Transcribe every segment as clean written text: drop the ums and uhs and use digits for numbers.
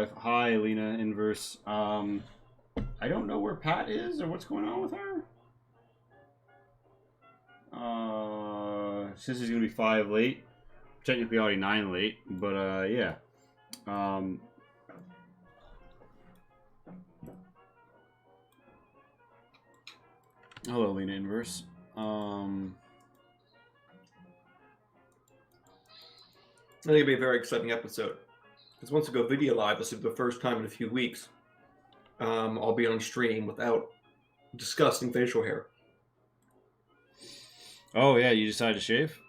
Hi, Lena Inverse. I don't know where Pat is or what's going on with her. Says he's gonna be 5 late. Technically already 9 late, but yeah. Hello, Lena Inverse. I think it'll be a very exciting episode. Because once we go video live, this will be the first time in a few weeks I'll be on stream without disgusting facial hair. Oh yeah, you decided to shave?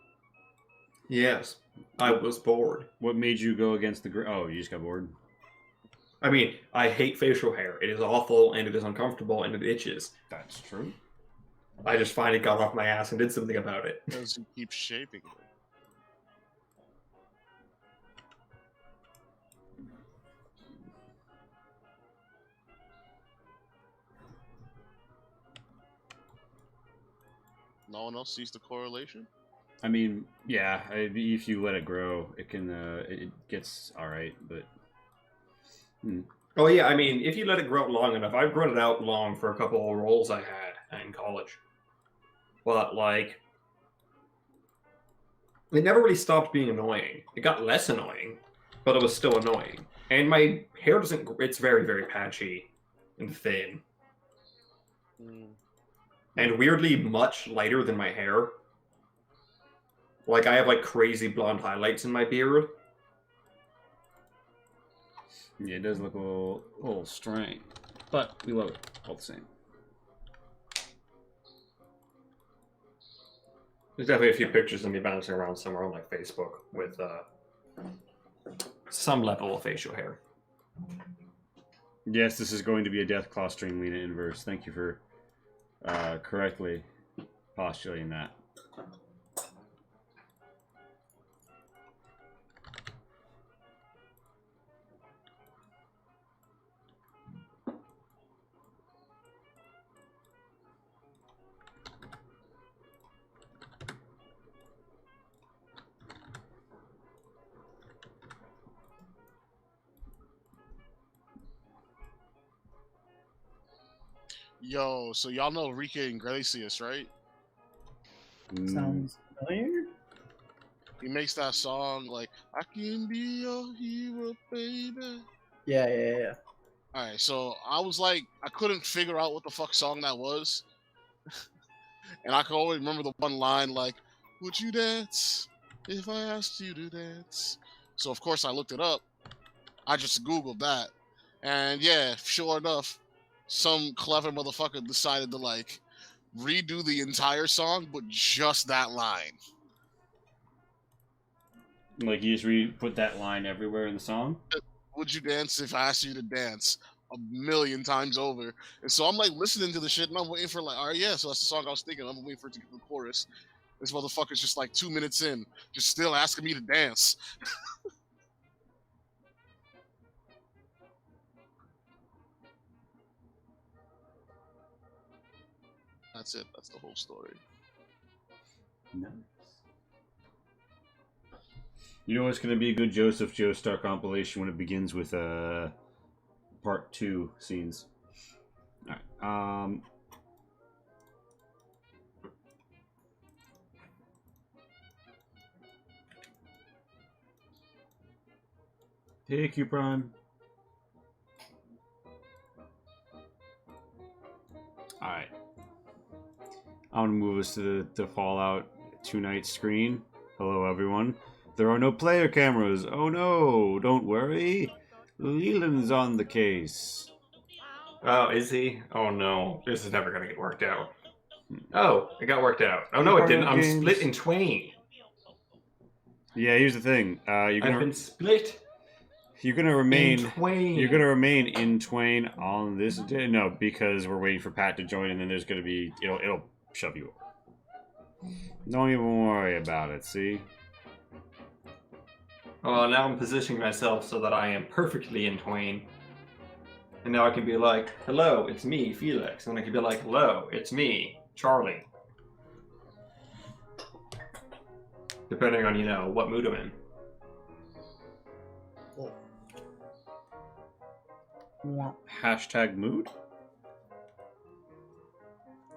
Yes, I was bored. What made you go against the? Oh, you just got bored. I mean, I hate facial hair. It is awful, and it is uncomfortable, and it itches. That's true. I just finally got off my ass and did something about it. Because you keep shaving it. No one else sees the correlation? I mean, yeah. If you let it grow, it can. It gets all right, but. Oh yeah, I mean, if you let it grow out long enough, I've grown it out long for a couple of roles I had in college. But like, it never really stopped being annoying. It got less annoying, but it was still annoying. And my hair doesn't. It's very, very patchy and thin. And weirdly much lighter than my hair. Like, I have, like, crazy blonde highlights in my beard. Yeah, it does look a little strange. But we love it all the same. There's definitely a few pictures of me bouncing around somewhere on, like, Facebook with some level of facial hair. Yes, this is going to be a Death Claw stream, Lena Inverse. Thank you for correctly postulating that. Yo, so y'all know Enrique Iglesias, right? Sounds familiar. He makes that song like "I can be your hero, baby." Yeah. All right, so I was like, I couldn't figure out what the fuck song that was, and I could always remember the one line like, "Would you dance if I asked you to dance?" So of course I looked it up. I just Googled that, and yeah, sure enough, some clever motherfucker decided to like redo the entire song, but just that line. Like, you just put that line everywhere in the song? Would you dance if I asked you to dance? A million times over. And so I'm like listening to the shit and I'm waiting for like, all right, yeah, so that's the song I was thinking. I'm waiting for it to get to the chorus. This motherfucker's just like 2 minutes in, just still asking me to dance. That's it. That's the whole story. Nice. You know what's going to be a good Joseph Joestar compilation when it begins with part 2 scenes. All right. Hey, Q Prime. All right. I'm gonna move us to the Fallout 2 night screen. Hello, everyone. There are no player cameras. Oh no! Don't worry. Leland's on the case. Oh, is he? Oh no, this is never gonna get worked out. Oh, it got worked out. Oh no, it didn't. I'm split in twain. Yeah, here's the thing. I've been split. You're gonna remain in twain. You're gonna remain in twain on this day. No, because we're waiting for Pat to join, and then there's gonna be it'll shove you over. Don't even worry about it. See. Well, now I'm positioning myself so that I am perfectly in twain. And now I can be like, hello, it's me, Felix. And I can be like, hello, it's me, Charlie. Depending on, what mood I'm in. Hashtag mood.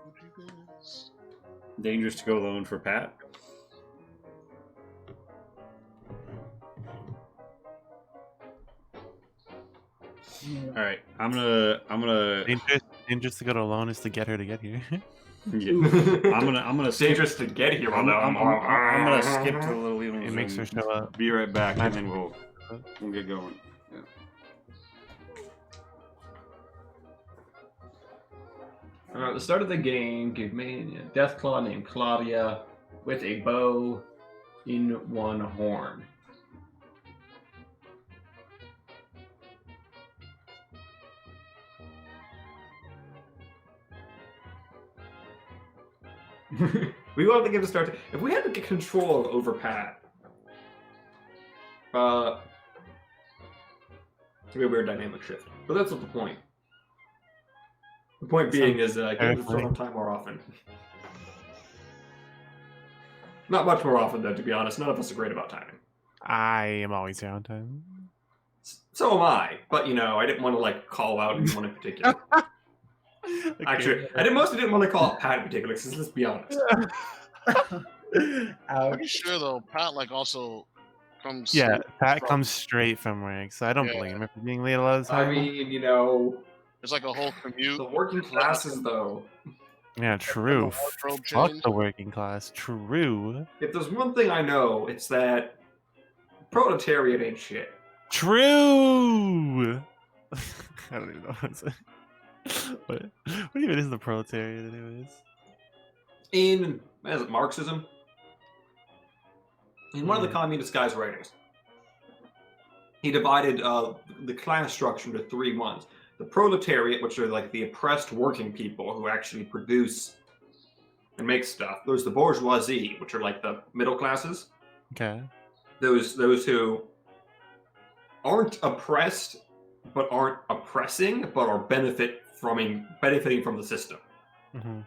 Would you dance? Dangerous to go alone for Pat. All right, I'm gonna. Dangerous to go alone is to get her to get here. Yeah. I'm gonna skip. Dangerous to get here. I'm gonna skip to the little evenings. It makes her show up. Be right back, and then we'll get going. Yeah. At the start of the game, give me a Deathclaw named Claudia with a bow in one horn. We will have to give a start. If we had to get control over Pat, it'd be a weird dynamic shift. But that's not the point. The point being is get the start on time more often. Not much more often, though, to be honest. None of us are great about timing. I am always here on time. So am I. But, you know, I didn't want to, like, call out anyone in particular. Okay. Actually, I mostly didn't want to call out Pat in particular, because let's be honest. Pretty sure though, Pat like also comes. Yeah, Pat from- comes straight from work, so I don't Yeah. blame her for being late a lot of the I time. mean, you know, It's like a whole commute. the working classes, though. Yeah, true. wardrobe Fuck change. the working class. True. If there's one thing I know, it's that proletariat ain't shit. True. I don't even know what to say. What even is the proletariat, anyways? In what is it, Marxism? In one of the communist guy's writings, he divided the class structure into three ones. The proletariat, which are like the oppressed working people who actually produce and make stuff. There's the bourgeoisie, which are like the middle classes. Okay. Those who aren't oppressed but aren't oppressing, but are benefiting from the system. Mm-hmm.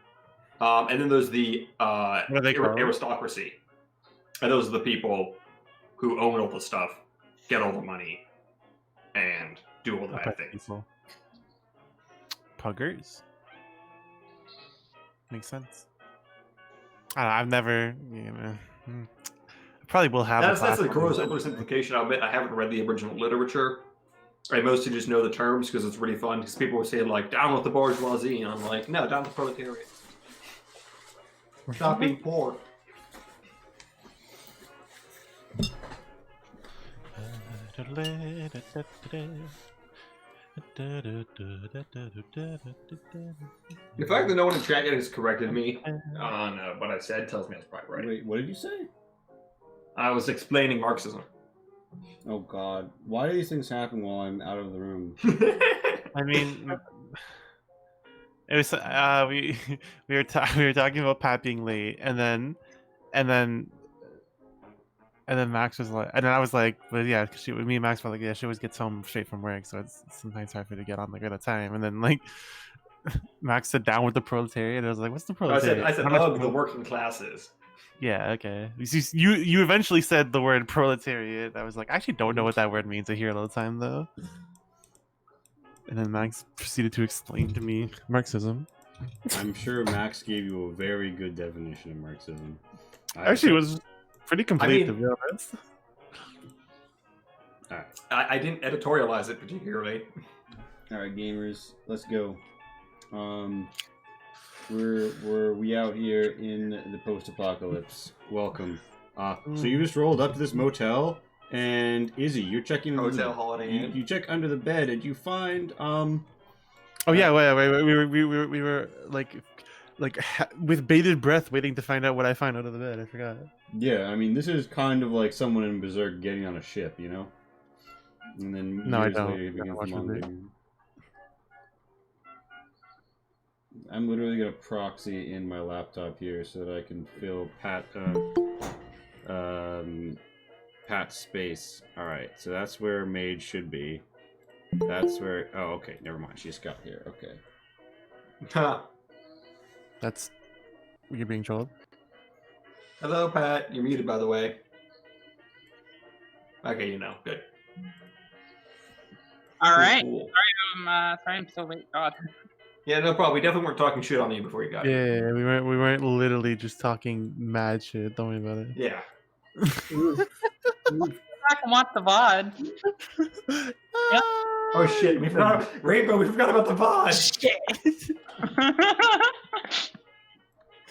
And then there's the What are they called? aristocracy. And those are the people who own all the stuff, get all the money, and do all the bad things. People. Puggers. Makes sense. I don't know, I've never, I probably will have. That's a class gross on- oversimplification. I'll admit I haven't read the original literature. I mostly just know the terms because it's really fun. Because people would say like, "Down with the bourgeoisie," and I'm like, "No, down with the proletariat. Stop being poor." The fact that no one in chat yet has corrected me on what I said tells me I was probably right. Wait, what did you say? I was explaining Marxism. Oh God, why do these things happen while I'm out of the room? I mean, it was we we were talking about Pat being late, and then Max was like, and then I was like, but yeah, cause me and Max were like, yeah, she always gets home straight from work, so it's sometimes hard for her to get on like at a time. And then like Max said, "Down with the proletariat." I was like, "What's the proletariat?" I said, How much "Oh, the working classes." Yeah, okay. You eventually said the word proletariat. I was like, I actually don't know what that word means. I hear it all the time though. And then Max proceeded to explain to me Marxism. I'm sure Max gave you a very good definition of Marxism. Actually, it was pretty complete, I mean- to be honest. I didn't editorialize it particularly. All right, gamers, let's go. We out here in the post-apocalypse. Welcome. So you just rolled up to this motel, and Izzy, you're checking Hotel Holiday Inn. You check under the bed, and you find Oh yeah, wait. We were like with bated breath, waiting to find out what I find out of the bed. I forgot. yeah. I mean, this is kind of like someone in Berserk getting on a ship, you know. And then No, I years don't. later, he I begins don't watch the Berserk. manga. I'm literally gonna proxy in my laptop here so that I can fill Pat's space. All right, so that's where Mage should be. That's where. Oh, okay. Never mind. She just got here. Okay. That's you're being trolled. Hello, Pat. You're muted, by the way. Okay, you know. Good. All right. Cool. sorry, I'm still waiting. God. Yeah, no problem. We definitely weren't talking shit on you before you got here. Yeah, we weren't literally just talking mad shit. Don't worry about it. Yeah. Go back and watch the VOD. Oh shit, we forgot Rainbow, we forgot about the VOD. Shit.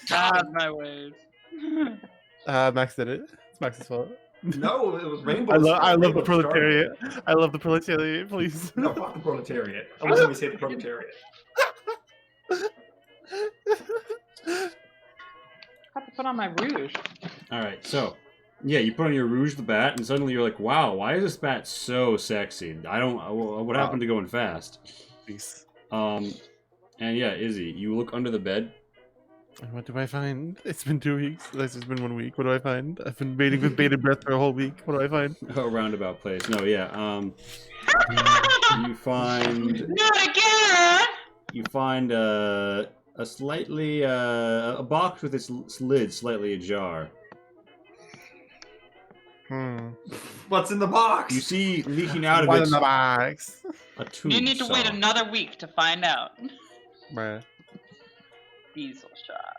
God, my ways. Max did it. It's Max's fault. No, it was Rainbow. I love the Rainbow started proletariat. it. I love the proletariat, please. No, fuck the proletariat. I wasn't gonna say the proletariat. Have to put on my rouge. All right, so yeah, you put on your Rouge the Bat, and suddenly you're like, "Wow, why is this bat so sexy? I don't. What happened to going fast?" Please. And yeah, Izzy, you look under the bed. What do I find? It's been 2 weeks. This has been 1 week. What do I find? I've been waiting with bated breath for a whole week. What do I find? A roundabout place. No, yeah. You find. Not again! You find a slightly a box with its lid slightly ajar. What's in the box? You see leaking out of What it in the box? a tube. You need to wait sock. another week to find out. Bruh. Diesel shot.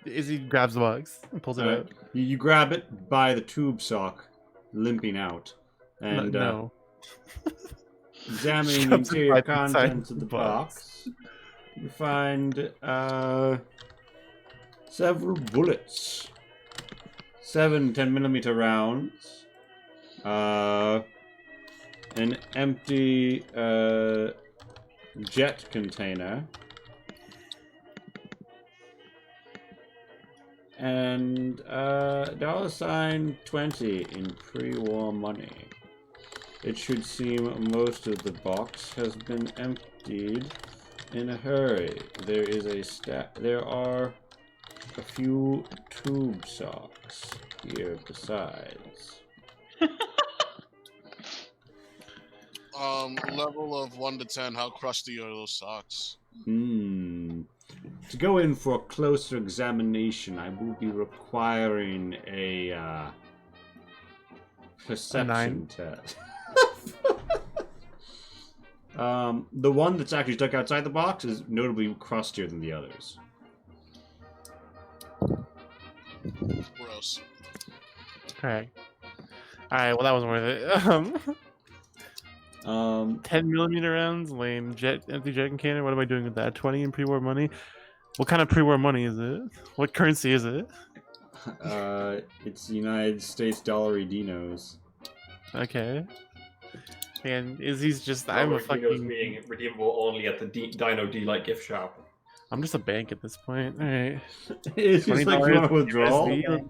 Izzy grabs the box and pulls it Alright. out. You grab it by the tube sock, limping out, and No. examining the Shoves it interior right inside contents of the the box, you find several bullets, 7 10mm rounds, an empty jet container, and $20 in pre-war money. It should seem most of the box has been emptied in a hurry. There are a few tube socks here besides. Level of 1 to 10, how crusty are those socks? To go in for a closer examination, I will be requiring a perception test. The one that's actually stuck outside the box is notably crustier than the others. Gross. Alright. Alright, well that wasn't worth it. 10mm rounds, lame. Empty jet cannon. What am I doing with that? 20 in pre-war money. What kind of pre-war money is it? What currency is it? It's United States dollar dinos. Okay. And Izzy's just I'm a fucking being redeemable only at the Dino D-Light gift shop. I'm just a bank at this point. Alright. It's just like you want to withdraw. USD,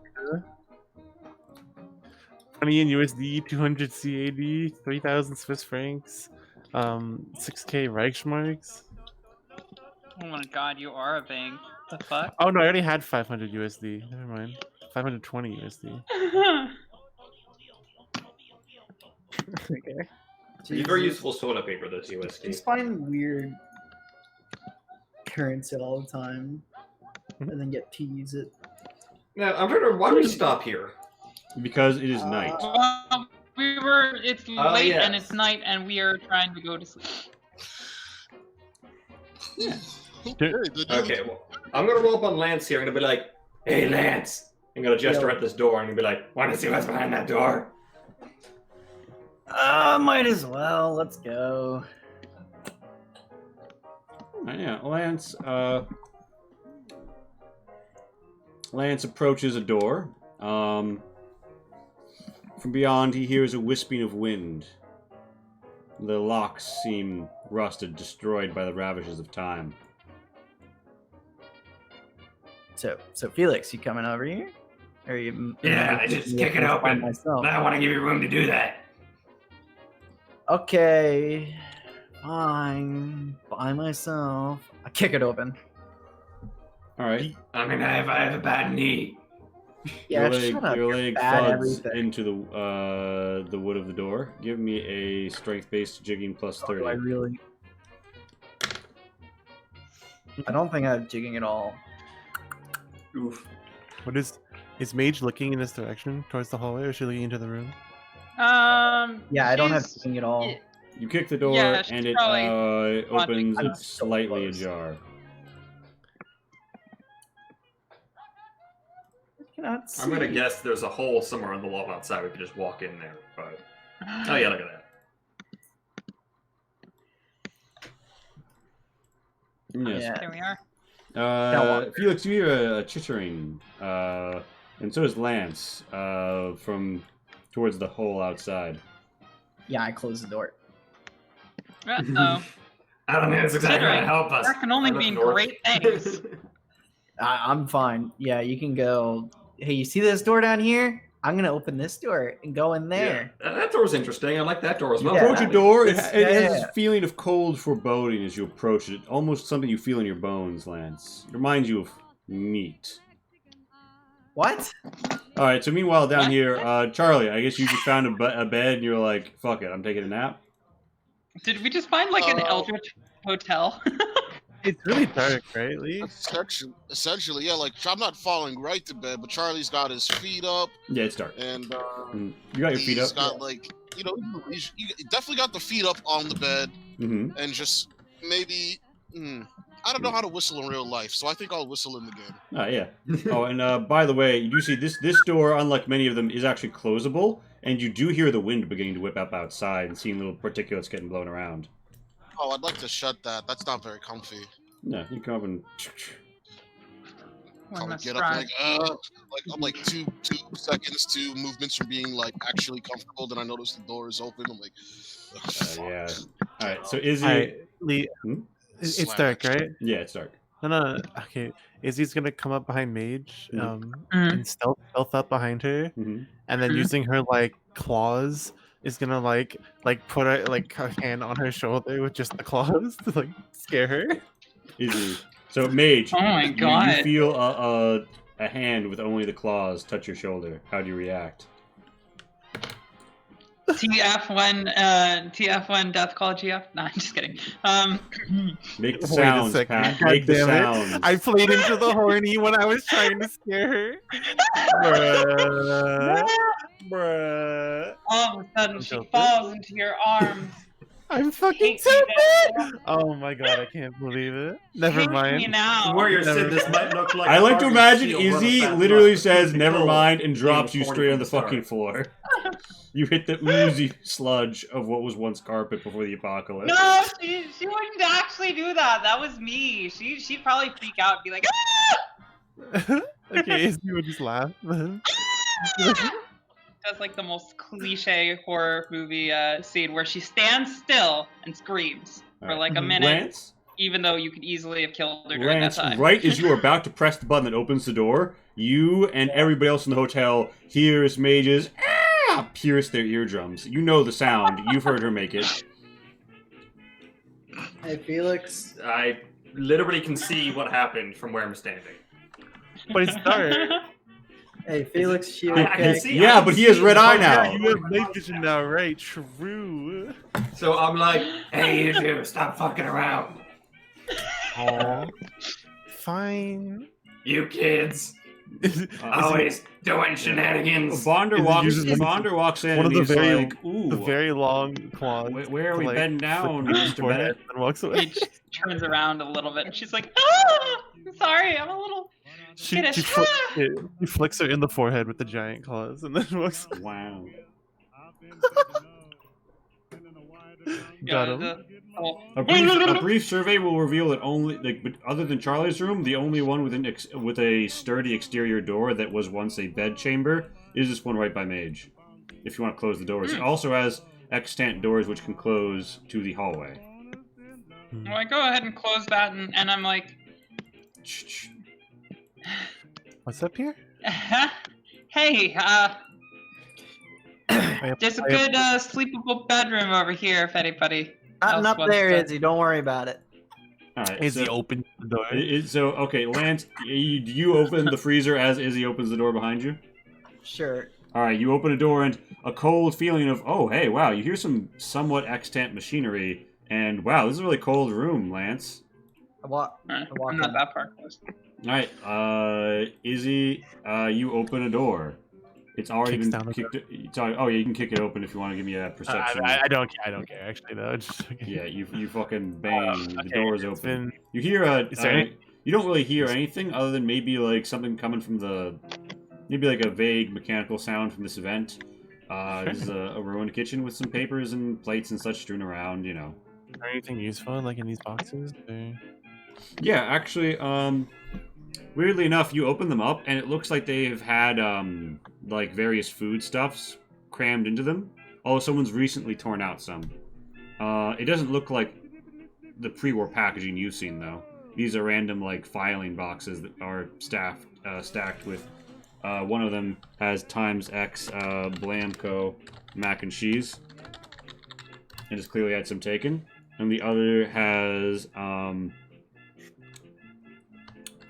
20 in USD, 200 CAD, 3,000 Swiss francs, 6K Reichsmarks. Oh my god, you are a bank. The fuck? Oh no, I already had 500 USD. Never mind. 520 USD. Okay. It's very useful soda paper, this USD. Just find weird currency all the time, and then get to use it. Now, I'm trying to. Why do we stop here? Because it is night. Well, it's late yes. and it's night and we are trying to go to sleep. Okay, well, I'm gonna roll up on Lance here. I'm gonna be like, "Hey, Lance!" I'm gonna gesture at this door and be like, "Want to see what's behind that door?" Might as well. Let's go. Yeah, Lance approaches a door. From beyond, he hears a wisping of wind. The locks seem rusted, destroyed by the ravages of time. So Felix, you coming over here? Or you? Yeah, just kick it open. Myself. I want to give you room to do that. Okay, fine. By myself. I kick it open. All right. I have a bad knee. Yeah, your shut up. your You're leg bad at thuds everything. into the wood of the door. Give me a strength-based jigging plus 30. Do I really? I don't think I have jigging at all. Oof. What is Mage looking in this direction towards the hallway, or is she looking into the room? Yeah, I don't have she's- jigging at all. You kick the door, Yeah, she's and it probably opens I'm it's so slightly close. ajar. Cannot see. I'm gonna guess there's a hole somewhere on the wall outside. We could just walk in there. But oh yeah, look at that. Yes. Yeah. There we are. Felix, you hear a chittering, and so does Lance from towards the hole outside. Yeah, I closed the door. Uh-oh. I don't think it's exactly gonna Considering help us. That can only I look mean north. great things. I'm fine. Yeah, you can go. Hey, you see this door down here? I'm gonna open this door and go in there. Yeah. That door's interesting. I like that door as well. You approach a door. It It's- has yeah. this feeling of cold foreboding as you approach it, almost something you feel in your bones, Lance. It reminds you of meat. What? All right. So meanwhile, down here, Charlie, I guess you just found a bed, and you're like, "Fuck it, I'm taking a nap." Did we just find like an eldritch hotel? It's really dark, right, Lee? Essentially, yeah. Like I'm not falling right to bed, but Charlie's got his feet up, Yeah, it's dark. and You got your feet he's up. got like you definitely got the feet up on the bed, Mm-hmm. and just maybe I don't know how to whistle in real life, so I think I'll whistle in the game. Oh yeah. Oh, and by the way, you do see this door, unlike many of them, is actually closable, and you do hear the wind beginning to whip up outside and seeing little particulates getting blown around. Oh, I'd like to shut that. That's not very comfy. Yeah, you come up and One I'll must get up try. like I'm like two seconds, 2 movements from being like actually comfortable. Then I notice the door is open. I'm like, ugh, fuck. yeah. All right. So Izzy, Alright, Lee, Hmm? it's Slam dark, action. right? yeah, it's dark. No. Okay, Izzy's gonna come up behind Mage, Mhm. and stealth up behind her, Mm-hmm. and then Mhm. using her like claws is gonna like put her hand on her shoulder with just the claws to like scare her. Izzy. So Mage, Oh my you god. feel a hand with only the claws touch your shoulder. How do you react? TF1 death call GF. No, I'm just kidding. Make the Wait a sounds, second. Pat. God Make the damn it. sounds. I played into the horny when I was trying to scare her. Bruh. Bruh. All of a sudden, I'm she tilted. falls into your arms. I'm fucking Hate me tilted! Oh my god, I can't believe it. Never Hate me mind. now. Where you're Never- sitting, this might look like. I a like to Harvey imagine Shield run Izzy a fat literally butt. says You never pull mind and being drops you horny straight on from the start. fucking floor. You hit the oozy sludge of what was once carpet before the apocalypse. No, she wouldn't actually do that. That was me. She'd probably freak out and be like, ah! Okay, Izzy would just laugh. That's like the most cliche horror movie scene where she stands still and screams for Alright. like a Mhm. minute, Lance, even though you could easily have killed her during Lance, that time. right as you are about to press the button that opens the door, you and everybody else in the hotel hears Mage's pierce their eardrums. You know the sound. You've heard her make it. Hey, Felix. I literally can see what happened from where I'm standing. But it's dark. Hey, Felix. She I can okay? see- Yeah, but he has red eye Yeah, now. you have night vision now, right? True. So I'm like, hey, you two, stop fucking around. Aw. Fine. You kids. Uh, Always doing shenanigans. Bonder Is it walks. usually Bonder walks in one of and the he's very- like, "Ooh, The very long claws. where are to, we like, bedding down, flick her Mr. forehead Bennett?" And walks away. Paige turns around a little bit and she's like, ah! I'm sorry, I'm a little She skittish. flicks her in the forehead with the giant claws and then walks. Wow. Got him. A brief survey will reveal that only, like, but other than Charlie's room, the only one with a sturdy exterior door that was once a bed chamber is this one right by Mage. If you want to close the doors, it also has extant doors which can close to the hallway. Well, I go ahead and close that, and I'm like, What's up here? hey, I- there's a I- good sleepable bedroom over here if anybody Nothing else up wants there, to- Izzy. Don't worry about it. All right. Izzy so, opens the door. okay, Lance, do you open the freezer as Izzy opens the door behind you? Sure. All right, you open a door and a cold feeling of, oh, hey, wow, you hear some somewhat extant machinery, and wow, this is a really cold room, Lance. Alright, I'm not that far close. All right, Izzy, you open a door. It's already Kicks been down the kicked. Oh yeah, you can kick it open if you want to give me a perception. I don't care actually though. Just, okay. Yeah, you fucking bang. The Okay, door is it's open. been- You hear Is there any- you don't really hear anything other than maybe like something coming from maybe like a vague mechanical sound from this event. This is a ruined kitchen with some papers and plates and such strewn around. You know. Is there anything useful like in these boxes? Or... Yeah, actually, weirdly enough, you open them up and it looks like they've had like various foodstuffs crammed into them. Oh, someone's recently torn out some. It doesn't look like the pre-war packaging you've seen though. These are random like filing boxes that are stacked with. One of them has Times X Blamco mac and cheese, and it's clearly had some taken. And the other has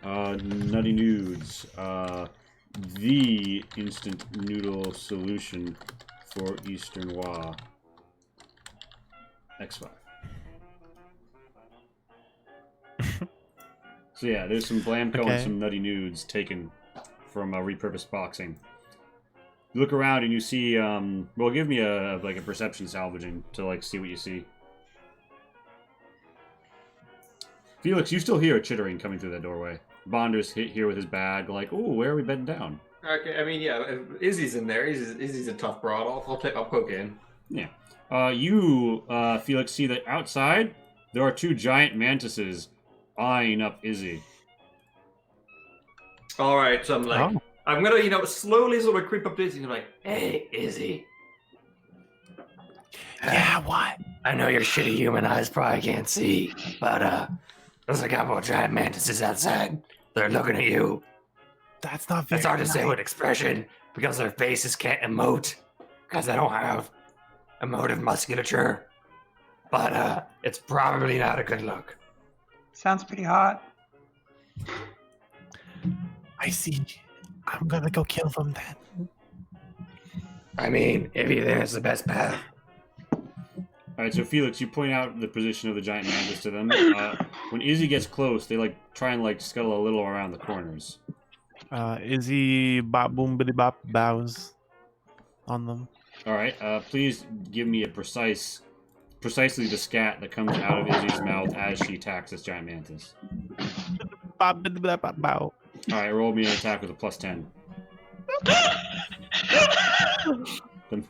Nutty Nudes, the instant noodle solution for Eastern Wa. X5. So yeah, there's some Blamco and some Nutty Nudes taken from repurposed boxing. You look around and you see, well, give me a perception salvaging to like see what you see. Felix, you still hear a chittering coming through that doorway. Bonder's here with his bag, like, "Ooh, where are we bedding down?" Okay, I mean, yeah, if Izzy's in there. Izzy's a tough broad. I'll poke in. Yeah. You, Felix, see that outside there are two giant mantises eyeing up Izzy. All right, so I'm like, I'm gonna, slowly sort of creep up to Izzy and I'm like, "Hey, Izzy. Yeah, what? I know your shitty human eyes probably can't see, but there's a couple of giant mantises outside. They're looking at you. That's not very It's hard to say what expression because their faces can't emote because they don't have emotive musculature. But it's probably not a good look. Sounds pretty hot. I see. I'm gonna go kill them then. I mean, if you think it's the best path. All right, so Felix, you point out the position of the giant mantis to them. When Izzy gets close, they like try and like scuttle a little around the corners. Izzy bop boom biddy bop bows on them. All right, please give me a precisely the scat that comes out of Izzy's mouth as she attacks this giant mantis. Bop biddy bop bop bow. All right, roll me an attack with a +10.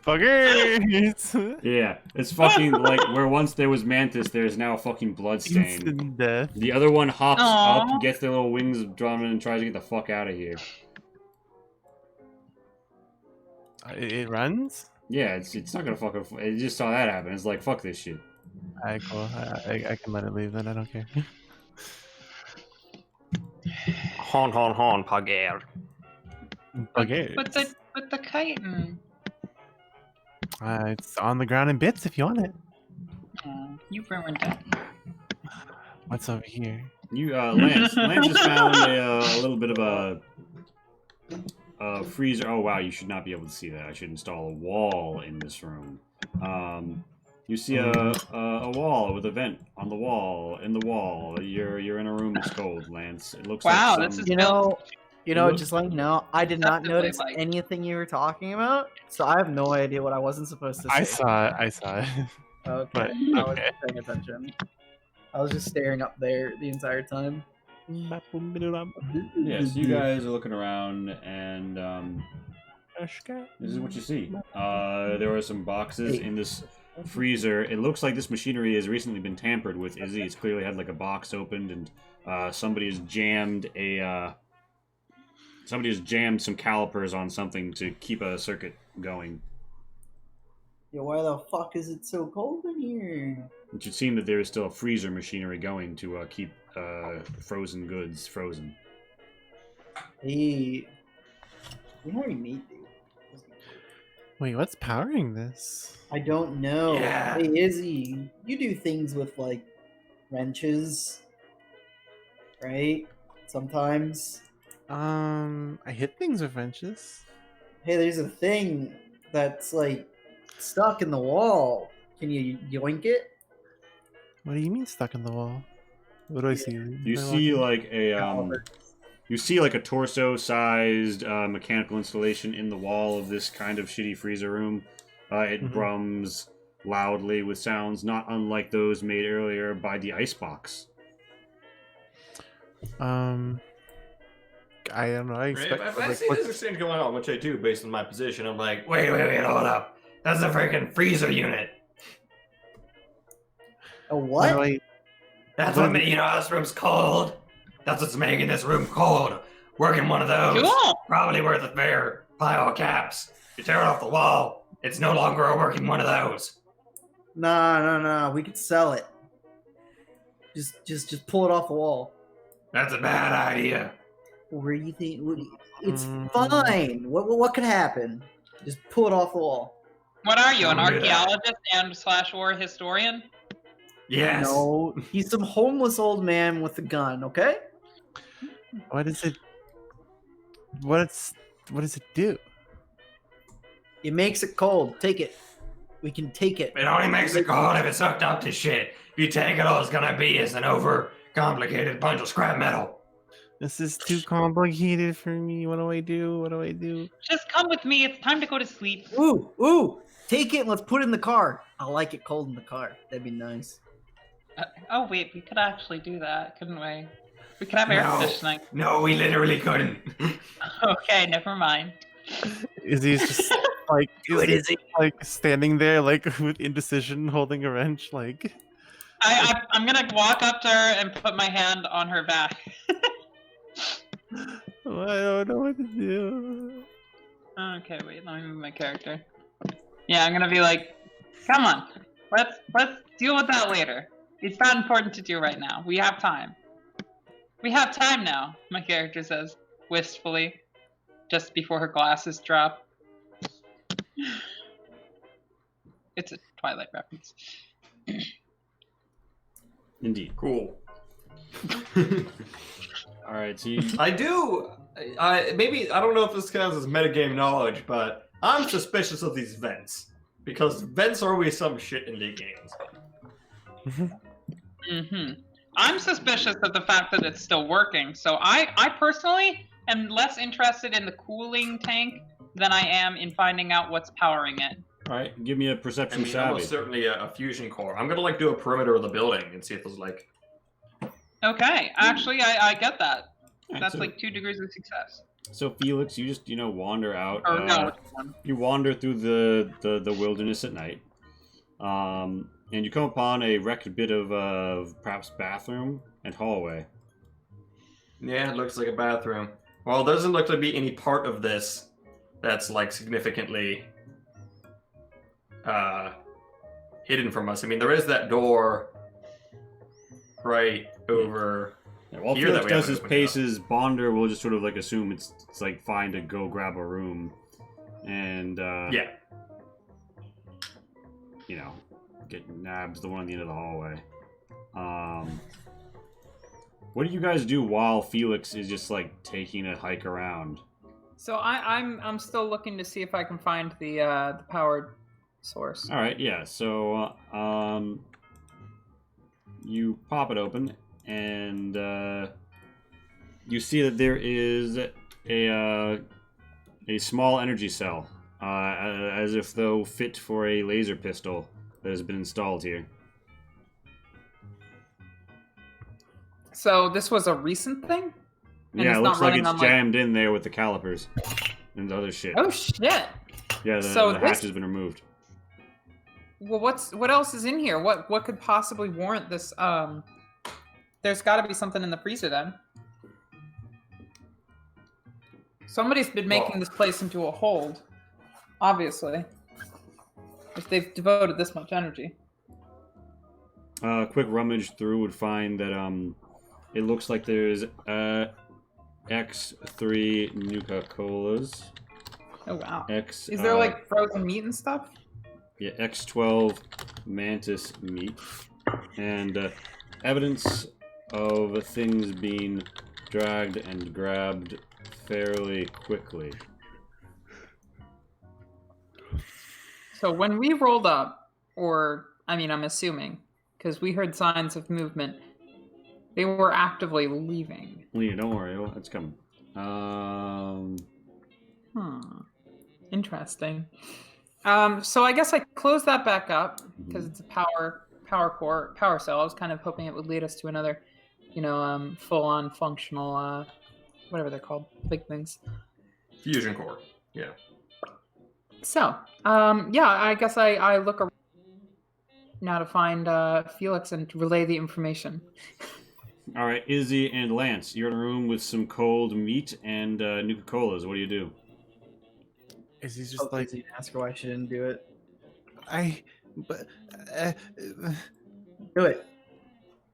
Fuckers! Yeah, it's fucking like where once there was mantis, there's now a fucking bloodstain. Instant death. The other one hops Aww. up, gets their little wings drawn and tries to get the fuck out of here. It runs? Yeah, it's not gonna fucking. It just saw that happen. It's like, fuck this shit. Alright, cool. I can let it leave then. I don't care. Hon, Pager. Okay. Put the kite in. It's on the ground in bits if you want it. Oh, you ruined it. What's over here? You, Lance just found a little bit of a freezer. Oh wow, you should not be able to see that. I should install a wall in this room. You see a wall with a vent on the wall. In the wall, you're in a room that's cold, Lance. It looks Wow, like this is Just letting you know, I did not Definitely notice like- anything you were talking about, so I have no idea what I wasn't supposed to say. I saw it. Okay, but- I wasn't okay. paying attention. I was just staring up there the entire time. Yeah, so you guys are looking around, and this is what you see. There are some boxes in this freezer. It looks like this machinery has recently been tampered with. Izzy, it's clearly had like a box opened, and somebody has jammed some calipers on something to keep a circuit going. Yeah, why the fuck is it so cold in here? It should seem that there is still a freezer machinery going to keep frozen goods frozen. Hey, we already made these. Wait, what's powering this? I don't know. Yeah. Hey, Izzy, you do things with like wrenches, right? Sometimes. I hit things with wrenches. Hey, there's a thing that's like stuck in the wall. Can you yoink it? What do you mean stuck in the wall? What do I see? You see like a You see like a torso-sized mechanical installation in the wall of this kind of shitty freezer room. It brums loudly with sounds not unlike those made earlier by the icebox. I don't know. I expect. If I like, see this thing going on, which I do based on my position, I'm like, wait, hold up. That's a freaking freezer unit. A what what? do I- That's What- what, this room's cold. That's what's making this room cold. Working one of those. Cool. Probably worth a fair pile of caps. You tear it off the wall. It's no longer a working one of those. No. We could sell it. Just pull it off the wall. That's a bad idea. Where do you think? It's Mm. fine. What could happen? Just pull it off the wall. What are you, an Don't do that. archaeologist and / war historian? Yes. No, he's some homeless old man with a gun. Okay. What is it? What does it do? It makes it cold. Take it. We can take it. It only makes it cold if it's hooked up to shit. If you take it, all it's gonna be is an over-complicated bunch of scrap metal. This is too complicated for me. What do I do? Just come with me. It's time to go to sleep. Ooh! Take it. And let's put it in the car. I like it cold in the car. That'd be nice. Oh wait, we could actually do that, couldn't we? We could have air No. conditioning. No, we literally couldn't. Okay, never mind. Is he just like? What is it? Like standing there, like with indecision, holding a wrench, like? I'm gonna walk up to her and put my hand on her back. Oh, I don't know what to do. Okay, wait, let me move my character. Yeah, I'm gonna be like, come on, let's deal with that later. It's not important to do right now. We have time. We have time now, my character says, wistfully, just before her glasses drop. It's a Twilight reference. Indeed. Cool. All right, so you, I do. Maybe I don't know if this counts as metagame knowledge, but I'm suspicious of these vents because vents are always some shit in the games. I'm suspicious of the fact that it's still working, so I personally am less interested in the cooling tank than I am in finding out what's powering it. all right, give me a I perception mean, savvy. almost certainly a fusion core. I'm gonna do a perimeter of the building and see if there's like. Okay, actually, I get that. All right, That's so, like 2 degrees of success. so Felix, you just wander out. Or no, it's 1. You wander through the wilderness at night, and you come upon a wrecked bit of perhaps bathroom and hallway. Yeah, it looks like a bathroom. Well, there doesn't look to be any part of this that's like significantly hidden from us. I mean, there is that door right over. Yeah, while Here Felix that we does haven't his opened paces, Bonder will just sort of like assume it's like fine to go grab a room, and Yeah. get nabs the one on the end of the hallway. What do you guys do while Felix is just like taking a hike around? So I'm still looking to see if I can find the powered source. All right, yeah. So you pop it open, and you see that there is a small energy cell, as if though fit for a laser pistol that has been installed here. So this was a recent thing? And Yeah, it's it not looks like running it's on, like- jammed in there with the calipers and other shit. Oh shit! Yeah, so the this- hatch has been removed. Well, what else is in here? What could possibly warrant this? There's got to be something in the freezer then. Somebody's been making this place into a hold, obviously. If they've devoted this much energy. Quick rummage through would find that it looks like there's X3 Nuka-Colas. Oh wow! X. Is there like frozen meat and stuff? Yeah, X12 mantis meat, and evidence of things being dragged and grabbed fairly quickly. So when we rolled up, or I mean, I'm assuming, because we heard signs of movement, They were actively leaving. Yeah, don't worry, it's coming. Interesting. So I guess I closed that back up because it's a power cell. I was kind of hoping it would lead us to another, full-on functional, whatever they're called, big things. Fusion core. Yeah. So, I guess I look around now to find Felix and relay the information. All right, Izzy and Lance, you're in a room with some cold meat and Nuka-Colas. What do you do? Izzy's just like, Izzy ask her why she didn't do it. Do it.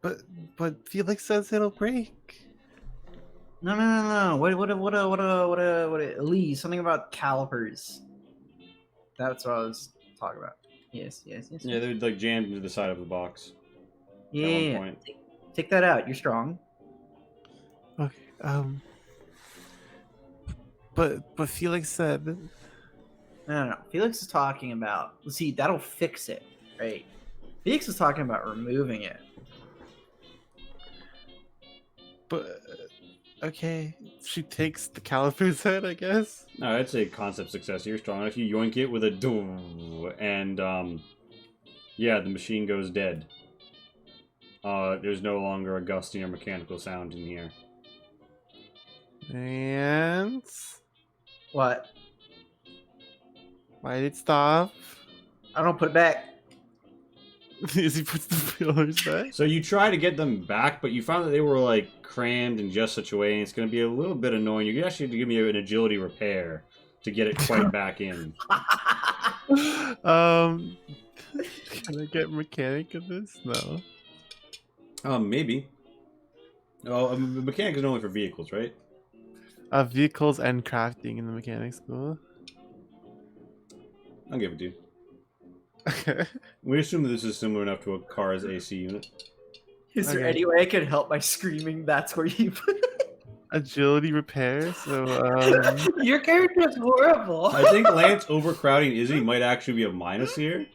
But Felix says it'll break. No. What? Lee, something about calipers. That's what I was talking about. Yes. Yeah, they're like jammed into the side of the box. Yeah. At one point. Take that out. You're strong. Okay. But Felix said. No. Felix is talking about. See, that'll fix it, right? Felix is talking about removing it. But okay, she takes the calipers out, I guess. No, I'd say concept success. You're strong enough. You yoink it with a and the machine goes dead. There's no longer a gusty or mechanical sound in here. And What? why did it stop? I don't put it back. Izzy puts the pillars back. So you try to get them back, but you found that they were like crammed in just such a way, and it's going to be a little bit annoying. You actually have to give me an agility repair to get it quite back in. Can I get mechanic of this? No. Maybe. Oh, mechanic is only for vehicles, right? Vehicles and crafting in the mechanic school. I'll give it to you. Okay. We assume that this is similar enough to a car's AC unit. Is there Okay. any way I could help by screaming? That's where you put it. Agility repair. So Your character is horrible. I think Lance overcrowding Izzy might actually be a minus here.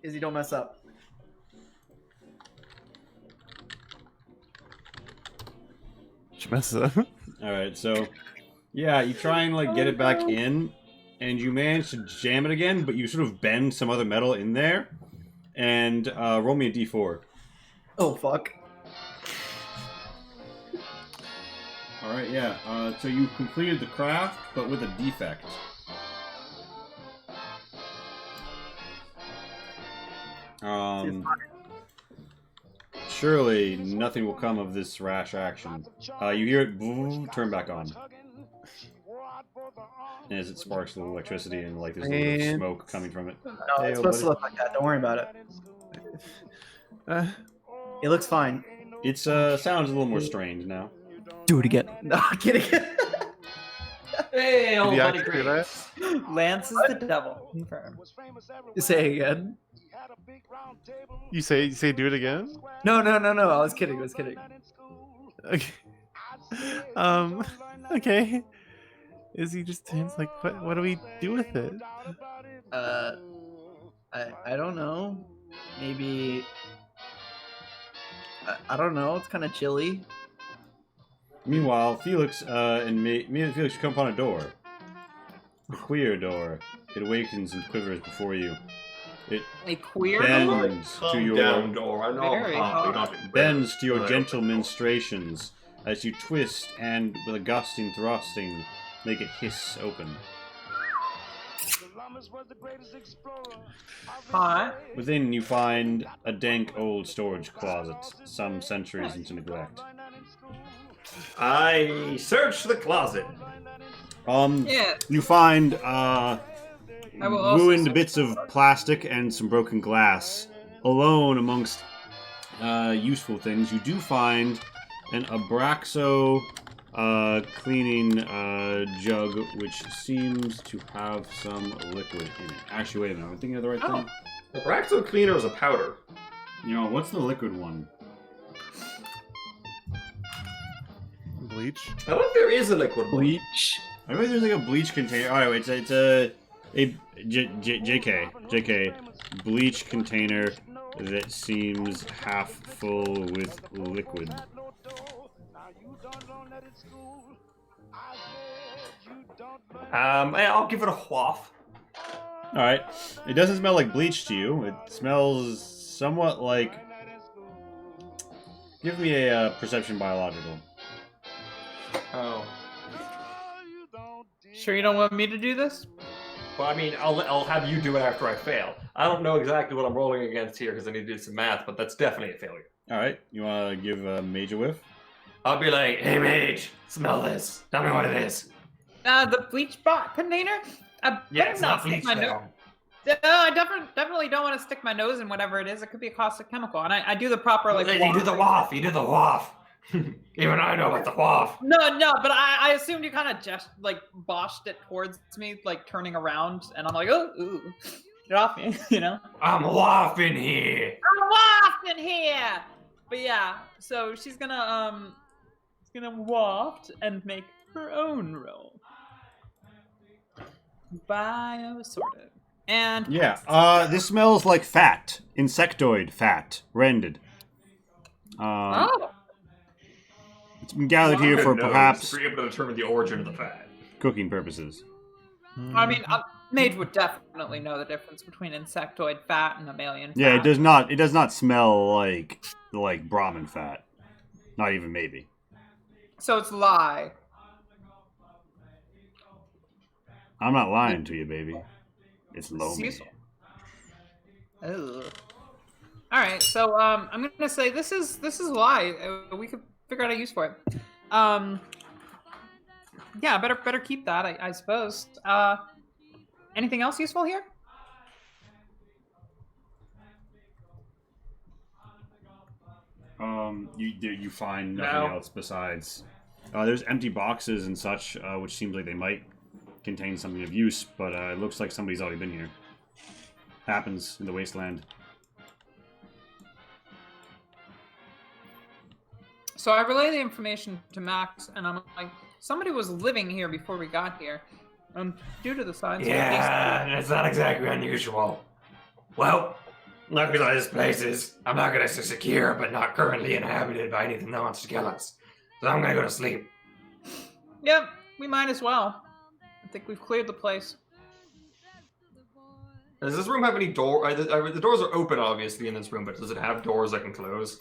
Izzy, don't mess up. she messes up. All right, so yeah, you try and like get it back in, and you manage to jam it again, but you sort of bend some other metal in there, and roll me a d4. Oh fuck. All right, yeah. So you completed the craft, but with a defect. Surely nothing will come of this rash action. You hear it turn back on. And as it sparks a little electricity and like there's a little bit of smoke coming from it. No, it's supposed to look like that. Don't worry about it. It looks fine. It's sounds a little more strained now. Do it again. No, I'm kidding. Hey, old Did you buddy, actually do great. that? Lance is the devil. Confirmed. Say again. You say do it again? No. I was kidding. Okay. Okay. Izzy just turns like, what do we do with it? I don't know. Maybe. I don't know. It's kind of chilly. Meanwhile, Felix and me and Felix come upon a door. A queer door. It awakens and quivers before you. It A queer door? bends to Calm down, your door. I know Very I'm hot. bends to your gentle ministrations as you twist and with a gusting thrusting make it hiss open. Hot. Within you find a dank old storage closet, some centuries into neglect. I search the closet. Yeah. You find I will also ruined search bits of plastic and some broken glass. Alone amongst useful things, you do find an Abraxo cleaning jug, which seems to have some liquid in it. Actually, wait a minute. I'm thinking of the right thing. The Braxo cleaner is a powder. You know, what's the liquid one? Bleach. I don't know if there is a liquid one. Bleach. I bet there's like a bleach container. Oh, it's a JK, bleach container that seems half full with liquid. I'll give it a quaff. All right, it doesn't smell like bleach to you. It smells somewhat like. Give me a perception biological. Oh. Sure you don't want me to do this? Well, I mean, I'll have you do it after I fail. I don't know exactly what I'm rolling against here because I need to do some math, but that's definitely a failure. All right, you want to give Mage a whiff? I'll be like, hey, Mage, smell this. Tell me what it is. The bleach bot container? I better it's not stick bleach my though. I definitely don't want to stick my nose in whatever it is. It could be a caustic chemical, and I do the proper like. You do the waff. You do the waff. Even I know about the waff. No, but I assumed you kind of just like boshed it towards me, like turning around, and I'm like, oh, ooh, get off me, you know. I'm waffing here. I'm wafting here. But yeah, so she's gonna waft and make her own roll. Biosorted. And yeah, this smells like fat, insectoid fat, rendered. It's been gathered here for perhaps be able to determine the origin of the fat. Cooking purposes. I mean, a mage would definitely know the difference between insectoid fat and mammalian fat. Yeah, it does not smell like Brahmin fat. Not even maybe. So it's lye. I'm not lying to you, baby. It's low. Oh. All right, so I'm gonna say this is lye. We could figure out a use for it. Yeah, better keep that, I suppose. Anything else useful here? You find nothing else besides there's empty boxes and such, which seems like they might contain something of use, but it looks like somebody's already been here. Happens in the wasteland. So I relay the information to Max, and I'm like, somebody was living here before we got here. Due to the signs. Yeah, it's not exactly unusual. Well, luckily this place is, I'm not gonna say secure, but not currently inhabited by anything that wants to kill us. So I'm gonna go to sleep. Yep, we might as well. I think we've cleared the place. Does this room have any door? The doors are open, obviously, in this room, but does it have doors I can close?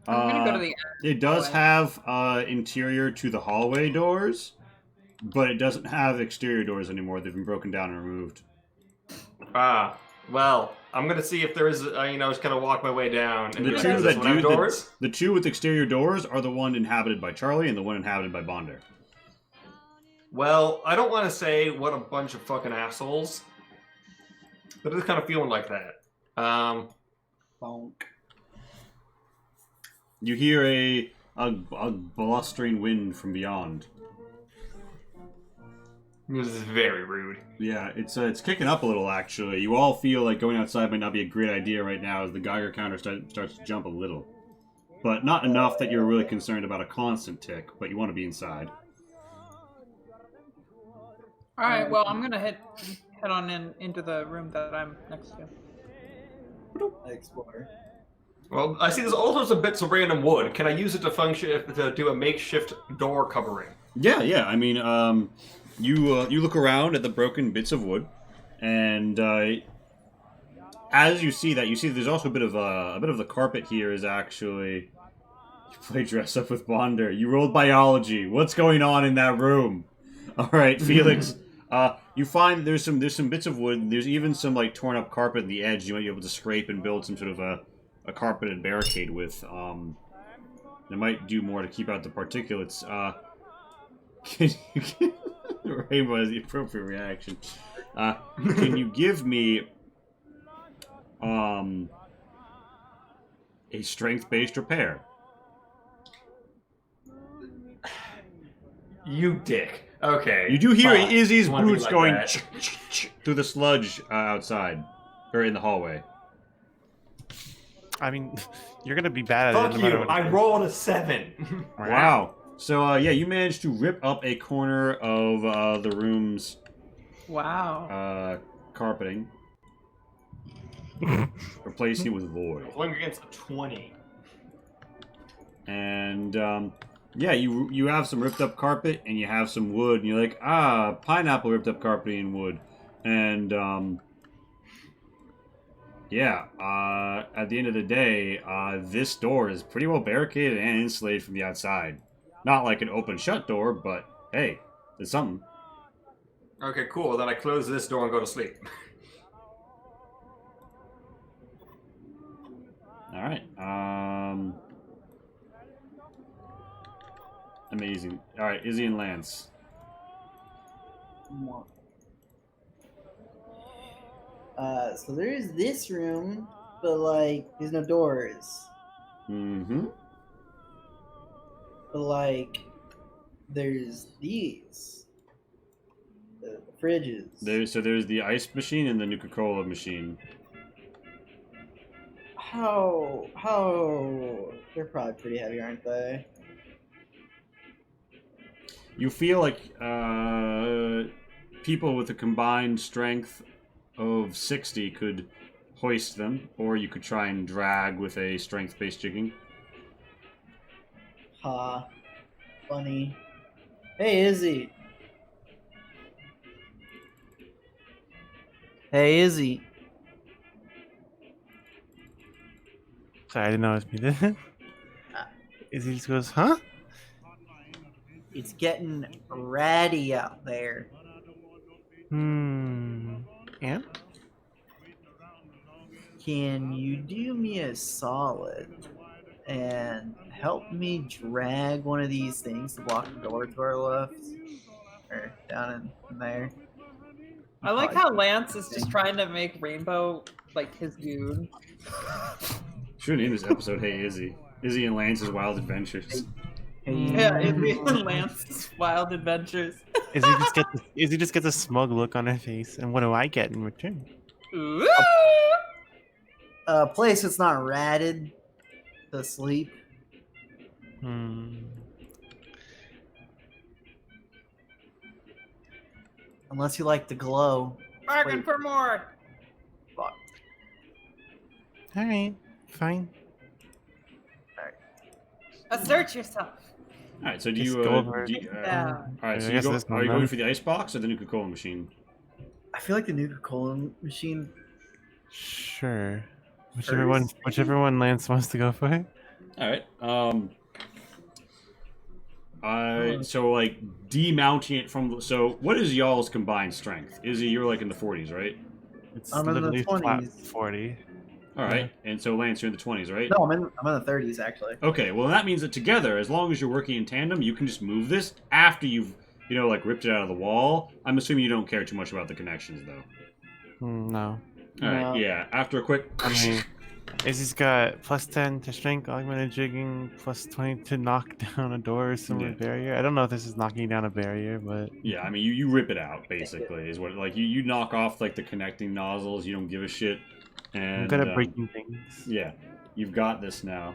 I'm gonna go to the. It does have interior to the hallway doors, but it doesn't have exterior doors anymore. They've been broken down and removed. Ah, well, I'm gonna see if there is. Just kind of walk my way down. And The be two like, that "Does this one have do doors. the two with exterior doors are the one inhabited by Charlie and the one inhabited by Bonder. Well, I don't want to say what a bunch of fucking assholes, but it's kind of feeling like that. Bonk. You hear a blustering wind from beyond. This is very rude. Yeah, it's kicking up a little, actually. You all feel like going outside might not be a great idea right now as the Geiger counter starts to jump a little. But not enough that you're really concerned about a constant tick, but you want to be inside. All right, well, I'm gonna head on into the room that I'm next to. Explore. Well, I see there's all sorts of bits of random wood. Can I use it to function to do a makeshift door covering? Yeah. I mean, you look around at the broken bits of wood, and as you see that there's also a bit of the carpet here is actually. You play dress up with Bonder. You rolled biology. What's going on in that room? All right, Felix. You find there's some bits of wood. There's even some like torn up carpet at the edge. You might be able to scrape and build some sort of a carpeted barricade with. It might do more to keep out the particulates. Can you Rainbow has the appropriate reaction. Can you give me a strength-based repair? You dick. Okay. You do hear fine. Izzy's Wanna be boots like going that. through the sludge outside, or in the hallway. I mean, you're gonna be bad at it. Fuck no matter you! what I you do. rolled a 7. Wow. So, yeah, you managed to rip up a corner of the room's Wow. Carpeting. Replacing it with void. Going against a 20. And yeah, you have some ripped up carpet and you have some wood, and you're like, pineapple ripped up carpet and wood. And yeah, at the end of the day, this door is pretty well barricaded and insulated from the outside. Not like an open shut door, but hey, it's something. Okay, cool. Then I close this door and go to sleep. All right. Amazing. All right, Izzy and Lance. So there's this room, but like there's no doors. Mm-hmm. But like there's these. The fridges. There's the ice machine and the Nuka-Cola machine. How they're probably pretty heavy, aren't they? You feel like people with a combined strength of 60 could hoist them, or you could try and drag with a strength-based jigging. Ha. Funny. Hey, Izzy. Hey, Izzy. Sorry, I didn't know it was muted. Izzy just goes, huh? It's getting ratty out there. And? Can you do me a solid and help me drag one of these things to block the door to our left? Or down in there? I like how Lance is just trying to make Rainbow like his dude. Should name this episode "Hey Izzy." Izzy and Lance's Wild Adventures. Yeah, Izzy and Lance's Wild Adventures. Izzy just gets a smug look on her face, and what do I get in return? Ooh. A place that's not ratted to sleep. Unless you like the glow. Bargain Wait. for more. Fuck. All right, fine. Assert yourself. All right, so do Just you? go over. Yeah. All right, so I you guess go, this are you one, going then. for the icebox or the Nuka-Cola machine? I feel like the Nuka-Cola machine. Sure. First, Whichever one Lance wants to go for. All right. So like demounting it from. So what is y'all's combined strength? Izzy, you're like in the 40s, right? It's I'm in the literally flat 20s. 40. All right. And so Lance, you're in the 20s, right? No, I'm in the 30s actually. Okay. Well, that means that together, as long as you're working in tandem, you can just move this after you've like ripped it out of the wall. I'm assuming you don't care too much about the connections, though. No. All right. No. Yeah. After a quick. I mean, Izzy's got plus 10 to strength, augmented jigging, plus 20 to knock down a door or similar Yeah. barrier. I don't know if this is knocking down a barrier, but Yeah, I mean, you rip it out, basically, is what, like, you knock off, like, the connecting nozzles, you don't give a shit, and... I'm good at breaking things. Yeah, you've got this now.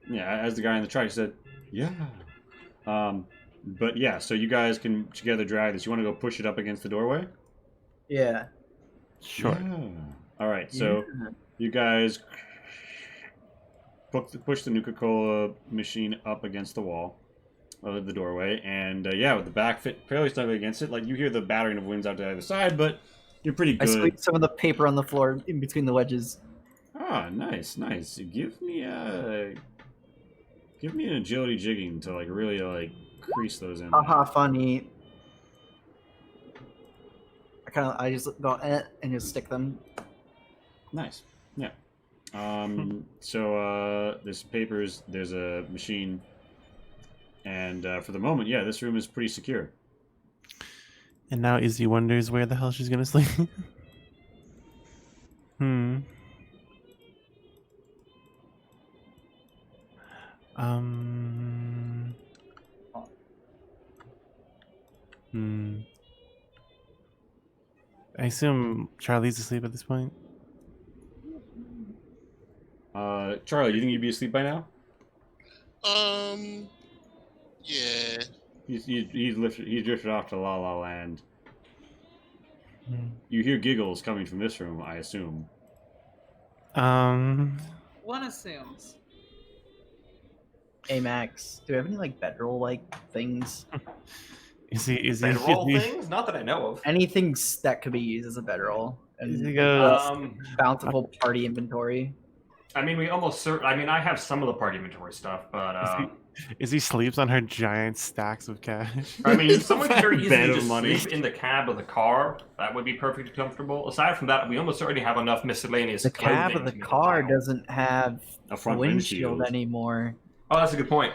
Yeah, as the guy in the truck said, yeah. But, yeah, so you guys can together drag this. You want to go push it up against the doorway? Yeah. Sure. Yeah. Alright, so you guys push the Nuka-Cola machine up against the wall. The doorway, and yeah, with the back fit fairly snugly against it. Like, you hear the battering of winds out to either side, but you're pretty I good. squeezed some of the paper on the floor in between the wedges. Ah, nice. Give me an agility jigging to like really like crease those in. Haha, funny. I just go and just stick them. Nice. Yeah. So there's papers. There's a machine. And for the moment, yeah, this room is pretty secure. And now Izzy wonders where the hell she's gonna sleep. I assume Charlie's asleep at this point. Charlie, you think you'd be asleep by now? Yeah. He's drifted off to La La Land. You hear giggles coming from this room, I assume. One assumes. Hey Max, do we have any like bedroll like things? Is he Bedroll things? Not that I know of. Anything that could be used as a bedroll? Is he And go- bountiful party inventory. I mean, we almost. I mean, I have some of the party inventory stuff, but Is he sleeps on her giant stacks of cash? I mean, someone could very Bed easily of just money. sleep in the cab of the car. That would be perfectly comfortable. Aside from that, we almost already have enough miscellaneous. The cab clothing of the to make a car pile. doesn't have A a front windshield windshield. anymore. Oh, that's a good point.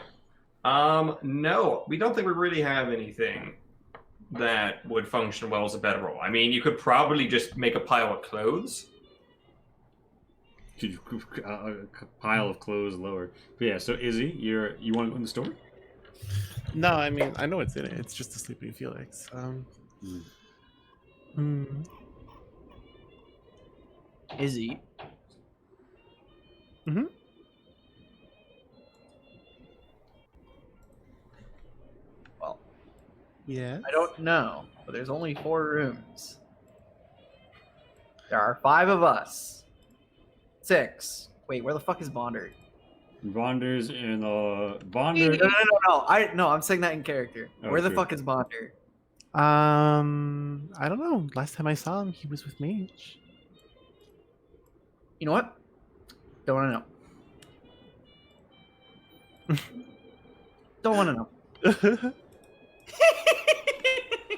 No, we don't think we really have anything that would function well as a bedroll. I mean, you could probably just make a pile of clothes. A pile of clothes lower. But yeah, so Izzy, you want to go in the store? No, I mean I know what's in it. It's just a sleeping Felix. Izzy. Mm-hmm. Well, Yeah. I don't know, but there's only 4 rooms. There are 5 of us. 6. Wait, where the fuck is Bonder? Bonders in No, no. I'm saying that in character. Oh, Where the true. fuck is Bonder? I don't know. Last time I saw him, he was with Mage. You know what? Don't want to know. Don't want to know.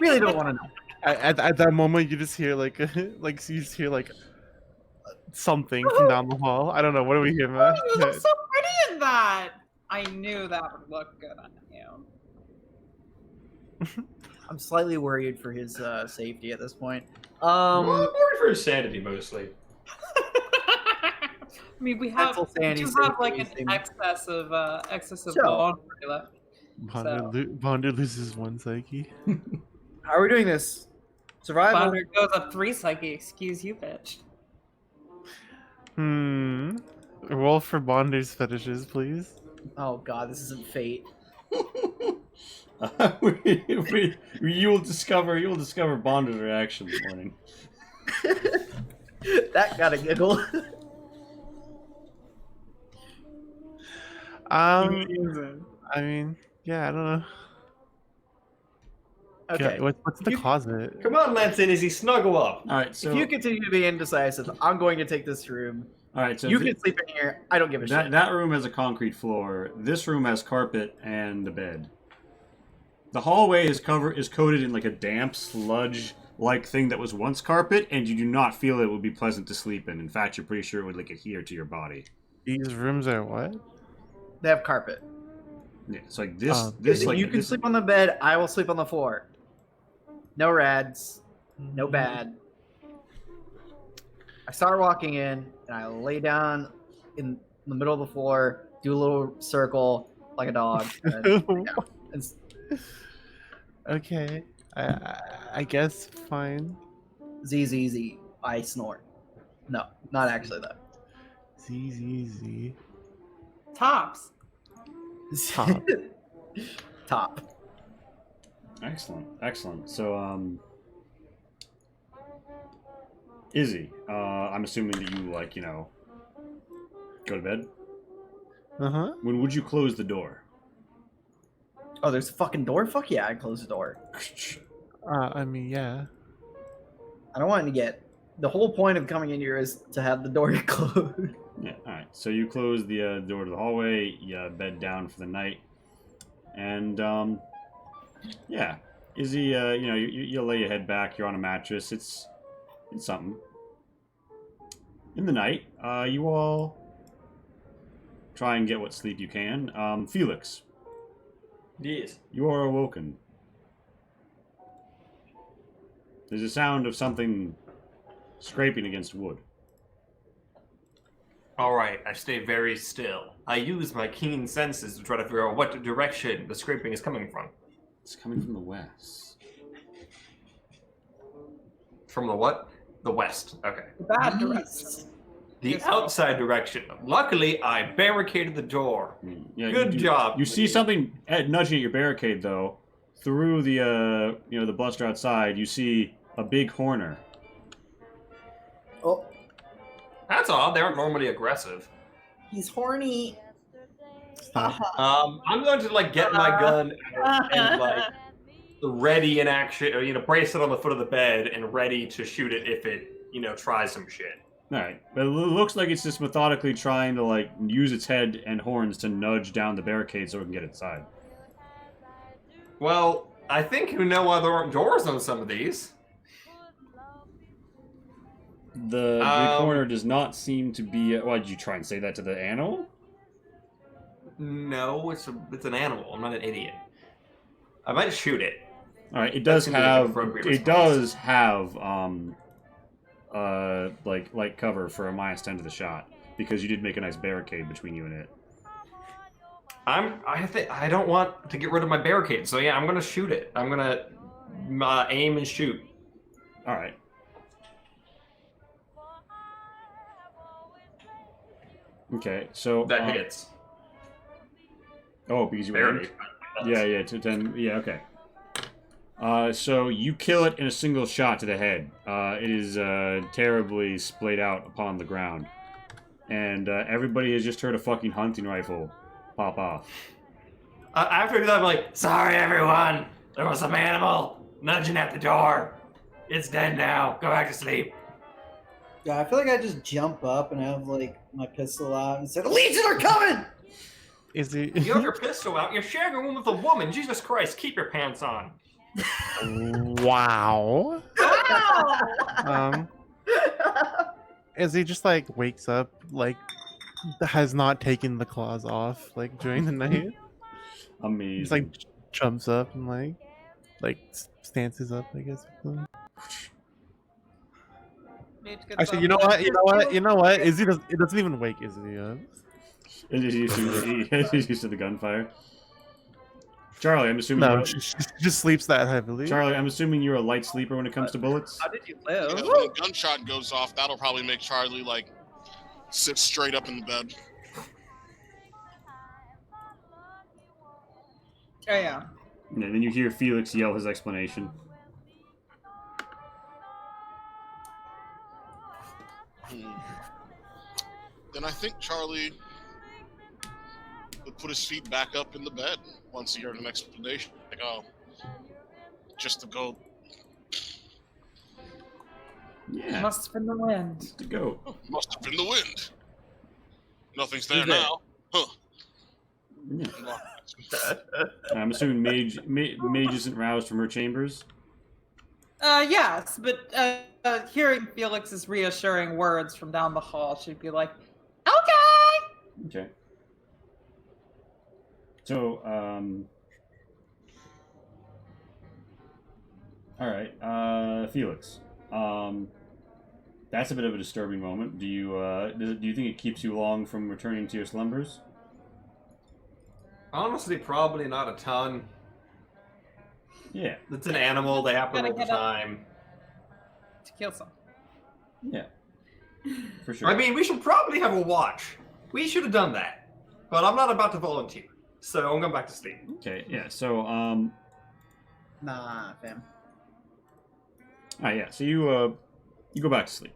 Really don't want to know. At that moment, you just hear like you just hear like something from down the hall. I don't know. What do we hear, man? Oh, you look so pretty in that. I knew that would look good on you. I'm slightly worried for his safety at this point. I'm worried for his sanity mostly. I mean, we have Mental like an sanity, excess of So- laundry left. Bonder loses 1 psyche. How are we doing this? Survival. Bonder goes up 3 psyche. Excuse you, bitch. Roll for Bonder's fetishes, please. Oh god, this isn't fate. You will discover Bonder's reaction this morning. That got a giggle. I mean, yeah, I don't know. Okay. What's in the closet? Come on, Lanson, Izzy, snuggle up. All right, so If you continue to be indecisive, I'm going to take this room. all right, so You can sleep in here. I don't give a shit. that room has a concrete floor. This room has carpet and a bed. The hallway is coated in like a damp sludge-like thing that was once carpet, and you do not feel it would be pleasant to sleep in. In fact, you're pretty sure it would like adhere to your body. These rooms are what? They have carpet. Yeah, it's like this. If like you can this, sleep on the bed, I will sleep on the floor. No rads. No bad. I start walking in, and I lay down in the middle of the floor, do a little circle like a dog. And then lay down. It's- Okay, I guess fine. Z. I snort. No, not actually though. Z. Tops. Top. Top. Excellent. So, Izzy, I'm assuming that you go to bed. When would you close the door? Oh, there's a fucking door? Fuck yeah, I close the door. I mean, yeah. I don't want to get... The whole point of coming in here is to have the door closed. Yeah. All right. So you close the door to the hallway. You bed down for the night, and yeah, Izzy, you lay your head back. You're on a mattress. It's something. In the night, you all try and get what sleep you can. Felix, Yes. you are awoken. There's a sound of something scraping against wood. All right, I stay very still. I use my keen senses to try to figure out what direction the scraping is coming from. It's coming from the west. From the what? The west. Okay. The bad direction. The Yes. outside direction. Luckily, I barricaded the door. Yeah, Good job. You see something nudging at your barricade, though. Through the the bluster outside, you see a big horner. Oh, That's odd. They aren't normally aggressive. he's horny. Stop. I'm going to like get my gun and like ready in action, or, brace it on the foot of the bed and ready to shoot it if it, tries some shit. All right, but it looks like it's just methodically trying to like use its head and horns to nudge down the barricade so it can get inside. Well, I think you know why there aren't doors on some of these. The big horner does not seem to be. Why did you try and say that to the animal? No, it's an animal. I'm not an idiot. I might shoot it. All right, it does That seems like an have. appropriate It response. does have like light cover for a -10 to the shot because you did make a nice barricade between you and it. I don't want to get rid of my barricade, so yeah, I'm gonna shoot it. I'm gonna aim and shoot. All right. Okay, so That hits. Oh, because you were Barely. Yeah, to 10. Yeah, okay. So you kill it in a single shot to the head. It is terribly splayed out upon the ground, and everybody has just heard a fucking hunting rifle pop off. After I do that, I'm like, sorry everyone, there was some animal nudging at the door. It's dead now. Go back to sleep. Yeah, I feel like I just jump up and have like my pistol out and say, "The Legion are coming!" Is he? You have your pistol out. You're sharing a room with a woman. Jesus Christ, keep your pants on. Wow. As he just like wakes up, like has not taken the claws off, like during the night. Amazing. Just like jumps up and like stances up, I guess. Actually, you know what? Izzy it doesn't even wake Izzy up. He's used to the gunfire. Charlie, I'm assuming. No, she just sleeps that heavily. Charlie, I'm assuming you're a light sleeper when it comes to bullets. How did you Yeah, live? when the gunshot goes off, that'll probably make Charlie like sit straight up in the bed. Oh yeah. And then you hear Felix yell his explanation. Then I think Charlie would put his feet back up in the bed once he heard an explanation. Like, oh, just to go. Yeah, Must have been the wind. to go. Oh, must have been the wind. Nothing's there Who's there? now. Huh. Yeah. I'm assuming Mage isn't roused from her chambers. Yes, but hearing Felix's reassuring words from down the hall, she'd be like, "Okay." Okay. So, all right, Felix. That's a bit of a disturbing moment. Do you think it keeps you long from returning to your slumbers? Honestly, probably not a ton. Yeah. It's an animal. They happen Gotta all the get up. time. To kill some. Yeah. For sure. I mean, we should probably have a watch. We should have done that. But I'm not about to volunteer. So I'm going back to sleep. Okay. Yeah. So, Nah, fam. Alright, yeah. So you go back to sleep.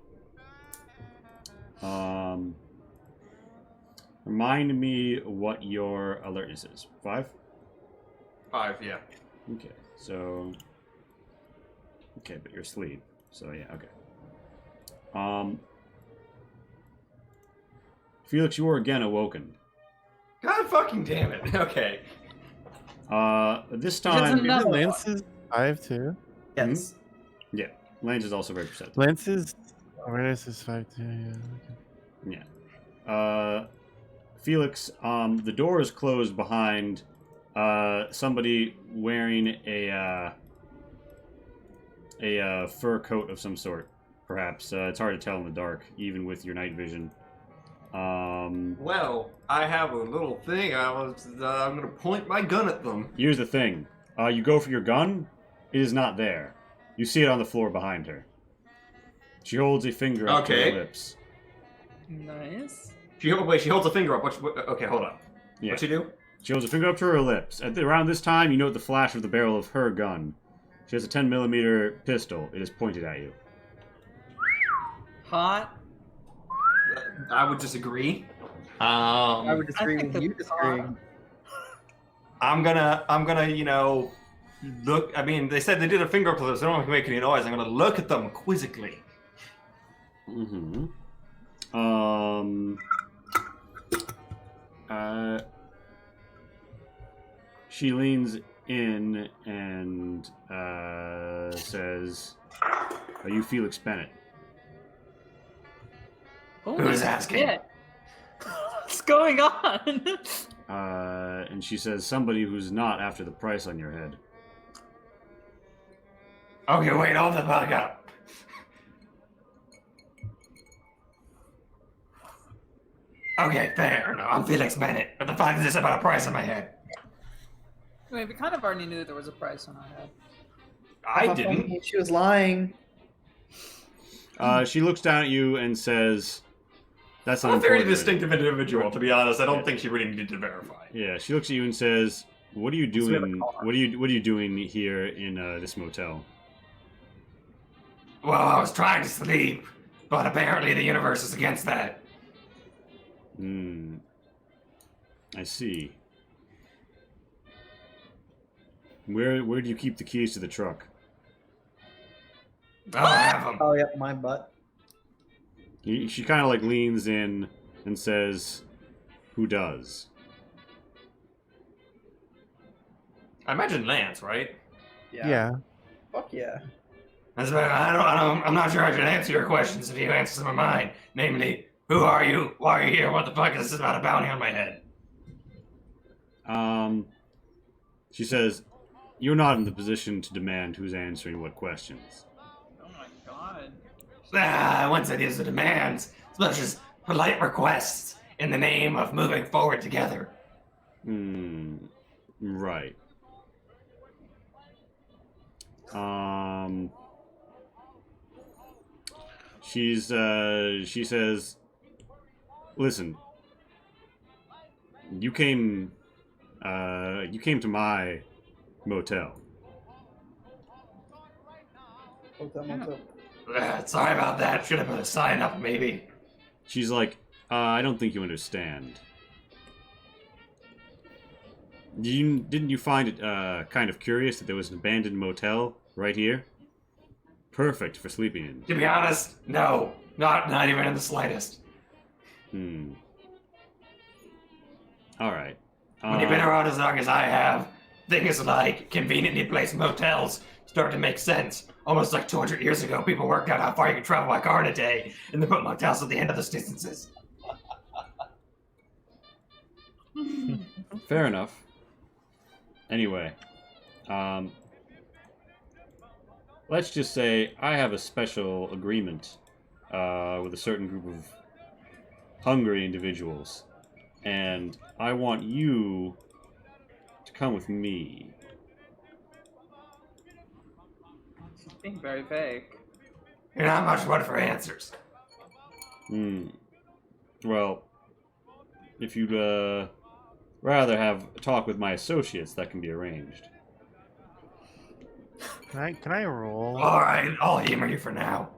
Remind me what your alertness is. 5? 5, yeah. Okay. So. Okay, but you're asleep. So yeah. Okay. Felix, you are again awoken. God fucking damn it. Okay. This He doesn't time. know. Lance is 5 too. Yes. Yeah, Lance is also very perceptive. Lance's awareness is 5 too. Yeah. Okay. Yeah. Felix, the door is closed behind somebody wearing a fur coat of some sort. Perhaps it's hard to tell in the dark, even with your night vision. Well, I have a little thing. I'm gonna point my gun at them. Here's the thing: you go for your gun, it is not there. You see it on the floor behind her. She holds a finger up to Okay. her lips. Nice. She holds a finger up. Okay, hold on. Yeah. What'd she do? She holds a finger up to her lips. Around this time, you note the flash of the barrel of her gun. She has a 10mm pistol. It is pointed at you. Hot. I would disagree. I would disagree think with you that's disagreeing. I'm gonna, you know, look. I mean, they said they did a finger pull, so they don't make any noise. I'm gonna look at them quizzically. Mm-hmm. She leans in and says, "Are you Felix Bennett?" Who's asking? Shit. What's going on? And she says, "Somebody who's not after the price on your head." Okay, wait, hold the fuck up. Okay, fair. No, I'm Felix Bennett. What the fuck is this about a price on my head? Wait, we kind of already knew there was a price on our head. I didn't. She was lying. She looks down at you and says, "That's I'm a very unfortunate." distinctive individual, to be honest. I don't think she really needed to verify. Yeah, she looks at you and says, "What are you we have a doing? car. What are you doing here in this motel?" Well, I was trying to sleep, but apparently the universe is against that. Hmm. I see. Where do you keep the keys to the truck? I don't have them. Oh, yep, my butt. She kind of like leans in and says, "Who does?" I imagine Lance, right? Yeah. Fuck yeah. I'm not sure I should answer your questions if you answer some of mine. Namely, who are you? Why are you here? What the fuck is this about a bounty on my head? She says, "You're not in the position to demand who's answering what questions." Oh my god. Once it is a demands, such as polite requests in the name of moving forward together. Right. She says, "Listen, you came to my motel." Sorry about that. Should have put a sign up, maybe. She's like, "I don't think you understand. Didn't you find it kind of curious that there was an abandoned motel right here? Perfect for sleeping in." To be honest, no. Not even in the slightest. All right. When you've been around as long as I have, things like conveniently placed motels start to make sense. Almost like 200 years ago, people worked out how far you could travel by car in a day, and they put motels at the end of those distances. Fair enough. Anyway, let's just say I have a special agreement with a certain group of hungry individuals, and I want you to come with me. She's being very vague. You're not much one for answers. Well, if you'd rather have a talk with my associates, that can be arranged. Can I roll? Alright, I'll humor you for now.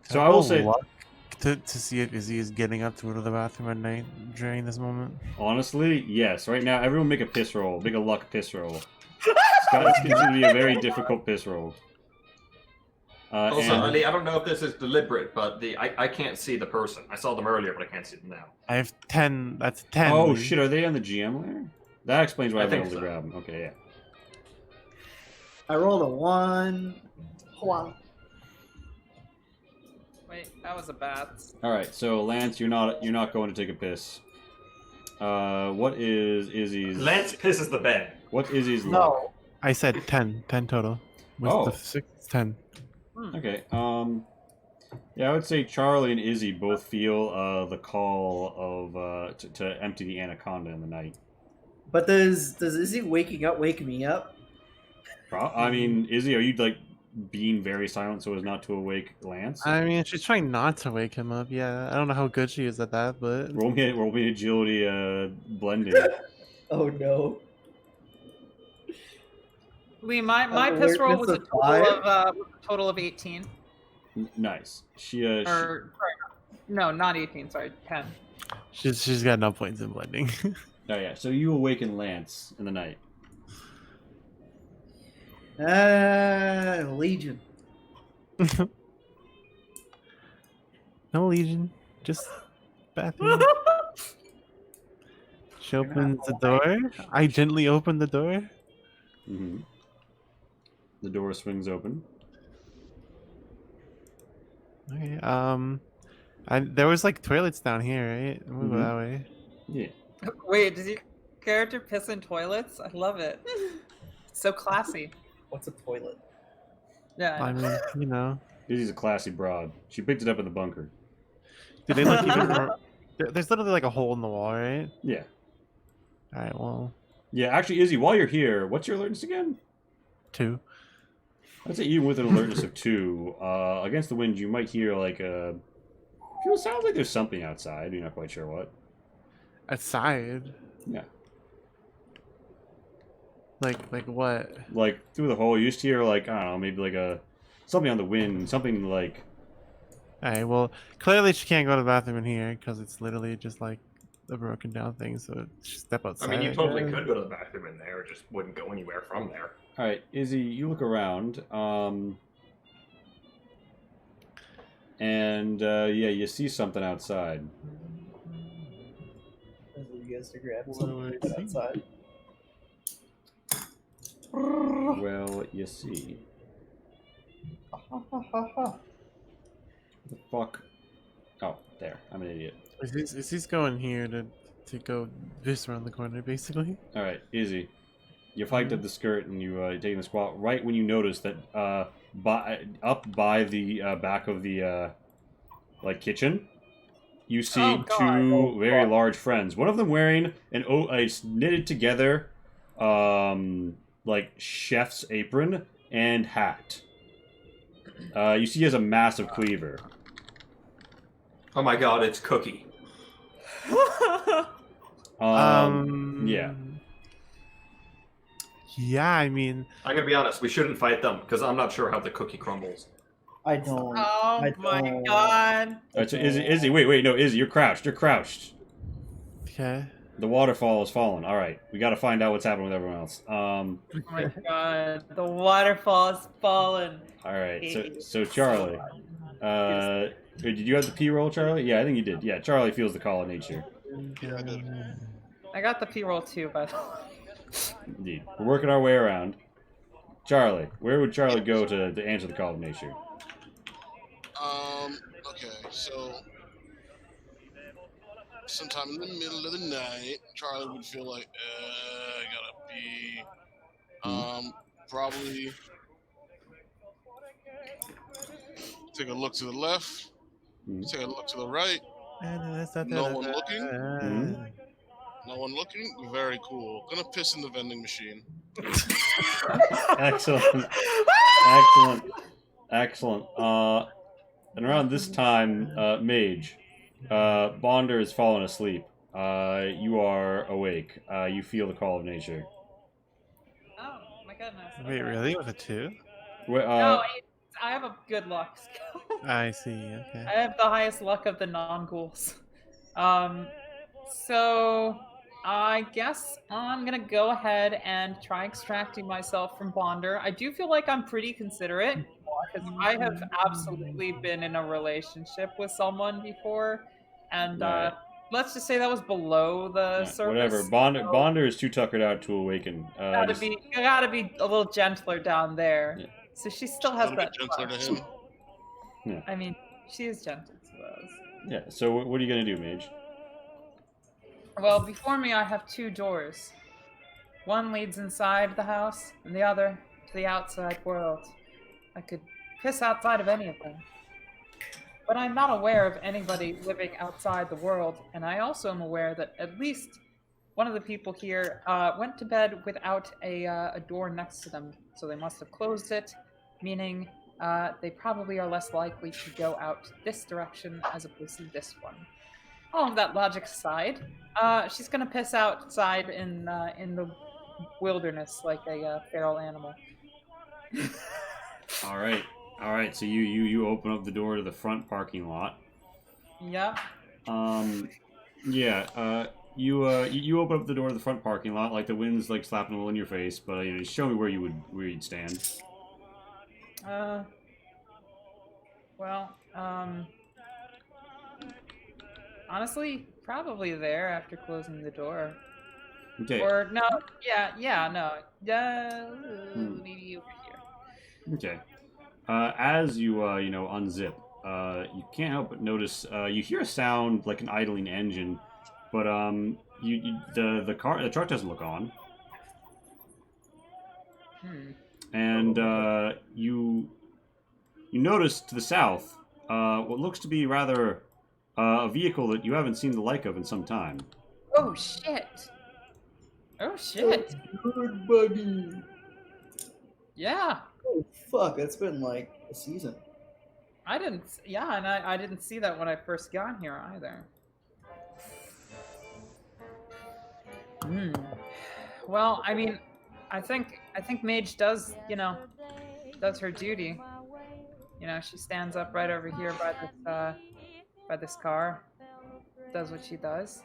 So I will say, luck to see if Izzy is getting up to go to the bathroom at night during this moment. honestly, yes. Right now, everyone make a piss roll. Make a luck piss roll. It's going to be a very difficult piss roll. Also, and Ali, I don't know if this is deliberate, but I can't see the person. I saw them earlier, but I can't see them now. I have 10. That's 10. oh shit, are they on the GM layer? That explains why I I was think able to so. grab them. Okay, yeah. I rolled a 1. Wow. Wait, that was a bat. All right, so Lance, you're not going to take a piss. What is Izzy's? Lance pisses the bed. What's Izzy's luck? No. I said 10. 10 total. With Oh. the 6, 10. Okay. Yeah, I would say Charlie and Izzy both feel the call of to empty the anaconda in the night. But does Izzy waking up wake me up? I mean, Izzy, are you like being very silent so as not to awake Lance? I mean, she's trying not to wake him up. Yeah, I don't know how good she is at that, but Roll me agility blending. Oh no. Lee, my piss roll was a total of 18. Nice. She Or sorry, no, not 18. Sorry, 10. She's got no points in blending. Oh yeah. So you awaken Lance in the night. Legion. No Legion, just bathroom. She opens the door. I gently open the door. Mm-hmm. The door swings open. Okay. There was like toilets down here, right? We'll go that way. Yeah. Wait, does your character piss in toilets? I love it. So classy. What's a toilet? Yeah. I mean, you know. Izzy's a classy broad. She picked it up in the bunker. Do they look even more? There's literally like a hole in the wall, right? Yeah. All right. Well, Yeah. Actually, Izzy, while you're here, what's your alertness again? 2. I'd say even with an alertness of 2, against the wind, you might hear like a. It sounds like there's something outside. You're not quite sure what. Outside. Yeah. Like what? Like through the hole, you used to hear like I don't know, maybe like a something on the wind, something like. All right. Well, clearly she can't go to the bathroom in here because it's literally just like a broken down thing. So step I outside. mean, you totally guess. could go to the bathroom in there, it just wouldn't go anywhere from there. All right, Izzy, you look around, and yeah, you see something outside. I need you guys to grab What something do I see? outside. Well, you see. What the fuck? Oh, there. I'm an idiot. Is he's going here to go this around the corner, basically? All right, Izzy. You hiked up the skirt and you taking the squat right when you notice that up by the back of the like kitchen, you see Oh, God. two very large friends. One of them wearing a knitted together like chef's apron and hat. You see he has a massive cleaver. Oh my god, it's Cookie. Yeah. Yeah, I mean, I'm gonna be honest, we shouldn't fight them, because I'm not sure how the cookie crumbles. I don't. Oh I my don't- god. All right, so Izzy, wait, no, Izzy, you're crouched. You're crouched. okay. The waterfall has fallen. All right, we got to find out what's happening with everyone else. Oh my god. The waterfall has fallen. All right, so Charlie, did you have the P roll, Charlie? Yeah, I think you did. Yeah, Charlie feels the call of nature. Yeah, I did. I got the P-roll too, by the way. Indeed, we're working our way around. Charlie, where would Charlie go to answer the call of nature? Okay, so sometime in the middle of the night, Charlie would feel like, I gotta pee. Probably take a look to the left, take a look to the right. No one looking. No one looking. Very cool. Gonna piss in the vending machine. Excellent, excellent. And around this time, Mage, Bonder has fallen asleep. You are awake. You feel the call of nature. Oh my goodness. Wait, really? With a 2? No, I have a good luck skill. I see. Okay. I have the highest luck of the non-ghouls. So I guess I'm gonna go ahead and try extracting myself from Bonder. I do feel like I'm pretty considerate because I have absolutely been in a relationship with someone before, and Right. let's just say that was below the surface. Whatever. so Bonder is too tuckered out to awaken. gotta be a little gentler down there. Yeah. So she still A has little that. bit gentler to him. I mean, she is gentle to us. Yeah. So what are you gonna do, Mage? Well, before me I have 2 doors. One leads inside the house, and the other to the outside world. I could piss outside of any of them. But I'm not aware of anybody living outside the world, and I also am aware that at least one of the people here went to bed without a door next to them, so they must have closed it, meaning they probably are less likely to go out this direction as opposed to this one. All of that logic aside, she's gonna piss outside in the wilderness like a feral animal. All right. So you open up the door to the front parking lot. Yeah. Yeah. You open up the door to the front parking lot, like the wind's like slapping a little in your face, but just show me where you'd stand. Well, honestly, probably there after closing the door. Okay. Or no, no, maybe over here. Okay. As you unzip, you can't help but notice you hear a sound like an idling engine, but the truck doesn't look on, and you notice to the south what looks to be rather a vehicle that you haven't seen the like of in some time. Oh shit! Oh shit! Good buddy. Yeah. Oh fuck! It's been like a season. I didn't. Yeah, and I didn't see that when I first got here either. Well, I mean, I think Mage does, does her duty. She stands up right over here by this car, does what she does,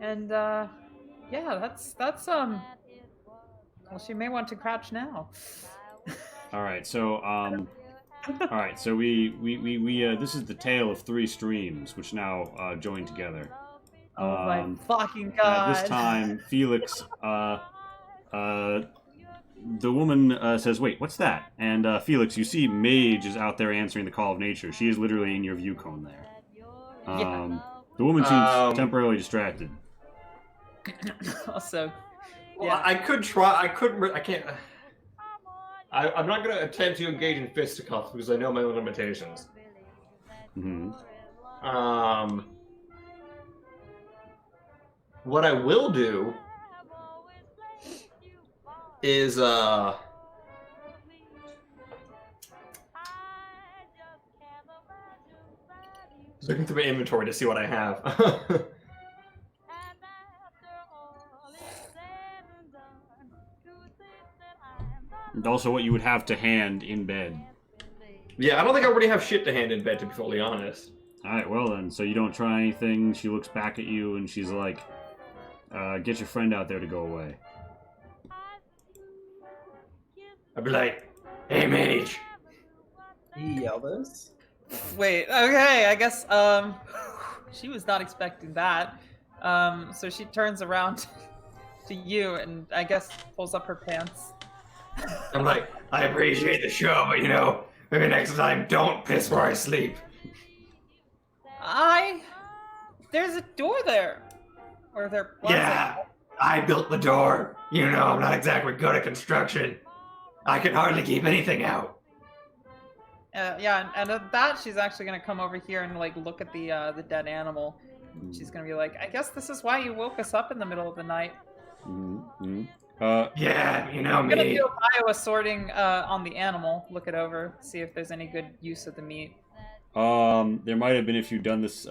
and yeah, that's well, she may want to crouch now. All right, so we this is the tale of three streams, which now join together. Oh my fucking god! This time, Felix, the woman says, "Wait, what's that?" And Felix, you see, Mage is out there answering the call of nature. She is literally in your view cone there. Yeah. The woman seems temporarily distracted. Also, well, yeah. I could try. I can't. I'm not going to attempt to engage in fisticuffs because I know my limitations. What I will do is looking through my inventory to see what I have. And also what you would have to hand in bed. Yeah, I don't think I already have shit to hand in bed, to be fully honest. Alright, well then, so you don't try anything, she looks back at you and she's like, get your friend out there to go away. I'd be like, hey Mage. He yelled us. Wait, okay, I guess, she was not expecting that. So she turns around to you and I guess pulls up her pants. I'm like, I appreciate the show, but maybe next time don't piss where I sleep. There's a door there. Or there was Yeah, I built the door. I'm not exactly good at construction. I can hardly keep anything out. Yeah, and at that, she's actually gonna come over here and like look at the dead animal. She's gonna be like, I guess this is why you woke us up in the middle of the night. Yeah, I'm gonna do a bioassorting on the animal. Look it over, see if there's any good use of the meat. There might have been if you'd done this,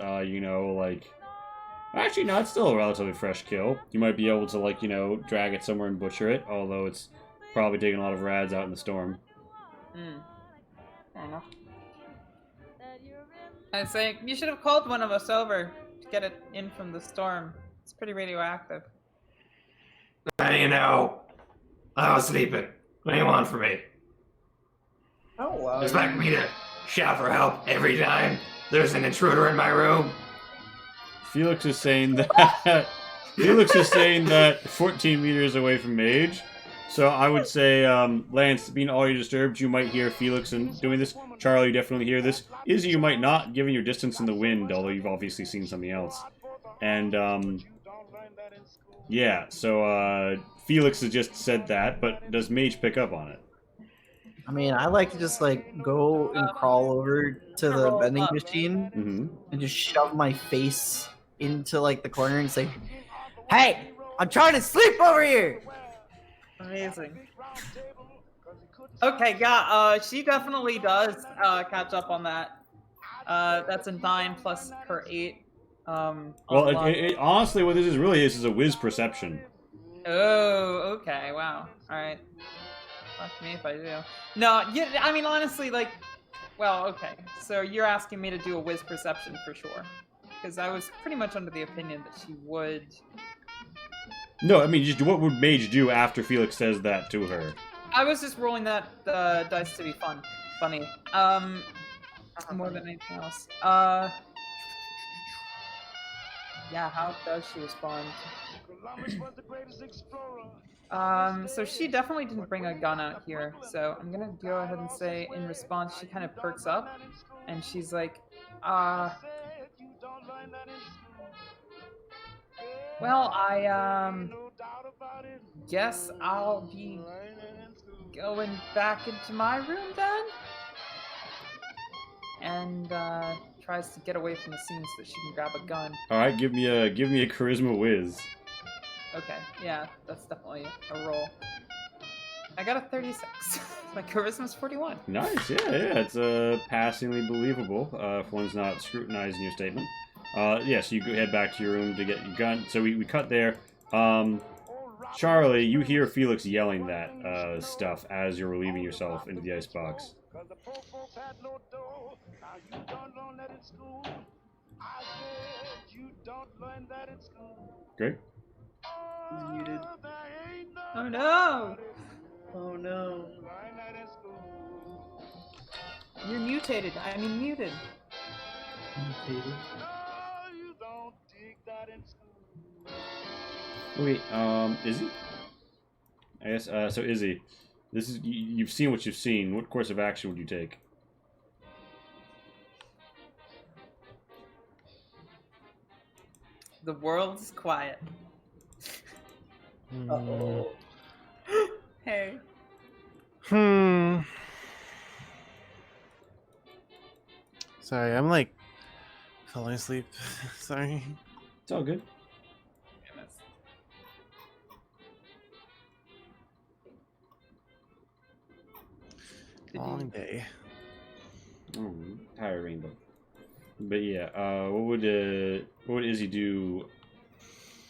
actually, no, it's still a relatively fresh kill. You might be able to, drag it somewhere and butcher it, although it's probably taking a lot of rads out in the storm. Fair enough. I say, you should have called one of us over to get it in from the storm. It's pretty radioactive. I was sleeping. What do you want from me? Oh wow. Expect me to shout for help every time there's an intruder in my room? Felix is saying that 14 meters away from Mage. So I would say, Lance, being already disturbed, you might hear Felix and doing this. Charlie, you definitely hear this. Izzy, you might not, given your distance in the wind, although you've obviously seen something else. And, yeah, so, Felix has just said that, but does Mage pick up on it? I mean, I like to just go and crawl over to the vending machine and just shove my face into the corner and say, "Hey, I'm trying to sleep over here." Amazing. Okay, yeah, she definitely does catch up on that. That's a 9 plus her 8. Well, honestly, what this is really is a whiz perception. Oh, okay. Wow. All right. Fuck me if I do. No, yeah. I mean, honestly, like, well, okay. So you're asking me to do a whiz perception for sure, because I was pretty much under the opinion that she would. No, I mean, just what would Mage do after Felix says that to her? I was just rolling that dice to be funny. More than anything else. Yeah. How does she respond? So she definitely didn't bring a gun out here. So I'm gonna go ahead and say, in response, she kind of perks up, and she's like, well, I guess I'll be going back into my room then. And tries to get away from the scene so that she can grab a gun. All right, give me a charisma whiz. Okay, yeah, that's definitely a roll. I got a 36. My charisma's 41. Nice, yeah, it's passingly believable if one's not scrutinizing your statement. Yeah, so you go head back to your room to get your gun. So we cut there. Charlie, you hear Felix yelling that stuff as you're relieving yourself into the icebox. Great. He's muted. Oh no! Oh no. You're mutated. I mean muted. Mutated. Wait, Izzy? I guess, so Izzy, this is, you've seen what you've seen. What course of action would you take? The world's quiet. Uh-oh. Hey. Sorry, I'm like falling asleep. Sorry. It's all good. Long day. Oh, tired rainbow. But yeah, what would Izzy do?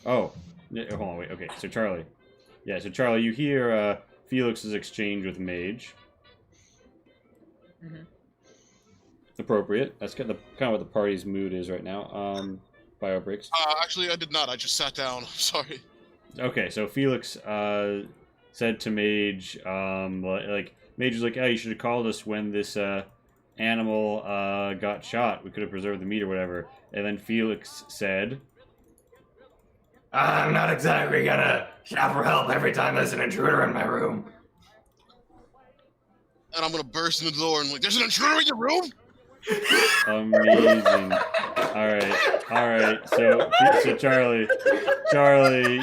Oh, hold on, wait. Okay, so Charlie. Yeah, so Charlie, you hear Felix's exchange with Mage. Mhm. Appropriate. That's kind of what the party's mood is right now. Bio breaks. Actually, I did not. I just sat down. Sorry. Okay, so Felix said to Mage, like Mage was like, "Oh, you should have called us when this animal got shot. We could have preserved the meat or whatever." And then Felix said, I'm not exactly gonna shout for help every time there's an intruder in my room. And I'm gonna burst in the door and like, there's an intruder in your room? "Amazing! All right. So Charlie,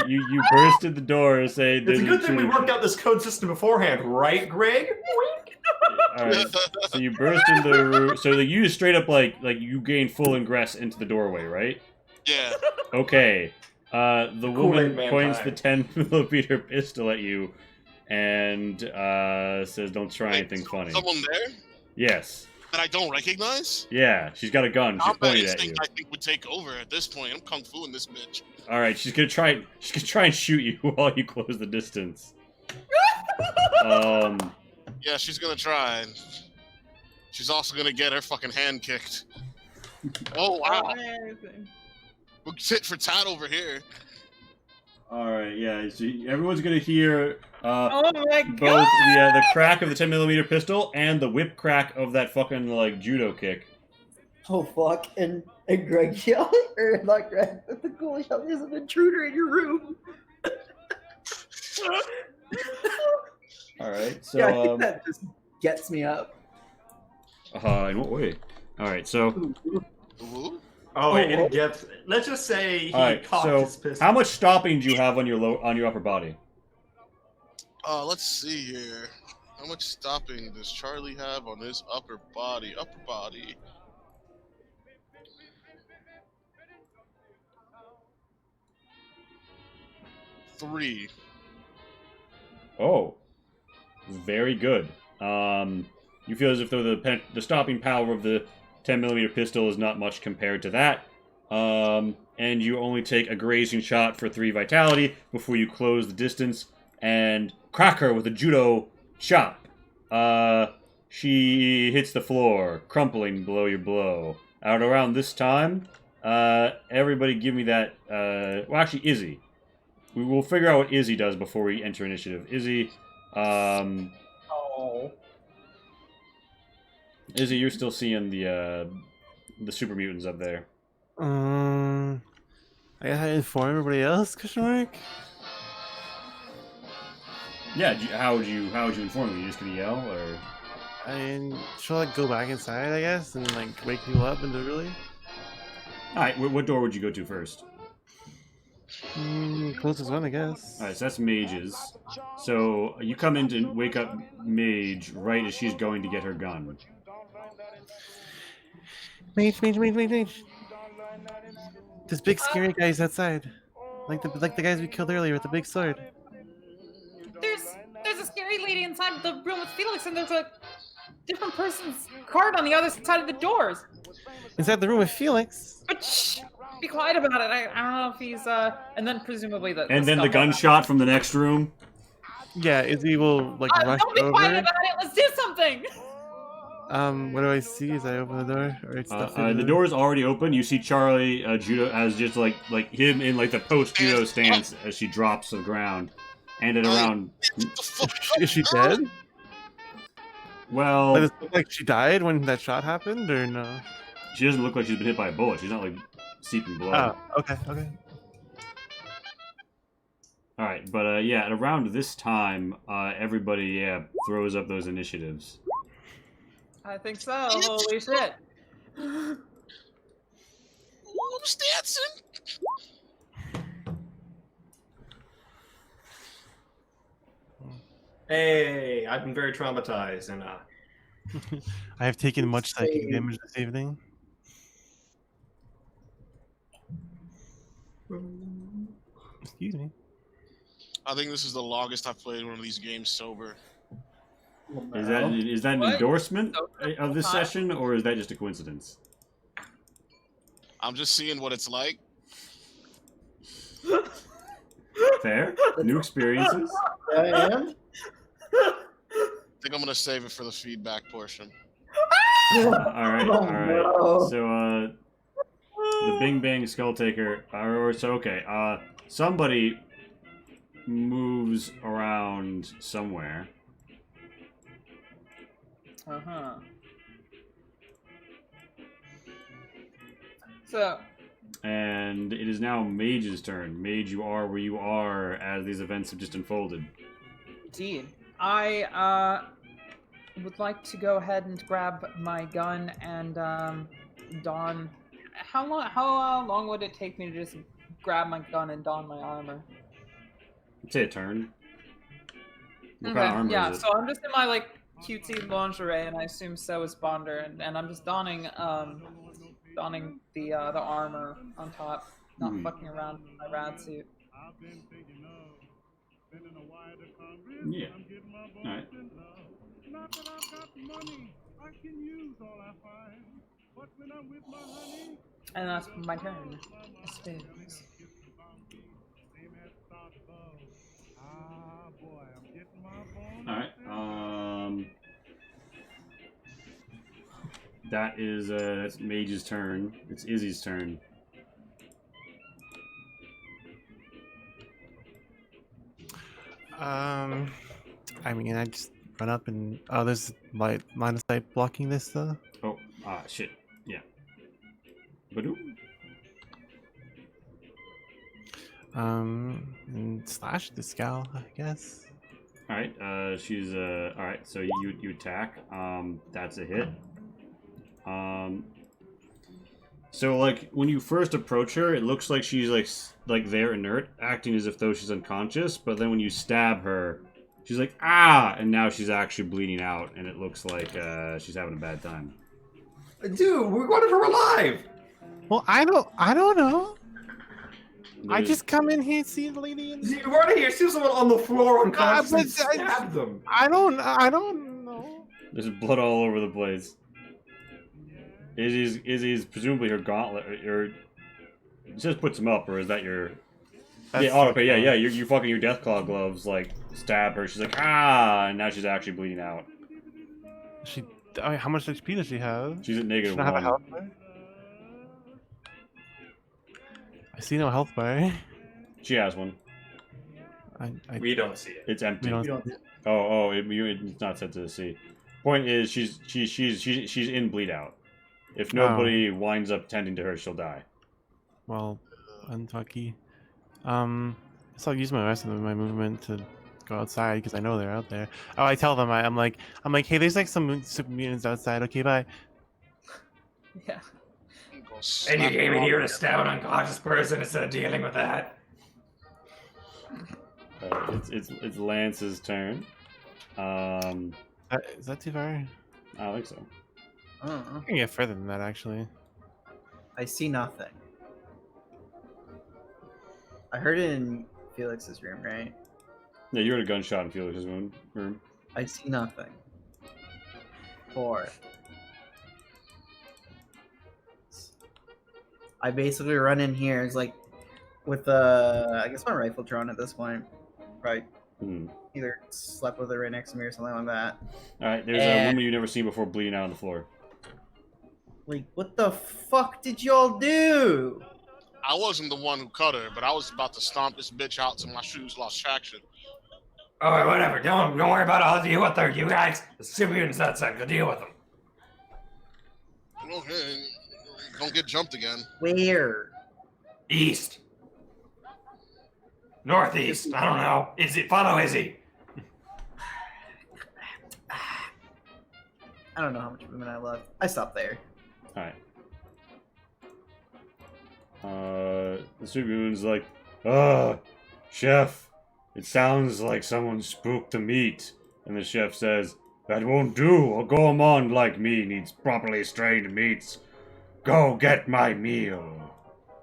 you burst in the door and say, It's a good thing we worked out this code system beforehand, right, Greg? All right. So you burst into the room. So you just straight up like you gain full ingress into the doorway, right? Yeah. Okay. The woman Kool-Aid points vampire. the 10mm pistol at you and says, "Don't try anything funny." Someone there Yes. that I don't recognize? Yeah, she's got a gun. She's Combat pointing at you. instinct, I think, would take over at this point. I'm kung fu in this bitch. All right, she's gonna try and shoot you while you close the distance. Yeah, she's gonna try. She's also gonna get her fucking hand kicked. Oh wow. Amazing. We'll sit for tat over here. All right, yeah. So everyone's gonna hear Oh my both god! the crack of the 10mm pistol and the whip crack of that fucking like judo kick. Oh fuck! And Greg yelling, or not Greg, but the cool yelling, "There's an intruder in your room." All right, so Yeah, I think that just gets me up. in what way? All right, so Ooh. Oh, wait, it gets. Let's just say he all right, cocked so his pistol. how much stopping do you have on your upper body? Let's see here. How much stopping does Charlie have on his upper body? Upper body. Three. Oh, very good. You feel as if though the stopping power of the 10mm pistol is not much compared to that. And you only take a grazing shot for 3 vitality before you close the distance and crack her with a judo chop. She hits the floor, crumpling below your blow. At around this time, everybody give me that, well, actually, Izzy. We will figure out what Izzy does before we enter initiative. Izzy, Oh. Izzy, you're still seeing the super mutants up there. I gotta inform everybody else, question mark? Yeah, how would you inform them? You just gonna yell, or? I mean, she'll like go back inside, I guess, and like wake people up individually. Alright, what door would you go to first? Closest one, I guess. Alright, so that's Mage's. So you come in to wake up Mage right as she's going to get her gun. Mage. This big scary guy's outside. Like the guys we killed earlier with the big sword. There's a scary lady inside the room with Felix, and there's a different person's card on the other side of the doors. Inside the room with Felix? But shh, be quiet about it. I don't know if he's and then presumably the And then the gunshot from the next room. Yeah, Izzy will like rush don't be quiet over. about it. Let's do something. What do I see as I open the door? Or it's The door is already open. You see Charlie judo as just like him in like the post judo stance as she drops to the ground, and at around. Is she dead? Well, Does it look like she died when that shot happened, or no? she doesn't look like she's been hit by a bullet. She's not like seeping blood. Oh, okay. All right, but yeah, at around this time, everybody throws up those initiatives. I think so. Holy shit. Who's dancing? Hey, I've been very traumatized, and I have taken much psychic damage this evening. Excuse me. I think this is the longest I've played one of these games sober. Is that an What? endorsement of this Huh? session, or is that just a coincidence? I'm just seeing what it's like. Fair. New experiences. I am. I think I'm gonna save it for the feedback portion. All right. no. So, the Bing Bang Skull Taker, somebody moves around somewhere. Uh-huh. So, And it is now Mage's turn. Mage, you are where you are as these events have just unfolded. indeed. I would like to go ahead and grab my gun and don. How long would it take me to just grab my gun and don my armor? I'd say a turn. What Okay, kind of armor yeah. is it? So I'm just in my like cutesy lingerie, and I assume so is Bonder, and I'm just donning the armor on top, not fucking around with my rad suit. Yeah. All right. And that's my turn. I suppose. All right. That's Mage's turn. It's Izzy's turn. I mean, I just run up and there's line of sight blocking this though. Oh, shit. Yeah. Badoo. And slash the scowl, I guess. All right. She's all right. So you attack. That's a hit. So like when you first approach her, it looks like she's like there inert, acting as if though she's unconscious. But then when you stab her, she's like and now she's actually bleeding out, and it looks like she's having a bad time. dude, we wanted her alive. Well, I don't know. I There's- just come in here, see the lady, and You weren't here. See someone on the floor unconscious and but I- stab them. I don't know. There's blood all over the place. Izzy's presumably her gauntlet, or It says puts him up, or is that your... That's yeah, auto pay, yeah, like, yeah, you fucking your Deathclaw gloves, like, stab her, she's like, ah, and now she's actually bleeding out. She. I mean, how much HP does she have? She's at Does negative she not have a 1. health bar? I see no health bar. She has one. We don't see it. It's empty. We don't- It's not set to see. Point is, she's in bleed out. If nobody winds up tending to her, she'll die. Well, unlucky. So I'll use my rest of my movement to go outside because I know they're out there. Oh, I tell them I'm like, hey, there's like some super mutants outside. Okay, bye. Yeah. Go And slap you came in her here up. to stab an unconscious person instead of dealing with that. It's Lance's turn. Is that too far? I don't think so. I don't know. I can get further than that actually. I see nothing. I heard it in Felix's room, right? Yeah, you heard a gunshot in Felix's room. I see nothing. 4. I basically run in here. It's like with I guess my rifle drawn at this point. Right. Hmm. Either slept with her right next to me or something like that. Alright, there's a woman you've never seen before bleeding out on the floor. Like, what the fuck did y'all do? I wasn't the one who cut her, but I was about to stomp this bitch out till my shoes lost traction. Oh, whatever. Don't worry about it. I'll deal with her. You guys, the super mutants outside. Go deal with them. Okay, don't get jumped again. Where? East. Northeast. I don't know. Follow Izzy. I don't know how much movement I left. I stopped there. Alright. The Supermoon's like, chef, it sounds like someone spooked the meat. And the chef says, that won't do. A gourmand like me needs properly strained meats. Go get my meal.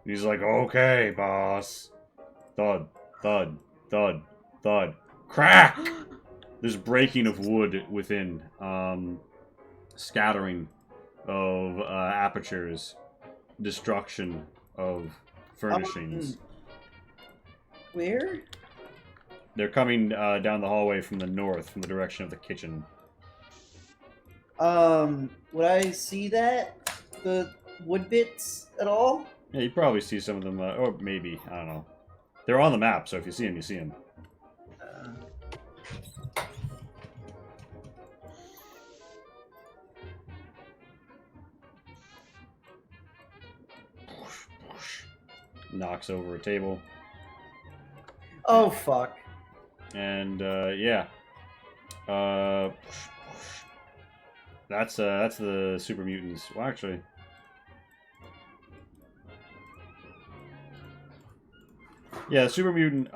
And he's like, okay, boss. Thud, thud, thud, thud. Crack! There's breaking of wood within. Scattering of apertures. Destruction of furnishings. Where? They're coming down the hallway from the north, from the direction of the kitchen. Would I see that? The wood bits at all? Yeah, you probably see some of them, or maybe, I don't know. They're on the map, so if you see them, you see them. Knocks over a table. Oh, fuck. And, yeah. That's the super mutants. Well, actually... Yeah, the super mutant,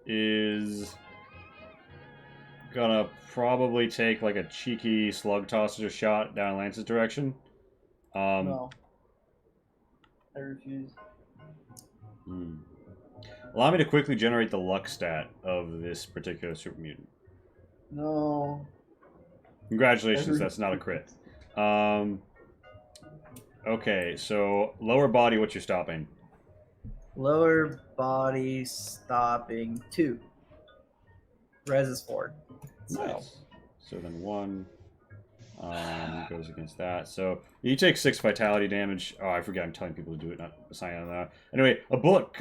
is gonna probably take, like, a cheeky slug tosser shot down Lance's direction. No. I refuse. Allow me to quickly generate the luck stat of this particular super mutant. No. Congratulations, that's not a crit. Okay, so lower body, what's your stopping? Lower body stopping 2. Res is 4. So. Nice. So then 1 goes against that. So you take 6 vitality damage. Oh, I forget. I'm telling people to do it, not assign on that. Anyway, a bullet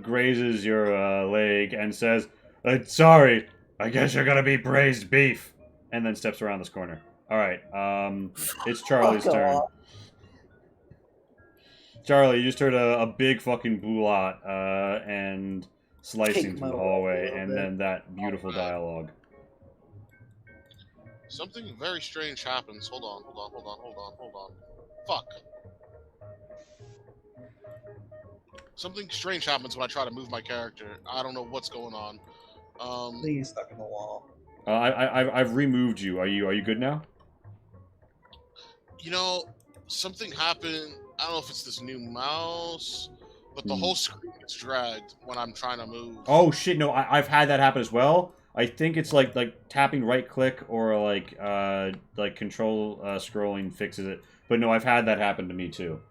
grazes your leg and says, "Sorry, I guess you're gonna be braised beef," and then steps around this corner. All right. It's Charlie's Fuck turn. off. Charlie, you just heard a big fucking blot and slicing Kick through my the leg a hallway, little and bit. then that beautiful dialogue. Something very strange happens. Hold on. Fuck. Something strange happens when I try to move my character. I don't know what's going on. Please stuck in the wall. I've removed you. Are you good now? You know, something happened. I don't know if it's this new mouse, but the whole screen gets dragged when I'm trying to move. Oh shit! No, I've had that happen as well. I think it's like tapping right click or like control scrolling fixes it. But no, I've had that happen to me too.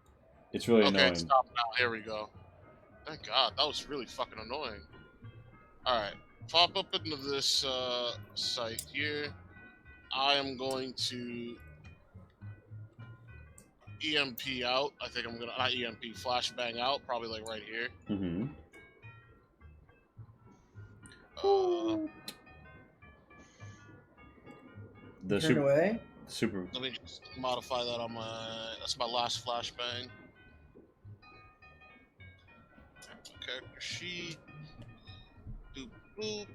It's really Okay, annoying. stop now. Here we go. Thank God, that was really fucking annoying. All right, pop up into this site here. I am going to EMP out. I think I'm gonna not EMP, flashbang out. Probably like right here. Mm-hmm. The Turn away. super. Let me just modify that on my. That's my last flashbang. Character sheet. Boop boop.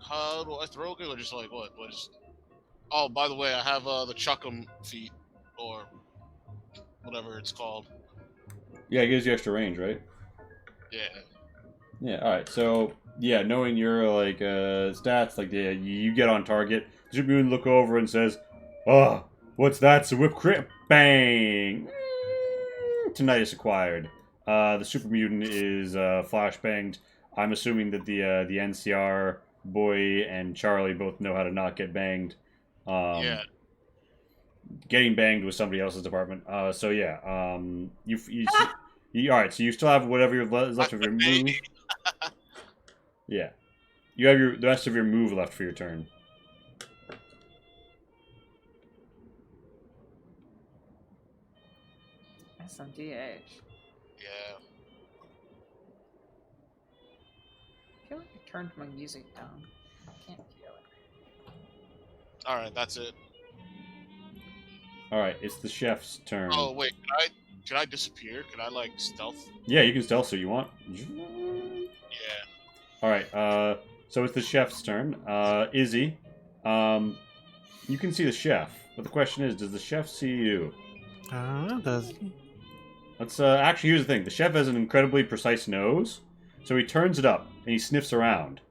How do I throw it or just like what? What is? Oh, by the way, I have the Chuck'em feat or whatever it's called. Yeah, it gives you extra range, right? Yeah. Yeah. All right. So yeah, knowing your like stats, like yeah, you get on target. Super Mutant look over and says, "Oh, what's that? So whip crit bang! Tinnitus acquired." The Super Mutant is flashbanged. I'm assuming that the NCR boy and Charlie both know how to not get banged. Yeah. Getting banged was somebody else's department. So yeah, all right. So you still have whatever is left of your move. Yeah, you have the rest of your move left for your turn. SMDH. Yeah. I feel like I turned my music down. I can't feel it. All right, that's it. All right, it's the chef's turn. Oh wait, can I disappear? Can I like stealth? Yeah, you can stealth so you want. Yeah. All right. So it's the chef's turn. Izzy, you can see the chef, but the question is, does the chef see you? Does he? Let's actually, here's the thing: the chef has an incredibly precise nose, so he turns it up and he sniffs around.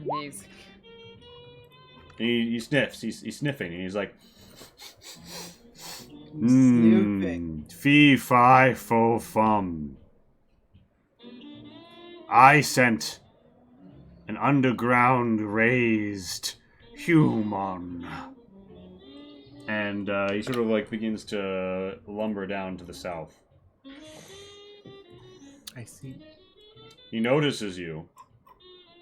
Amazing. He sniffs. He's sniffing, and he's like, Snooping. Fee fi fo fum. I sent an underground raised human. And he sort of like begins to lumber down to the south. I see. He notices you.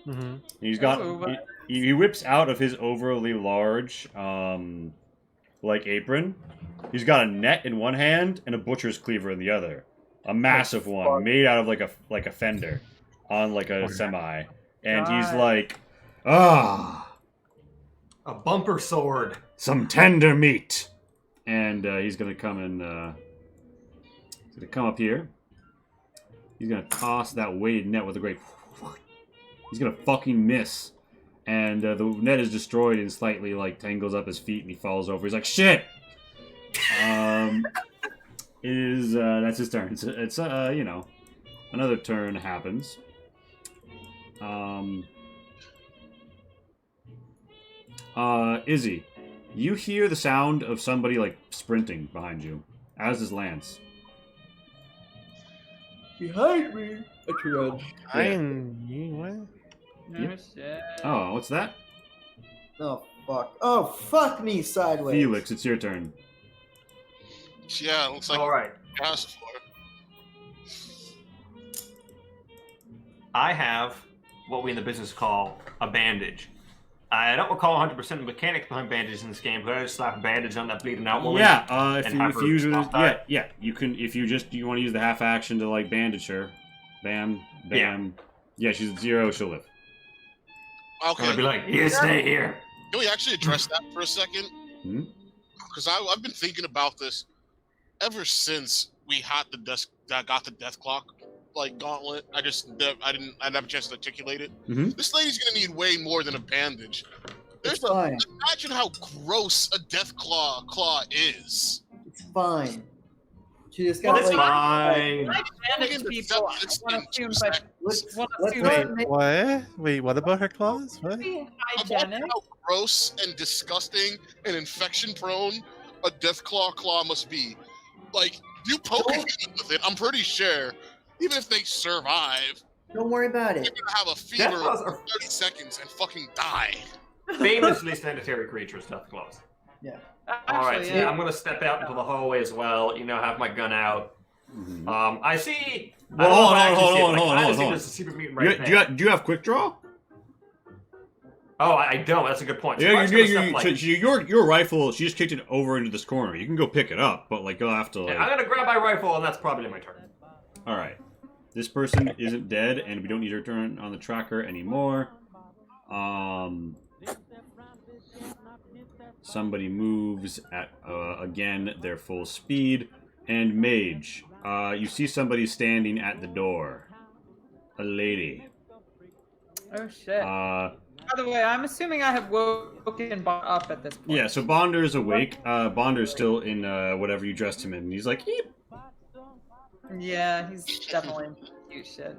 Mm-hmm. He's got Oh, he whips out of his overly large like apron. He's got a net in one hand and a butcher's cleaver in the other. A massive one made out of like a fender on like a semi. And he's God. like, A bumper sword. some tender meat. And he's gonna come and he's gonna come up here. He's gonna toss that weighted net with a great. He's gonna fucking miss, and the net is destroyed and slightly like tangles up his feet, and he falls over. He's like, "Shit!" That's his turn. It's you know, another turn happens. Izzy, you hear the sound of somebody like sprinting behind you, as does Lance. Behind me. I can run. What? No shit. Oh, what's that? Oh fuck. Oh fuck me sideways. Felix, it's your turn. Yeah, it looks like All right. gas for I have what we in the business call a bandage. I don't recall 100% the mechanics behind bandages in this game, but I just slap a bandage on that bleeding out woman. Yeah, if and you have her use it, stop that. yeah, you can. If you want to use the half action to like bandage her, bam, bam. Yeah, she's at 0. She'll live. Okay. I'd be like, you stay here. Can we actually address that for a second? Hmm? Because I've been thinking about this ever since we had got the death clock like gauntlet. I didn't have a chance to articulate it. Mm-hmm. This lady's gonna need way more than a bandage. It's fine. Imagine how gross a death claw is. It's fine. She just got It's like. fine. I bandage people. I want to assume, but Let's Well, let's see, not make What? Wait, what about her claws? What? be Imagine hygienic. how gross and disgusting and infection prone a death claw must be. Like, you poke a human with it, I'm pretty sure, even if they survive, Don't worry about they're it. gonna have a Death fever claws for are 30 seconds and fucking die. famously sanitary creature, stuffed close. Yeah. All right, Actually, so yeah, I'm gonna step out into the hallway as well. You know, have my gun out. Mhm. I see. Well, I don't know if hold I on, actually hold see it, on, but I hold on, kinda hold see on. there's a super mutant You, right do, there. do you have quick draw? Oh, I don't. That's a good point. So Yeah, I'm just gonna step, like, so your rifle. She just kicked it over into this corner. You can go pick it up, but like you'll have to like. I'm gonna grab my rifle, and that's probably my turn. All right, this person isn't dead, and we don't need to turn on the tracker anymore. Somebody moves at again their full speed, and mage. You see somebody standing at the door. A lady. Oh shit. Uh, By the way, I'm assuming I have woken Bond up at this point. yeah. So Bonder's awake. Bonder's still in whatever you dressed him in. He's like, "Eep." Yeah, he's definitely cute shit.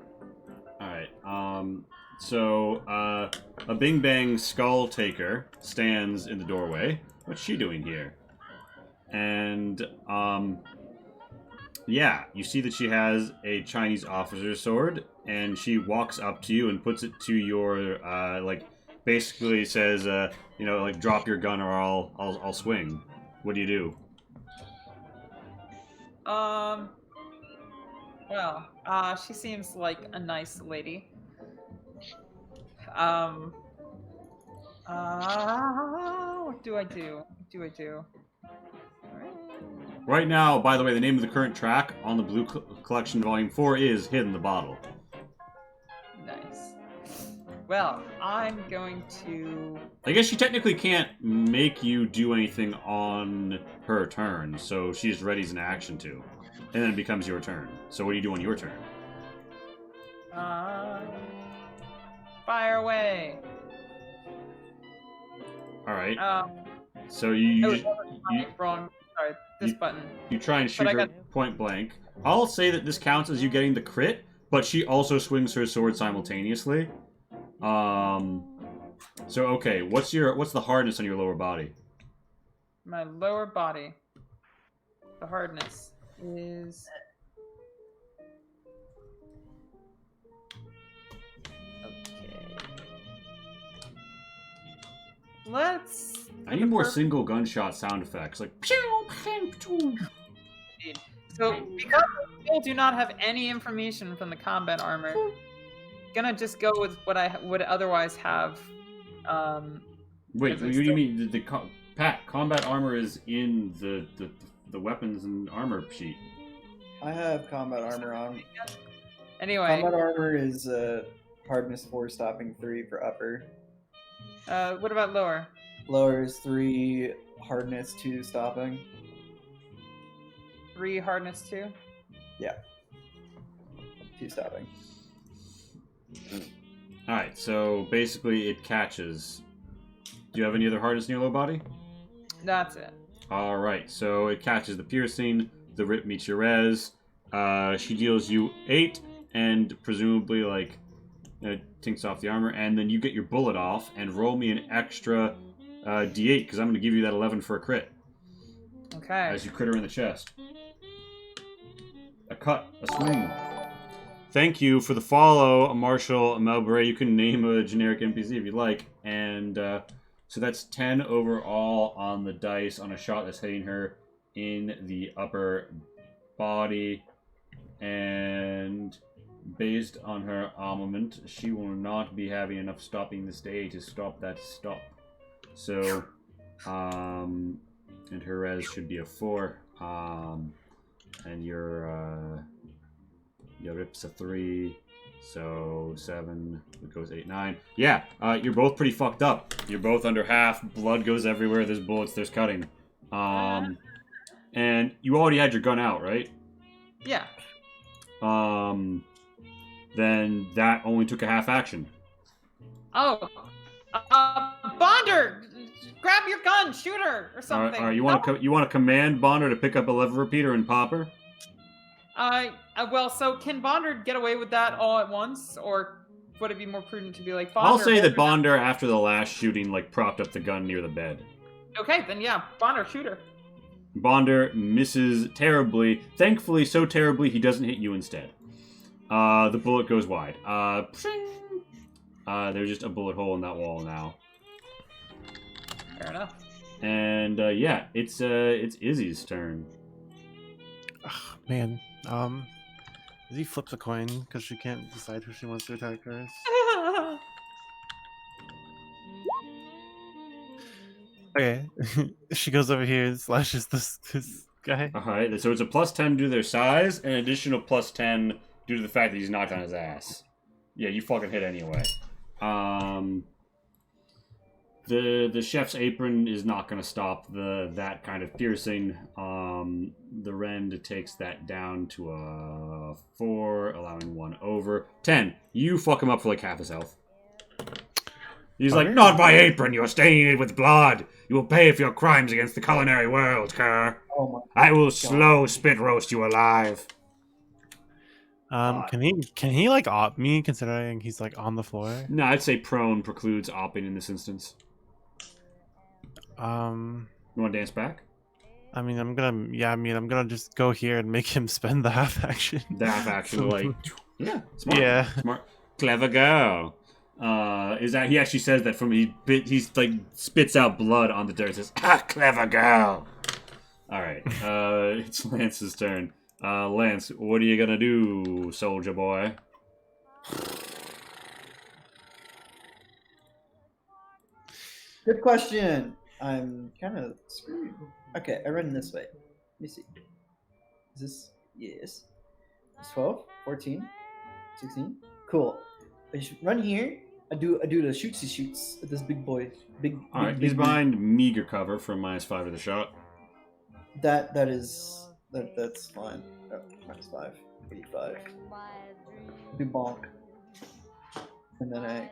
All right. So a Bing Bang Skull Taker stands in the doorway. What's she doing here? And yeah, you see that she has a Chinese officer's sword, and she walks up to you and puts it to your like, basically says, you know, like, drop your gun or I'll swing. What do you do? Well, she seems like a nice lady. What do I do? What do I do? Right now, by the way, the name of the current track on the Blue Collection Volume 4 is Hidden the Bottle. Nice. Well, I'm going to... I guess she technically can't make you do anything on her turn, so she just readies an action to. And then it becomes your turn. So what do you do on your turn? Fire away. Alright. Oh, So you wrong. Sorry, this you- button. you try and shoot But I her point blank. I'll say that this counts as you getting the crit, but she also swings her sword simultaneously. So okay, what's the hardness on your lower body? My lower body. The hardness is... Okay. Let's... I need more single gunshot sound effects, like pew, pew, pew. So, because I do not have any information from the combat armor, gonna just go with what I would otherwise have. Wait, Because what it's do you still- mean? Pat, combat armor is in the weapons and armor sheet. I have combat armor on. Anyway, Combat armor is hardness 4, stopping 3 for upper. what about lower? Lower is 3, hardness 2, stopping. 3 hardness 2? Yeah. 2 stopping. Alright, so basically it catches. Do you have any other hardness in your lower body? That's it. Alright, so it catches the piercing, the rip meets your res. She deals you 8, and presumably, like, tinks off the armor, and then you get your bullet off, and roll me an extra d8, because I'm going to give you that 11 for a crit. Okay. As you crit her in the chest. A cut, a swing. Thank you for the follow, Marshall Melbury. You can name a generic NPC if you like. And so that's 10 overall on the dice on a shot that's hitting her in the upper body. And based on her armament, she will not be having enough stopping this day to stop that stop. So, and her res should be a 4. And your rip's a 3, so 7, it goes 8, 9. Yeah, you're both pretty fucked up. You're both under half, blood goes everywhere, there's bullets, there's cutting. And you already had your gun out, right? Yeah. Then that only took a half action. Oh. Bonder! Grab your gun, shoot her, or something. Alright, you want to command Bonder to pick up a lever repeater and pop her? Well, so can Bonder get away with that all at once, or would it be more prudent to be like Bonder? I'll say that Bonder, after the last shooting, like, propped up the gun near the bed. Okay, then yeah, Bonder, shoot her. Bonder misses terribly. Thankfully, so terribly, he doesn't hit you instead. The bullet goes wide. There's just a bullet hole in that wall now. Fair enough. And yeah, it's Izzy's turn. Ugh, man. Izzy flips a coin because she can't decide who she wants to attack first. Okay. She goes over here and slashes this guy. Alright, so it's a +10 due to their size, and an additional +10 due to the fact that he's knocked on his ass. Yeah, you fucking hit anyway. The chef's apron is not going to stop that kind of piercing. The rend takes that down to a 4, allowing 1 over. 10. You fuck him up for like half his health. He's like, not my apron, you're staining it with blood. You will pay for your crimes against the culinary world, cur. Oh my I will slow spit roast you alive. Can he like op me considering he's like on the floor? No, I'd say prone precludes opping in this instance. You want to dance back? I mean, I'm gonna just go here and make him spend the half action. The half action, like, yeah, smart. Yeah. Smart. Clever girl. Is that he actually says that from he's like spits out blood on the dirt and says, ah, clever girl. Alright, it's Lance's turn. Lance, what are you gonna do, soldier boy? Good question. I'm kind of screwed. Okay, I run this way. Let me see. Is this... Yes. It's 12, 14, 16. Cool. I just run here. I do the shoots at this big boy. Alright, he's behind meager cover from -5 to the shot. That's fine. Oh, -5. 85. Do bonk. And then I...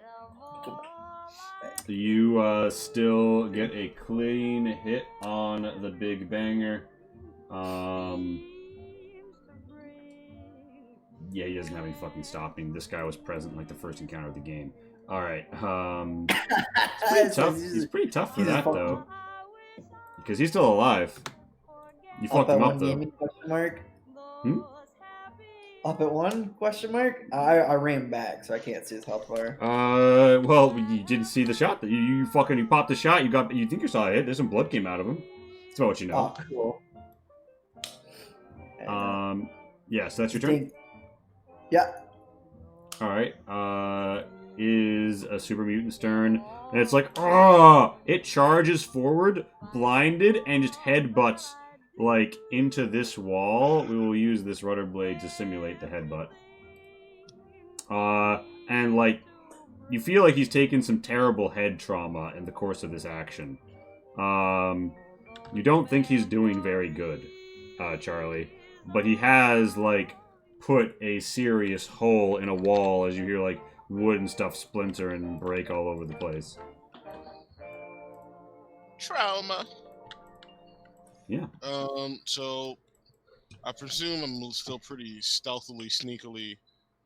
You still get a clean hit on the big banger. Yeah, he doesn't have any fucking stopping. This guy was present like the first encounter of the game. Alright, he's tough. He's pretty tough for that though. Because he's still alive. You fucked him up though. Question mark? Up at 1? Question mark? I ran back, so I can't see his health bar. Well, you didn't see the shot. You popped the shot. You think you saw a hit. There's some blood came out of him. That's about what you know. Oh, cool. Yeah, so that's your turn? Yeah. Alright, is a super mutant's turn. And it's like, oh! It charges forward, blinded, and just headbutts like into this wall. We will use this rudder blade to simulate the headbutt. And like you feel like he's taken some terrible head trauma in the course of this action. You don't think he's doing very good, Charlie, but he has like put a serious hole in a wall as you hear like wood and stuff splinter and break all over the place. Trauma. Yeah. So I presume I'm still pretty stealthily, sneakily,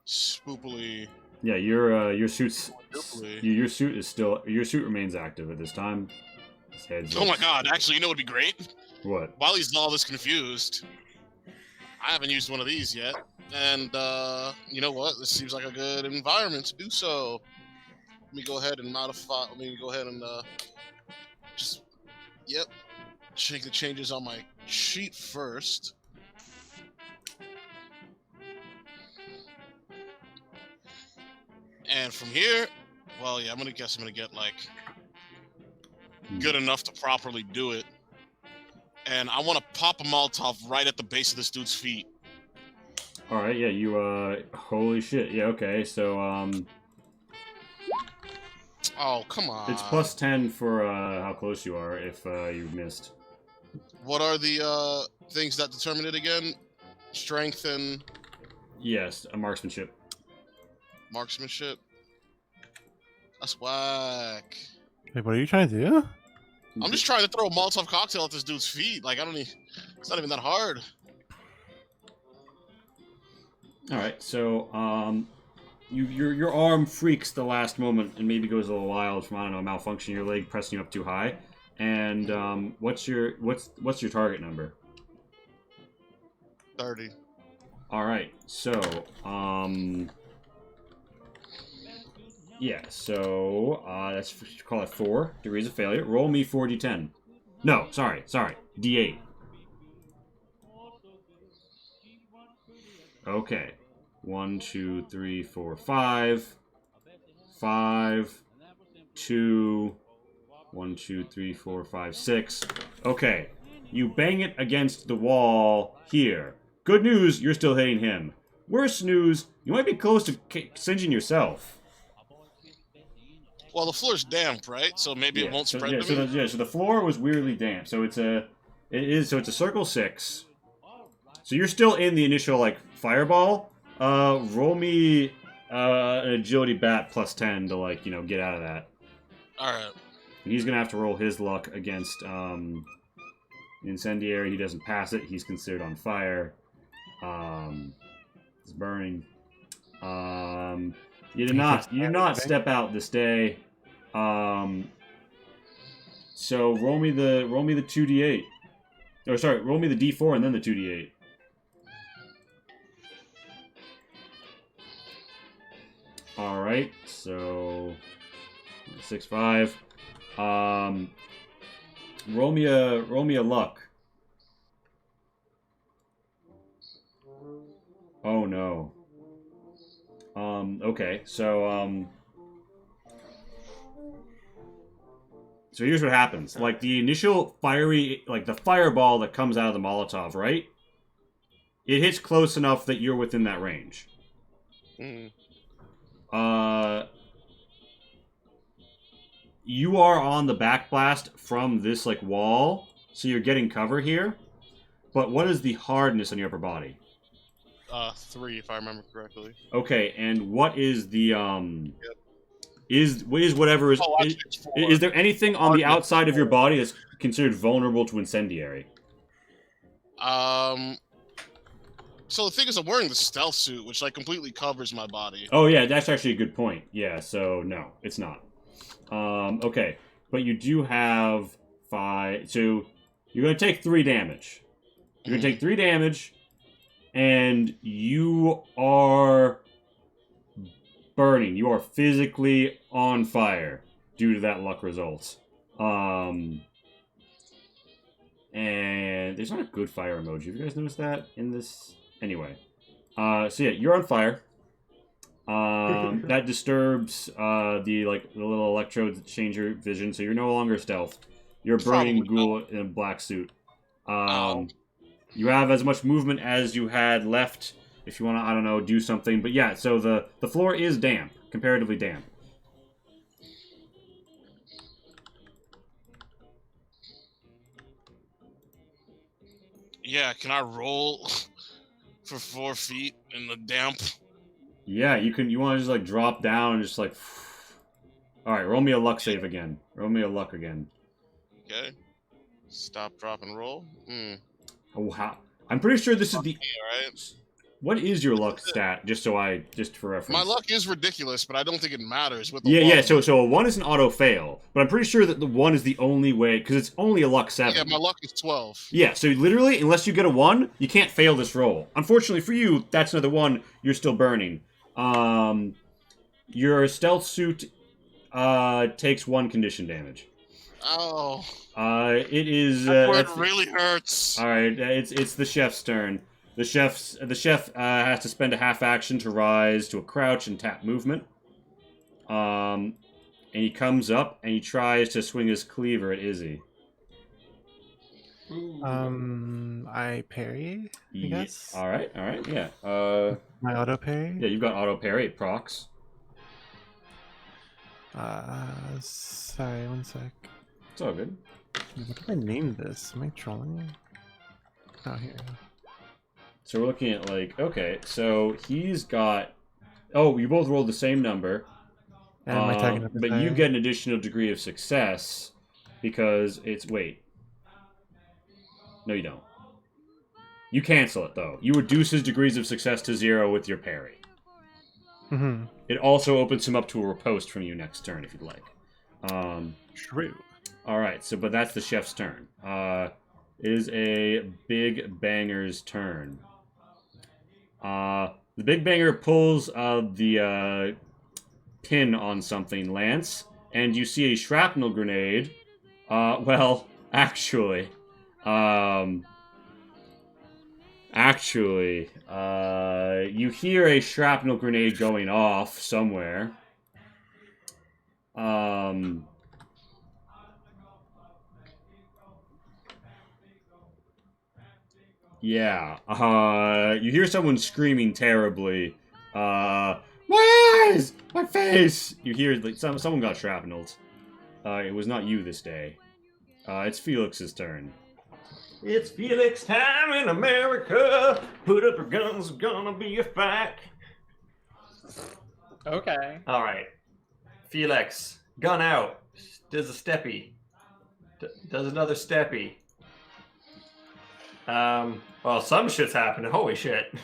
spoopily. Yeah, your suit's Spoopily. your suit remains active at this time. His head's Oh my god, actually, you know what would be great? What? While he's all this confused, I haven't used one of these yet. And, you know what? This seems like a good environment to do so. Let me go ahead and yep. Check the changes on my sheet first. And from here, well, yeah, I'm gonna get like good enough to properly do it. And I want to pop a Molotov right at the base of this dude's feet. All right, yeah, you holy shit. Yeah, okay. So Oh, come on. it's +10 for how close you are if you've missed. What are the things that determine it again? Strength and Yes, a marksmanship. marksmanship. That's whack. Wait, what are you trying to do? I'm just trying to throw a Molotov cocktail at this dude's feet. Like, it's not even that hard. All right, so your arm freaks the last moment and maybe goes a little wild from, I don't know, malfunction. Your leg pressing you up too high. And what's your target number? 30. All right, so Yeah, so let's call it 4 degrees of failure. Roll me 4d10. No, sorry, d8. Okay. 1, 2, 3, 4, 5. 5, 2, 1, 2, 3, 4, 5, 6. Okay. You bang it against the wall here. Good news, you're still hitting him. Worse news, you might be close to singeing yourself. Well, the floor's damp, right? So maybe it won't spread to me. So the floor was weirdly damp. So it's a circle 6. So you're still in the initial like fireball. Roll me an agility bat plus 10 to like get out of that. All right. And he's gonna have to roll his luck against incendiary. He doesn't pass it. He's considered on fire. It's burning. You did not step out this day. So roll me the 2d8. Or sorry, roll me the d4 and then the 2d8. All right, so 6, 5. Roll me a luck. Oh no. Okay, so here's what happens. Like the initial fiery, like the fireball that comes out of the Molotov, right? It hits close enough that you're within that range. Mm. You are on the backblast from this like wall, so you're getting cover here. But what is the hardness on your upper body? 3, if I remember correctly. Okay, and what is the is whatever is Oh, actually, it's 4. is there anything on the outside of your body that's considered vulnerable to incendiary? So the thing is, I'm wearing the stealth suit, which like completely covers my body. Oh yeah, that's actually a good point. Yeah, so no, it's not. Okay, but you do have 5. So you're gonna take 3 damage. You're gonna take 3 damage, and you are burning. You are physically on fire due to that luck result. And there's not a good fire emoji. Have you guys noticed that in this? Anyway. So yeah, you're on fire. That disturbs the little electrodes that change your vision, so you're no longer stealth. You're a burning ghoul in a black suit. You have as much movement as you had left if you want to, I don't know, do something. But yeah, so the floor is damp, comparatively damp. Yeah, can I roll for 4 feet in the damp? Yeah, you can. You want to just like drop down and just like. All right, roll me a luck save again. Roll me a luck again. Okay. Stop, drop, and roll. Oh, how? I'm pretty sure this is the. Alright. What is your luck stat? Just for reference. My luck is ridiculous, but I don't think it matters with the Yeah. 1. So a 1 is an auto fail, but I'm pretty sure that the 1 is the only way because it's only a luck 7. Yeah, my luck is 12. Yeah, so literally, unless you get a 1, you can't fail this roll. Unfortunately for you, that's another 1. You're still burning. Your stealth suit takes 1 condition damage. Oh. It is. That word really hurts. All right, it's the chef's turn. The chef has to spend a half action to rise to a crouch and tap movement. And he comes up and he tries to swing his cleaver at Izzy. I parry, I guess. All right, yeah. My auto parry. Yeah, you've got auto parry. It procs. Sorry, one sec. It's all good. What did I name this? Am I trolling? Oh, here. So we're looking at okay, so he's got. Oh, you both rolled the same number. And my target but you get an additional degree of success because it's No, you don't. You cancel it though. You reduce his degrees of success to 0 with your parry. Mm-hmm. It also opens him up to a riposte from you next turn if you'd like. True. All right, but that's the chef's turn. It is a Big Banger's turn. The Big Banger pulls the pin on something, Lance, and you see a shrapnel grenade. Well, actually, you hear a shrapnel grenade going off somewhere. Yeah. You hear someone screaming terribly. My eyes! My face! You hear like someone got shrapneled. It was not you this day. It's Felix's turn. It's Felix time in America. Put up your guns, gonna be a fight. Okay. All right, Felix, gun out. Does a steppy. Does another steppy. Well, some shit's happening. Holy shit.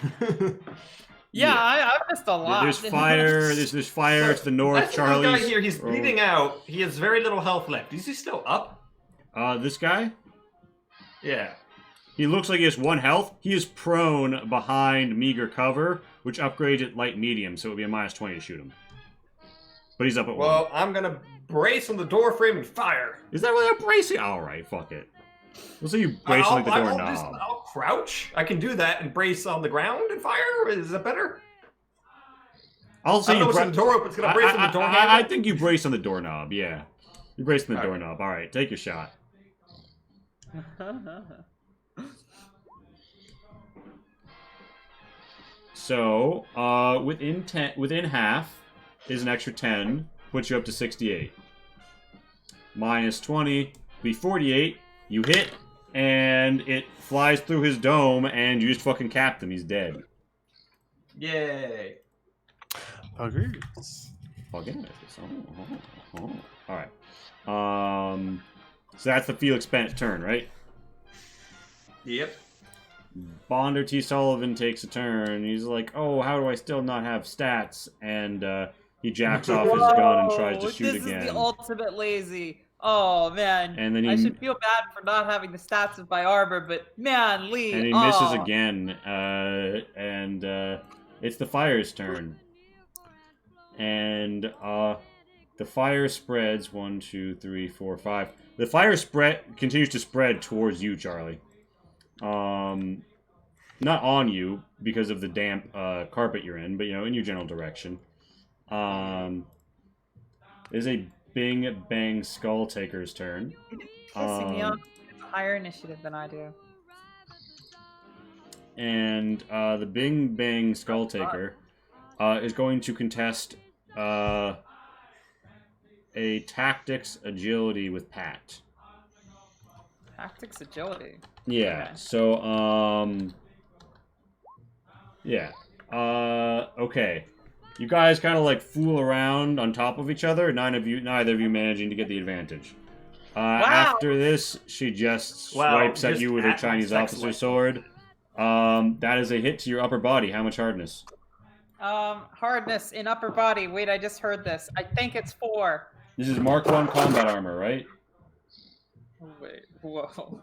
Yeah, I missed a lot. There's fire. There's fire to the north. Charlie. This guy here, he's bleeding out. He has very little health left. Is he still up? This guy? Yeah. He looks like he has 1 health. He is prone behind meager cover, which upgrades it light medium, so it would be a -20 to shoot him. But he's up at 1. Well, I'm gonna brace on the door frame and fire. Is that really a bracing? Alright, fuck it. Let's say you brace on like the doorknob. I'll crouch. I can do that and brace on the ground and fire. Is that better? I'll say I don't know what's the door open. It's gonna brace on the door handle. I think you brace on the doorknob, yeah. You brace on the doorknob. Alright, take your shot. So, within half is an extra 10, puts you up to 68. -20, be 48. You hit, and it flies through his dome, and you just fucking capped him. He's dead. Yay! Agrees. Fucking Alright. So that's the Felix Bennett turn, right? Yep. Bonder T. Sullivan takes a turn. He's like, oh, how do I still not have stats? And he jacks off his gun and tries to shoot again. This is the ultimate lazy. Oh, man. And then I should feel bad for not having the stats of my armor, but man, Lee. And he misses again. It's the fire's turn. And the fire spreads 1, 2, 3, 4, 5. The fire continues to spread towards you, Charlie. Not on you because of the damp carpet you're in, but you know, in your general direction. There's a Bing Bang Skull Taker's turn. Pissing me off. It's a higher initiative than I do. And the Bing Bang Skull Taker is going to contest a tactics agility with Pat. Tactics agility. Yeah. Okay. So yeah. Okay. You guys kind of like fool around on top of each other. Neither of you managing to get the advantage. Wow. After this, she just swipes at you with her Chinese officer sword. That is a hit to your upper body. How much hardness? Hardness in upper body. Wait, I just heard this. I think it's 4. This is Mark 1 combat armor, right? Wait, whoa.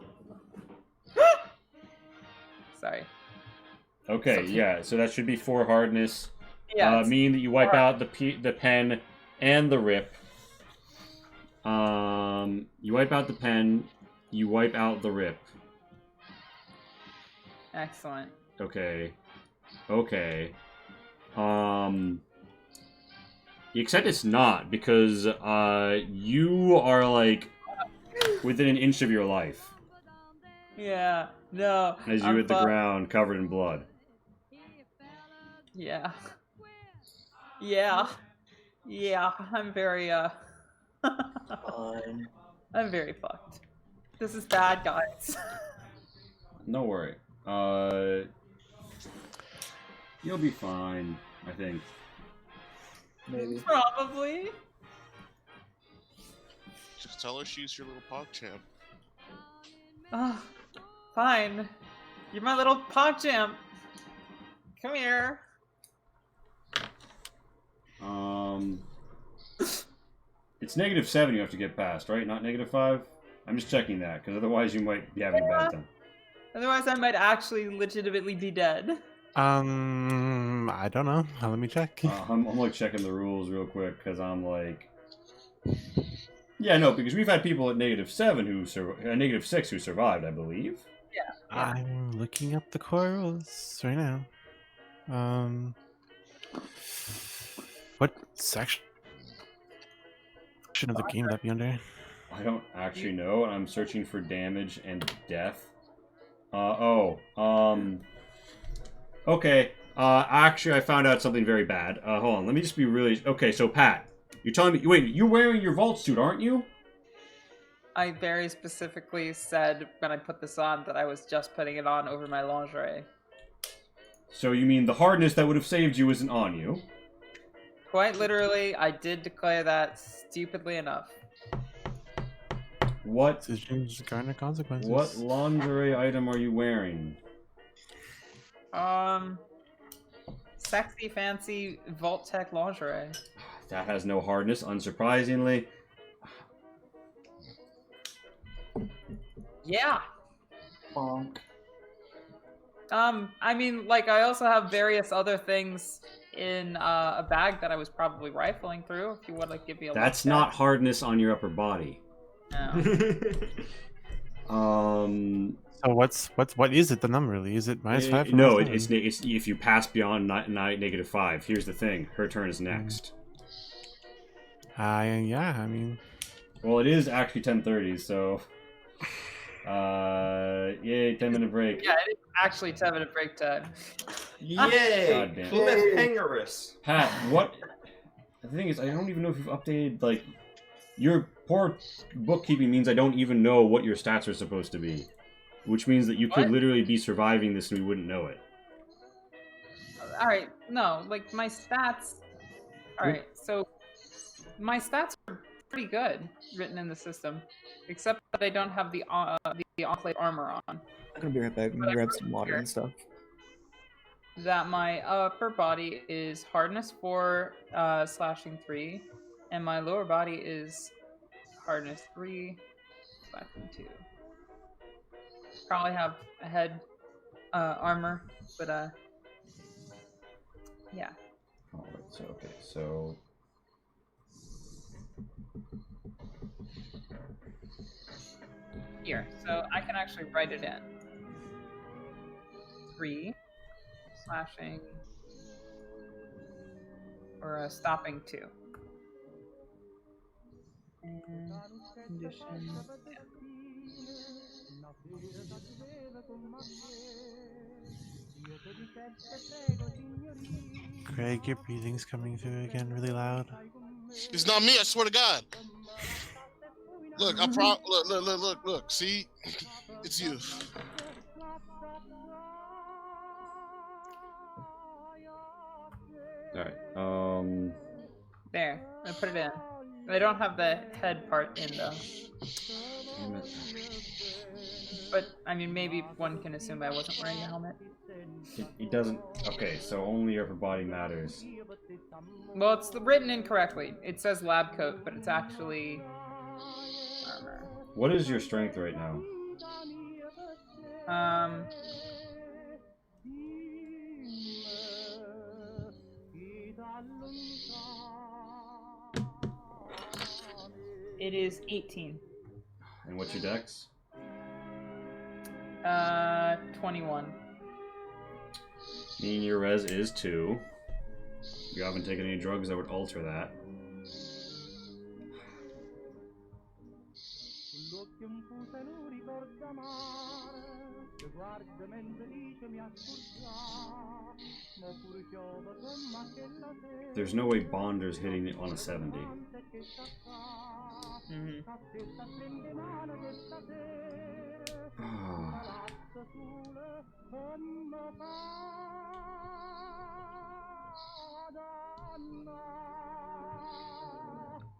Sorry. Okay, yeah. So that should be 4 hardness. Yeah. Meaning that you wipe out the pen and the rip. You wipe out the pen. You wipe out the rip. Excellent. Okay. Okay. Except it's not, because you are like within an inch of your life. Yeah. No. As you hit the ground covered in blood. Yeah. Yeah. Yeah. I'm very Fine. I'm very fucked. This is bad, guys. No worry. You'll be fine, I think. Maybe. Probably. Just tell her she's your little PogChamp. Oh, fine. You're my little PogChamp. Come here. It's -7 you have to get past, right? Not -5? I'm just checking that, because otherwise you might be having a bad time. Otherwise, I might actually legitimately be dead. I don't know. Let me check. I'm like checking the rules real quick because I'm like, yeah, no, because we've had people at -7 who -6 who survived, I believe. Yeah. I'm looking up the core rules right now. What section of the game would that be under? I don't actually know, and I'm searching for damage and death. Okay. Actually, I found out something very bad. Hold on, let me just be really... Okay, so Pat, you're telling me... Wait, you're wearing your vault suit, aren't you? I very specifically said when I put this on that I was just putting it on over my lingerie. So you mean the hardness that would have saved you isn't on you? Quite literally, I did declare that stupidly enough. What? Decisions garner consequences. What lingerie item are you wearing? Sexy, fancy Vault Tech lingerie. That has no hardness, unsurprisingly. Yeah. Bonk. I mean, like, I also have various other things in a bag that I was probably rifling through. If you want to give me a That's look not at. hardness on your upper body. No. So what is it? The number really? Is it -5? Or No, -7? it's if you pass beyond -5. Here's the thing: her turn is next. Yeah. I mean, Well, it is actually 10:30, so yay, 10-minute break. Yeah, it is actually 10-minute break time. Yay! God damn. Cliffhangerous. Pat, what? The thing is, I don't even know if you've updated, like, your poor bookkeeping means I don't even know what your stats are supposed to be. Which means that you could What? literally be surviving this and we wouldn't know it. Alright, no, like, my stats... Alright, so... My stats are pretty good written in the system. Except that I don't have the Enclave armor on. I'm gonna be right back. I'm gonna grab some water and stuff. That my upper body is hardness 4, slashing 3, and my lower body is hardness 3, slashing 2. Probably have a head armor, but yeah. Alright, so, okay, so... Here, so I can actually write it in. 3, slashing, or stopping 2. And condition, yeah. Craig, your breathing's coming through again really loud. It's not me. I swear to God. Look, look. See, it's you. Alright, There, I put it in. I don't have the head part in though. damn it. But, I mean, maybe one can assume I wasn't wearing a helmet. It doesn't... Okay, so only your upper body matters. Well, it's written incorrectly. It says lab coat, but it's actually armor. What is your strength right now? It is 18. And what's your dex? 21. Meaning your res is 2. You haven't taken any drugs that would alter that. There's no way Bonder's hitting it on a 70. Mm-hmm.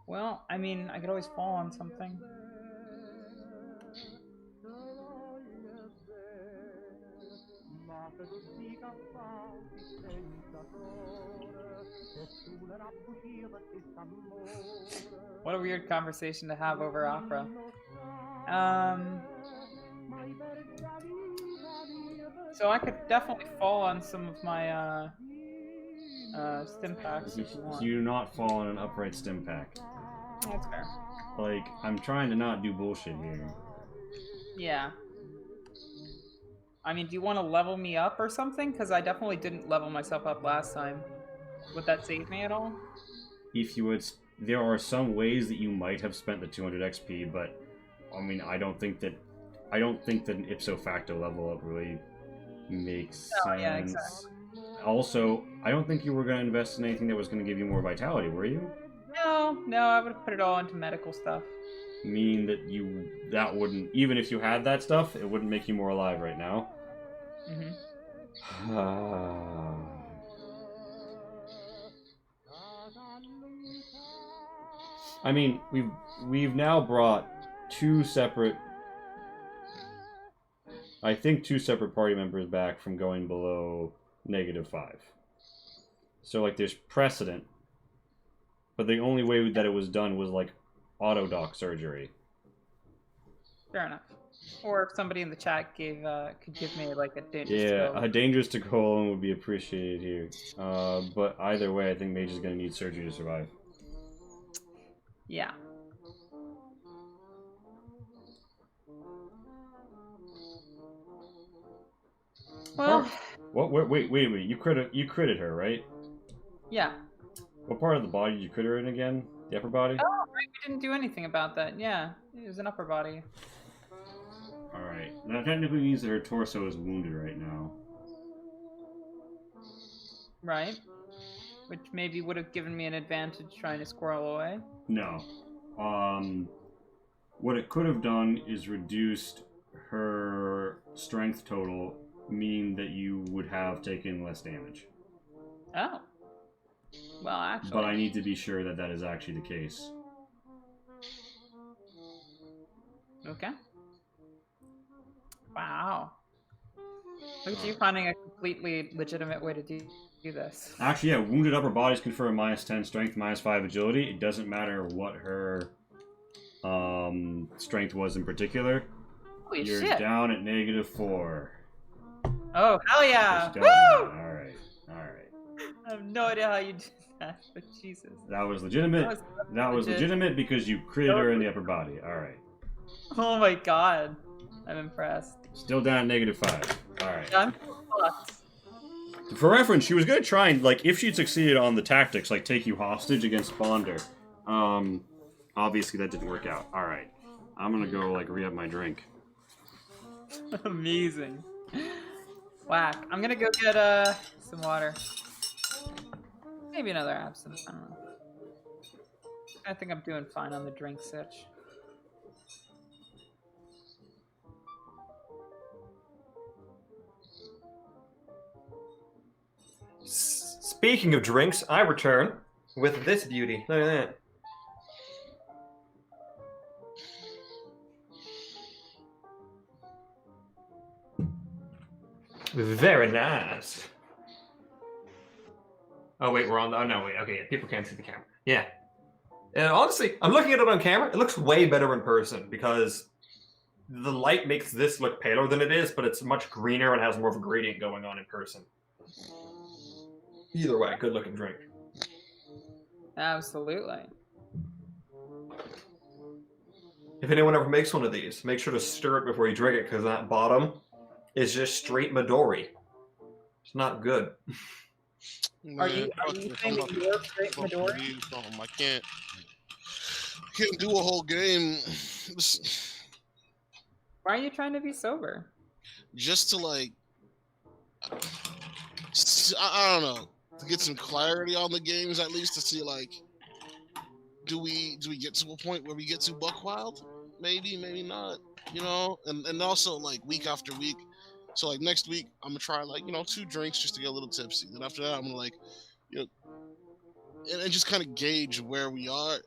Well, I mean, I could always fall on something. What a weird conversation to have over opera. So I could definitely fall on some of my stim packs if you want. You do not fall on an upright stim pack. That's fair. Like, I'm trying to not do bullshit here. Yeah. I mean, do you want to level me up or something? Because I definitely didn't level myself up last time. Would that save me at all? If you would, there are some ways that you might have spent the 200 XP, but I mean, I don't think that an ipso facto level up really makes sense. Yeah, exactly. Also, I don't think you were going to invest in anything that was going to give you more vitality, were you? No, I would have put it all into medical stuff. Mean that wouldn't, even if you had that stuff, it wouldn't make you more alive right now. I mean, we've now brought two separate party members back from going below -5. So like there's precedent, but the only way that it was done was like auto dock surgery. Fair enough. Or if somebody in the chat could give me like a dangerous Yeah, skill. a dangerous to colon would be appreciated here. But either way, I think Mage is going to need surgery to survive. Yeah. Well. What? Wait! You critted her, right? Yeah. What part of the body did you crit her in again? The upper body? Oh, right. We didn't do anything about that. Yeah, it was an upper body. Alright. That technically means that her torso is wounded right now. Right. Which maybe would have given me an advantage trying to squirrel away. No. What it could have done is reduced her strength total, meaning that you would have taken less damage. Oh. Well, actually. But I need to be sure that that is actually the case. Okay. Wow. Look at you finding a completely legitimate way to do this. Actually, yeah, wounded upper bodies confer -10 strength, -5 agility. It doesn't matter what her strength was in particular. Holy You're shit. down at -4. Oh, hell yeah. Woo! Alright. I have no idea how you did that, but Jesus. That was legitimate. That was legitimate because you critted her in the upper body. Alright. Oh my god. I'm impressed. Still down at -5. Alright. I'm fucked. For reference, she was gonna try and, like, if she'd succeeded on the tactics, like, take you hostage against Bonder. Obviously that didn't work out. Alright. I'm gonna go, like, re-up my drink. Amazing. Whack. I'm gonna go get some water. Maybe another absinthe. I don't know. I think I'm doing fine on the drink sitch. Speaking of drinks, I return with this beauty. Look at that. Very nice. Oh wait, we're on the. Oh no, wait. Okay, yeah, people can't see the camera. Yeah. And honestly, I'm looking at it on camera. It looks way better in person because the light makes this look paler than it is, but it's much greener and has more of a gradient going on in person. Either way, good looking drink. Absolutely. If anyone ever makes one of these, make sure to stir it before you drink it, because that bottom is just straight Midori. It's not good. Are you saying that you're straight Midori? I can't do a whole game. Why are you trying to be sober? Just to like, I don't know, to get some clarity on the games at least, to see like, do we get to a point where we get to buck wild? Maybe not. You know, and also like week after week. So like next week I'm gonna try like 2 drinks just to get a little tipsy. Then after that I'm gonna like and just kind of gauge where we are.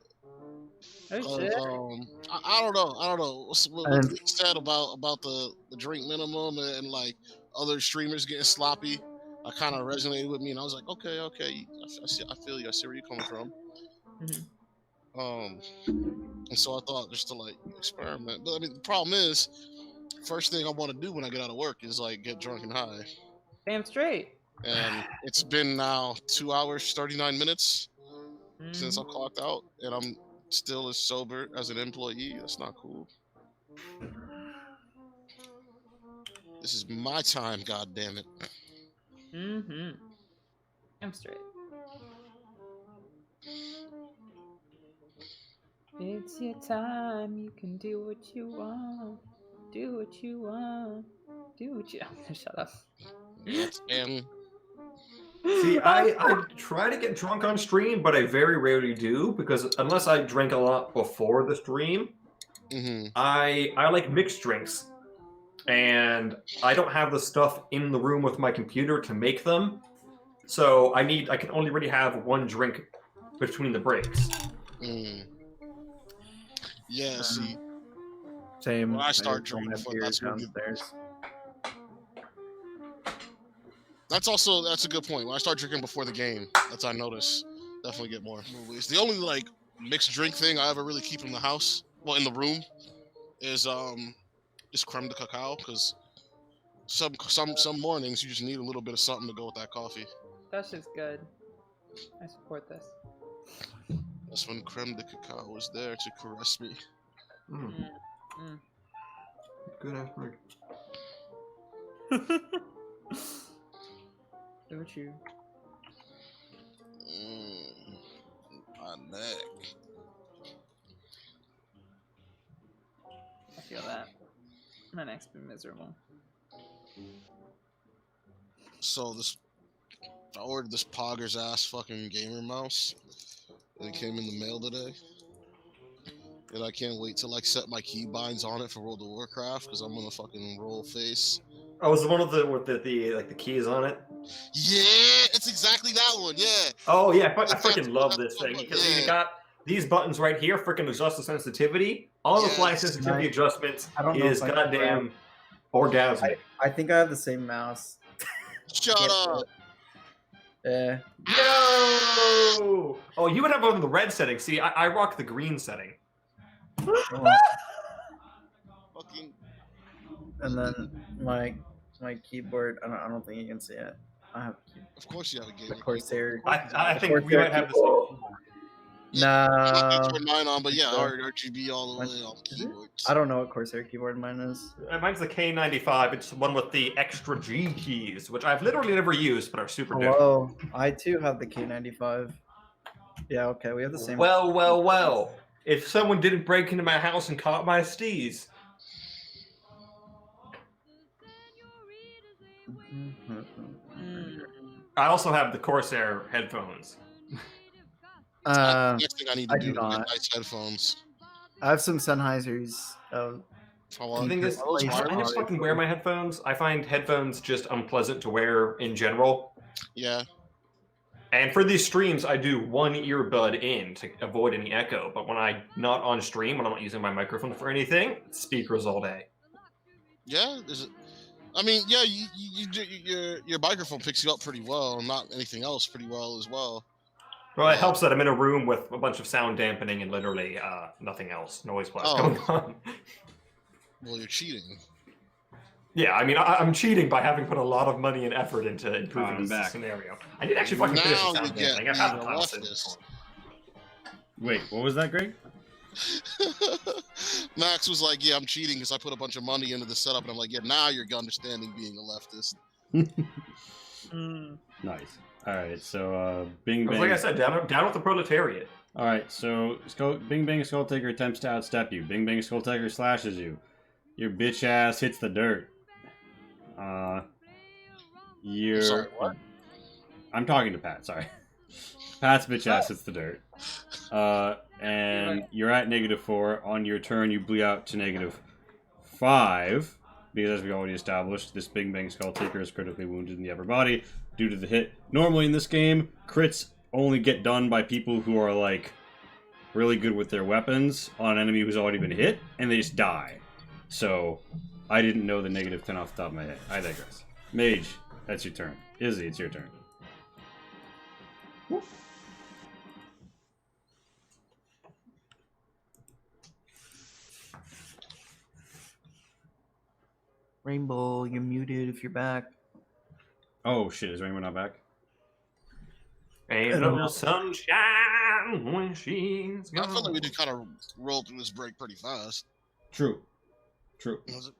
Oh shit. I don't know. What you said about the drink minimum and like other streamers getting sloppy, I kind of resonated with me, and I was like, okay, I feel you. I see where you're coming from. Mm-hmm. And so I thought just to like experiment, but I mean the problem is first thing I want to do when I get out of work is like get drunk and high. Damn straight. And it's been now 2 hours 39 minutes since I Mhm. clocked out, and I'm still as sober as an employee. That's not cool. This is my time, god damn it. Mhm. Damn straight. It's your time. You can do what you want. Do what you want. Do what you. Shut up. And See, I try to get drunk on stream, but I very rarely do because unless I drink a lot before the stream, I like mixed drinks, and I don't have the stuff in the room with my computer to make them, so I can only really have one drink between the breaks. Yeah, see, Same. when I start just don't drinking, have beer that's when downstairs. that's a good point. When I start drinking before the game, that's I notice. Definitely get more. It's the only like mixed drink thing I ever really keep in the house, well, in the room, is creme de cacao, because some mornings you just need a little bit of something to go with that coffee. That's just good. I support this. That's when creme de cacao was there to caress me. Good effort. Do what you. My neck. I feel that. My neck's been miserable. So I ordered this Poggers ass fucking gamer mouse, and it came in the mail today. And I can't wait to like set my keybinds on it for World of Warcraft because I'm gonna fucking roll face. Oh, is it one of the with the keys on it? Yeah, it's exactly that one. Yeah. Oh yeah, I freaking love this thing because you got these buttons right here, freaking adjust the sensitivity. On the fly sensitivity adjustments is goddamn orgasmic. I think I have the same mouse. Shut up. Yeah. Yo! Oh, you would have on the red setting. See, I rock the green setting. Fucking. And then my keyboard. I don't think you can see it. I have. Of course you have a game. The Corsair. I think we might have the same. No. I'm not mine on, but yeah, RGB all the way on keyboards. I don't know what Corsair keyboard mine is. Mine's the K95. It's the one with the extra G keys, which I've literally never used, but are super different. Hello. I too have the K95. Yeah, okay, we have the same. Well. If someone didn't break into my house and caught my steez. I also have the Corsair headphones. Next thing I need to do is not. get nice headphones. I have some Sennheisers. The thing is, I just fucking wear my headphones. I find headphones just unpleasant to wear in general. Yeah. And for these streams, I do one earbud in to avoid any echo. But when I'm not on stream, when I'm not using my microphone for anything, speakers all day. Yeah, I mean, yeah, your microphone picks you up pretty well, not anything else pretty well as well. Well, it helps that I'm in a room with a bunch of sound dampening and literally nothing else, noise-wise going on. Well, you're cheating. Yeah, I mean, I'm cheating by having put a lot of money and effort into improving this scenario. I did actually fucking finish the sound dampening. I've had the time since. Wait, what was that, Greg? Max was like, yeah, I'm cheating because I put a bunch of money into the setup. And I'm like, yeah, now you're understanding being a leftist. Nice. All right, so Bing Bang. Like I said, down with the proletariat. All right, so Bing Bang Skull Taker attempts to outstep you. Bing Bang Skull Taker slashes you. Your bitch ass hits the dirt. Sorry, what? I'm talking to Pat. Sorry. Pat's bitch ass hits the dirt. And you're at -4. On your turn, you bleed out to -5. Because as we already established, this Bing Bang Skull Taker is critically wounded in the upper body due to the hit. Normally in this game, crits only get done by people who are like really good with their weapons on an enemy who's already been hit, and they just die. So I didn't know the -10 off the top of my head. I digress. Mage, that's your turn. Izzy, it's your turn. Rainbow, you're muted if you're back. Oh shit, is Rainbow not back? Ain't no sunshine when she's I gone. feel like we did kind of roll through this break pretty fast. True. True. Was it?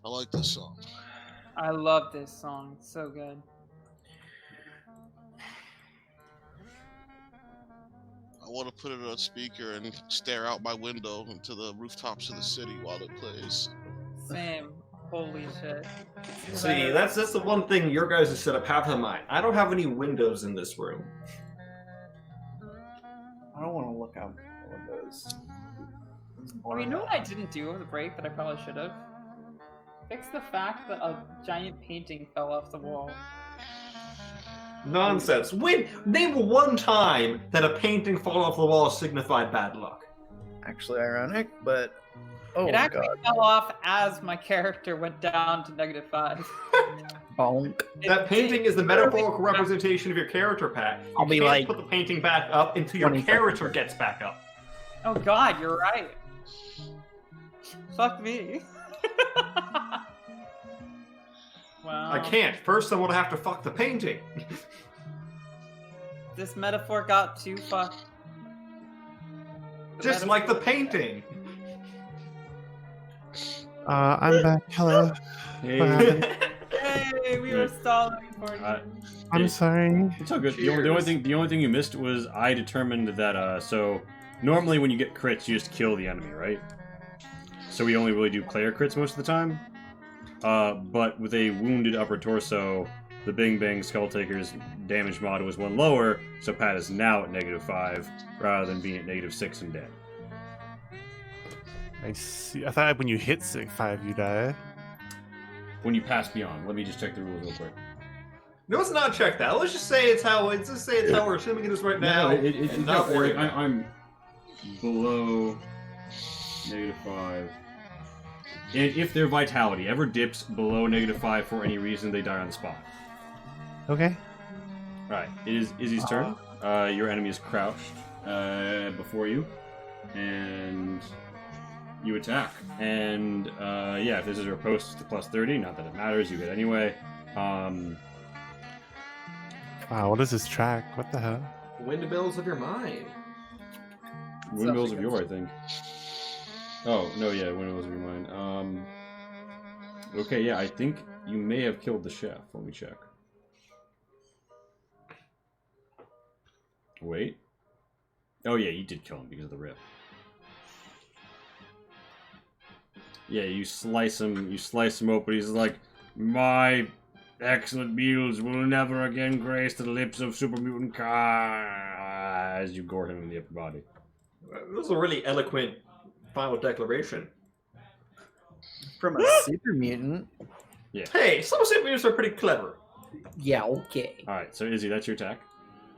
I like this song. I love this song. It's so good. I want to put it on a speaker and stare out my window into the rooftops of the city while it plays. Same. Holy shit. See, that's the one thing your guys' setup have in mind. I don't have any windows in this room. I don't want to look out the windows. Oh, you know what I didn't do over the break that I probably should have? Fix the fact that a giant painting fell off the wall. Nonsense. Name one time that a painting falling off the wall signified bad luck. Actually ironic, but oh It actually god. fell off as my character went down to -5. Bonk. That painting is the metaphorical representation of your character, Pat. You I'll be can't like put the painting back up until your 20 character seconds. gets back up. Oh god, you're right. Fuck me. Wow. I can't. First, I will have to fuck the painting. This metaphor got too fucked. Just like the painting. I'm back. Hello. Hey. What happened? Hey, we were stalling for you. I'm sorry. It's all good. The only thing you missed was I determined that so normally when you get crits you just kill the enemy, right? So we only really do player crits most of the time. But with a wounded upper torso, the Bing Bang Skull Taker's damage mod was one lower, so Pat is now at -5 rather than being at -6 and dead. I see. I thought when you hit 5, you die. When you pass beyond, let me just check the rules real quick. No, let's not check that. Let's just say it's how we're assuming it is right now. And not worry about it. I'm below -5. And if their vitality ever dips below -5 for any reason, they die on the spot. Okay. Alright, it is Izzy's turn. Your enemy is crouched before you. And you attack. And yeah, if this is riposte to +30, not that it matters, you hit anyway. Wow, what is this track? What the hell? Windmills of your mind. Windmills of Yore, I think. Oh, no, yeah, Windmills of your mind. Okay, yeah, I think you may have killed the chef. Let me check. Wait. Oh, yeah, you did kill him because of the rip. Yeah, you slice him open. He's like, my excellent meals will never again grace the lips of super mutant as you gore him in the upper body. This was a really eloquent final declaration. From a super mutant. Yeah. Hey, some super mutants are pretty clever. Yeah, okay. Alright, so Izzy, that's your attack.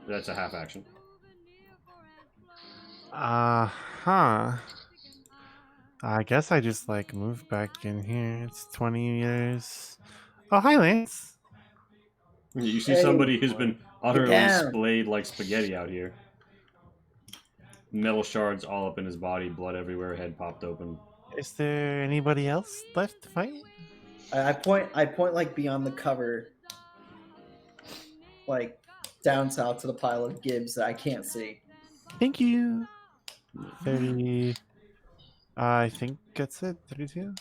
That's a half action. I guess I just like move back in here. It's 20 meters. Oh, hi, Lance. You see Hey, somebody who's been utterly down. splayed like spaghetti out here. Metal shards all up in his body, blood everywhere, head popped open. Is there anybody else left to fight? I point like beyond the cover, like down south to the pile of gibs that I can't see. Thank you. 30. I think that's it. 32.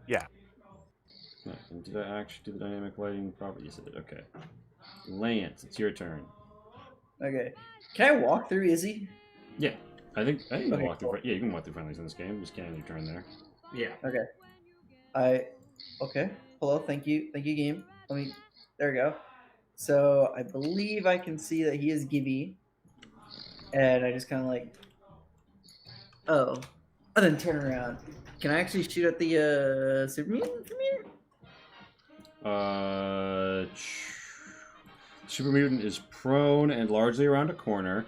Yeah, and did I actually do the dynamic lighting properly? Yes, I did. Okay. Lance, it's your turn. Okay. Can I walk through Izzy? Yeah, I think you can Okay, walk through. Yeah, you can walk through friendlies in this game. Just can't your turn there. Yeah. Okay. Hello, thank you, game. There we go. So I believe I can see that he is Gibby, and I just kind of like, oh, and then turn around. Can I actually shoot at the super mutant from here? Super mutant is prone and largely around a corner.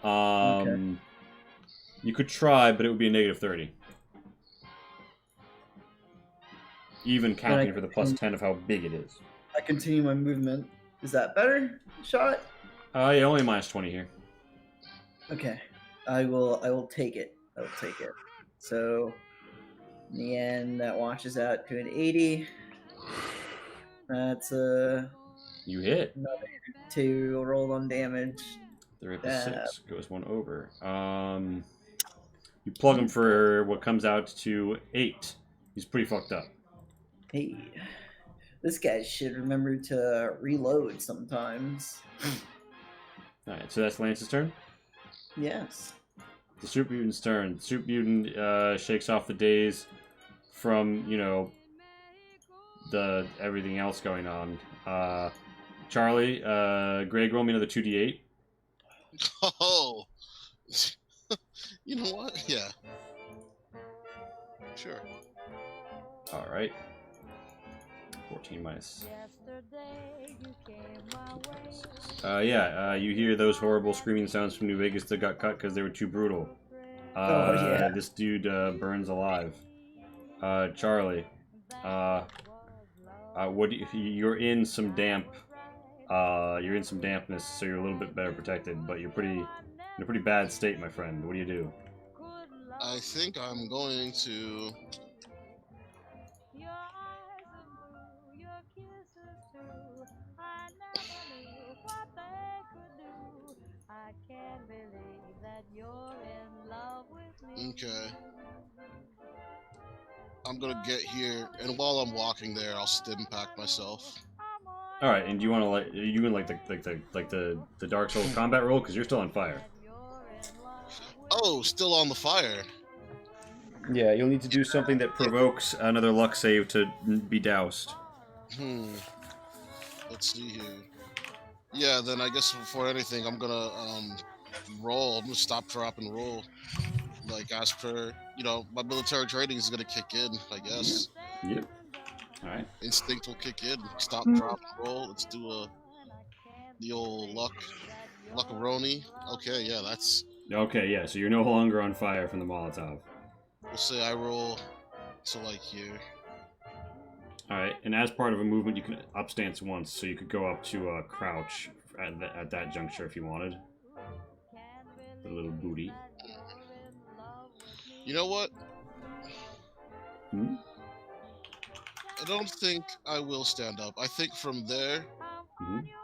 Okay. You could try, but it would be a -30. Even counting for the +10 of how big it is. I continue my movement. Is that better? Shot? Yeah, only -20 here. Okay, I will take it. I will take it. So in the end, that washes out to an 80. That's You hit. another 2 roll on damage. They're at the 6. Goes 1 over. You plug him for what comes out to 8. He's pretty fucked up. Hey, this guy should remember to reload sometimes. Alright, so that's Lance's turn. Yes. The Super Mutant's turn. The Super Mutant shakes off the daze from, you know, the everything else going on. Charlie, Greg, roll me another 2d8. Oh, you know what? Yeah, sure. All right. 14 minus. You hear those horrible screaming sounds from New Vegas that got cut because they were too brutal. Oh, yeah. This dude burns alive. Charlie, you're in some damp. You're in some dampness, so you're a little bit better protected, but you're in a pretty bad state, my friend. What do you do? I think I'm going to. Okay. I'm gonna get here, and while I'm walking there, I'll stim pack myself. All right, and do you want to the Dark Souls combat roll because you're still on fire? Oh, still on the fire. Yeah, you'll need to do something that provokes another luck save to be doused. Let's see here. Yeah, then I guess before anything, I'm gonna roll. I'm gonna stop, drop, and roll. Like as per, my military training is gonna kick in. I guess. Yep. All right. Instinct will kick in. Stop, drop, and roll. Let's do the old luckaroni. Okay, yeah, that's. Okay, yeah. So you're no longer on fire from the Molotov. We'll say I roll to like here. All right, and as part of a movement, you can up stance once, so you could go up to crouch at that juncture if you wanted. The little booty. You know what? Hmm? I don't think I will stand up. I think from there,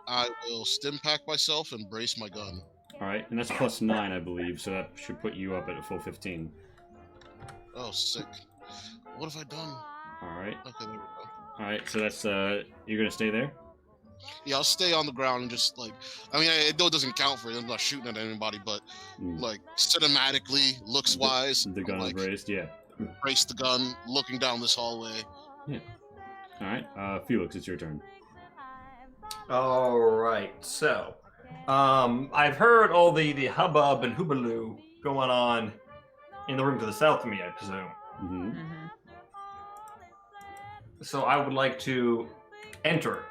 I will stim pack myself and brace my gun. All right, and that's +9, I believe, so that should put you up at a full 15. Oh, sick. What have I done? All right. Okay, there we go. All right, so that's you're gonna stay there. Yeah, I'll stay on the ground and just I know it doesn't count for it. I'm not shooting at anybody, but like cinematically, looks wise, the gun is raised. Yeah. Brace the gun, looking down this hallway. Yeah. All right, Felix, it's your turn. All right, so I've heard all the hubbub and hoobaloo going on in the room to the south of me, I presume. Mm-hmm. So I would like to enter.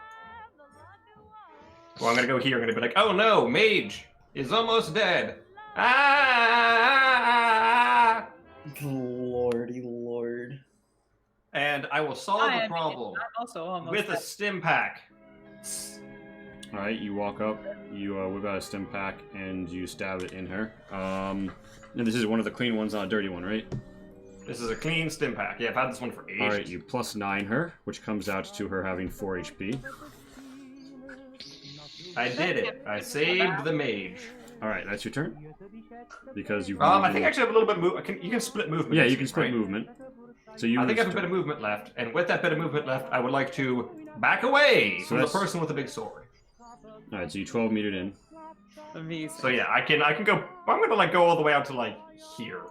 Well, I'm gonna go here. I'm gonna be like, "Oh no, mage is almost dead." Ah! Lordy lord. And I will solve the problem Also almost with a stim pack. All right, you walk up, you whip out a stim pack, and you stab it in her. And this is one of the clean ones, not a dirty one, right? This is a clean stim pack. Yeah, I've had this one for ages. All right, you +9 her, which comes out to her having 4 HP. I did it. I saved the mage. All right, that's your turn. Because you've. I think I actually have a little bit of movement. You can split movement. Yeah, you can split movement. So you. I think I have a bit of movement left, and with that bit of movement left, I would like to back away from the person with the big sword. All right, so you 12 metered in. Amazing. So yeah, I can go. I'm gonna go all the way out to here.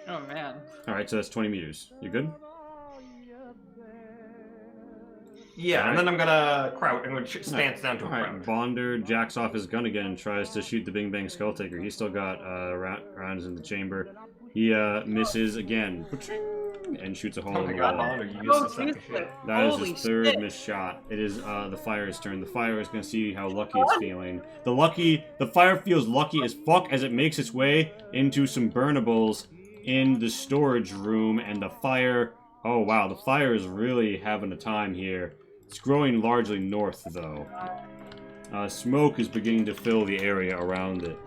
Oh man. All right, so that's 20 meters. You good? Yeah, and then I'm gonna crouch. I'm gonna stance down to a crouch. Bonder jacks off his gun again and tries to shoot the Bing Bang Skull Taker. He's still got rounds in the chamber. He misses again and shoots a hole in the wall. Bonder, you used to That is his third missed shot. It is the fire's turn. The fire is gonna see how lucky it's feeling. The fire feels lucky as fuck as it makes its way into some burnables in the storage room, and the fire. Oh wow, the fire is really having a time here. It's growing largely north, though. Smoke is beginning to fill the area around it.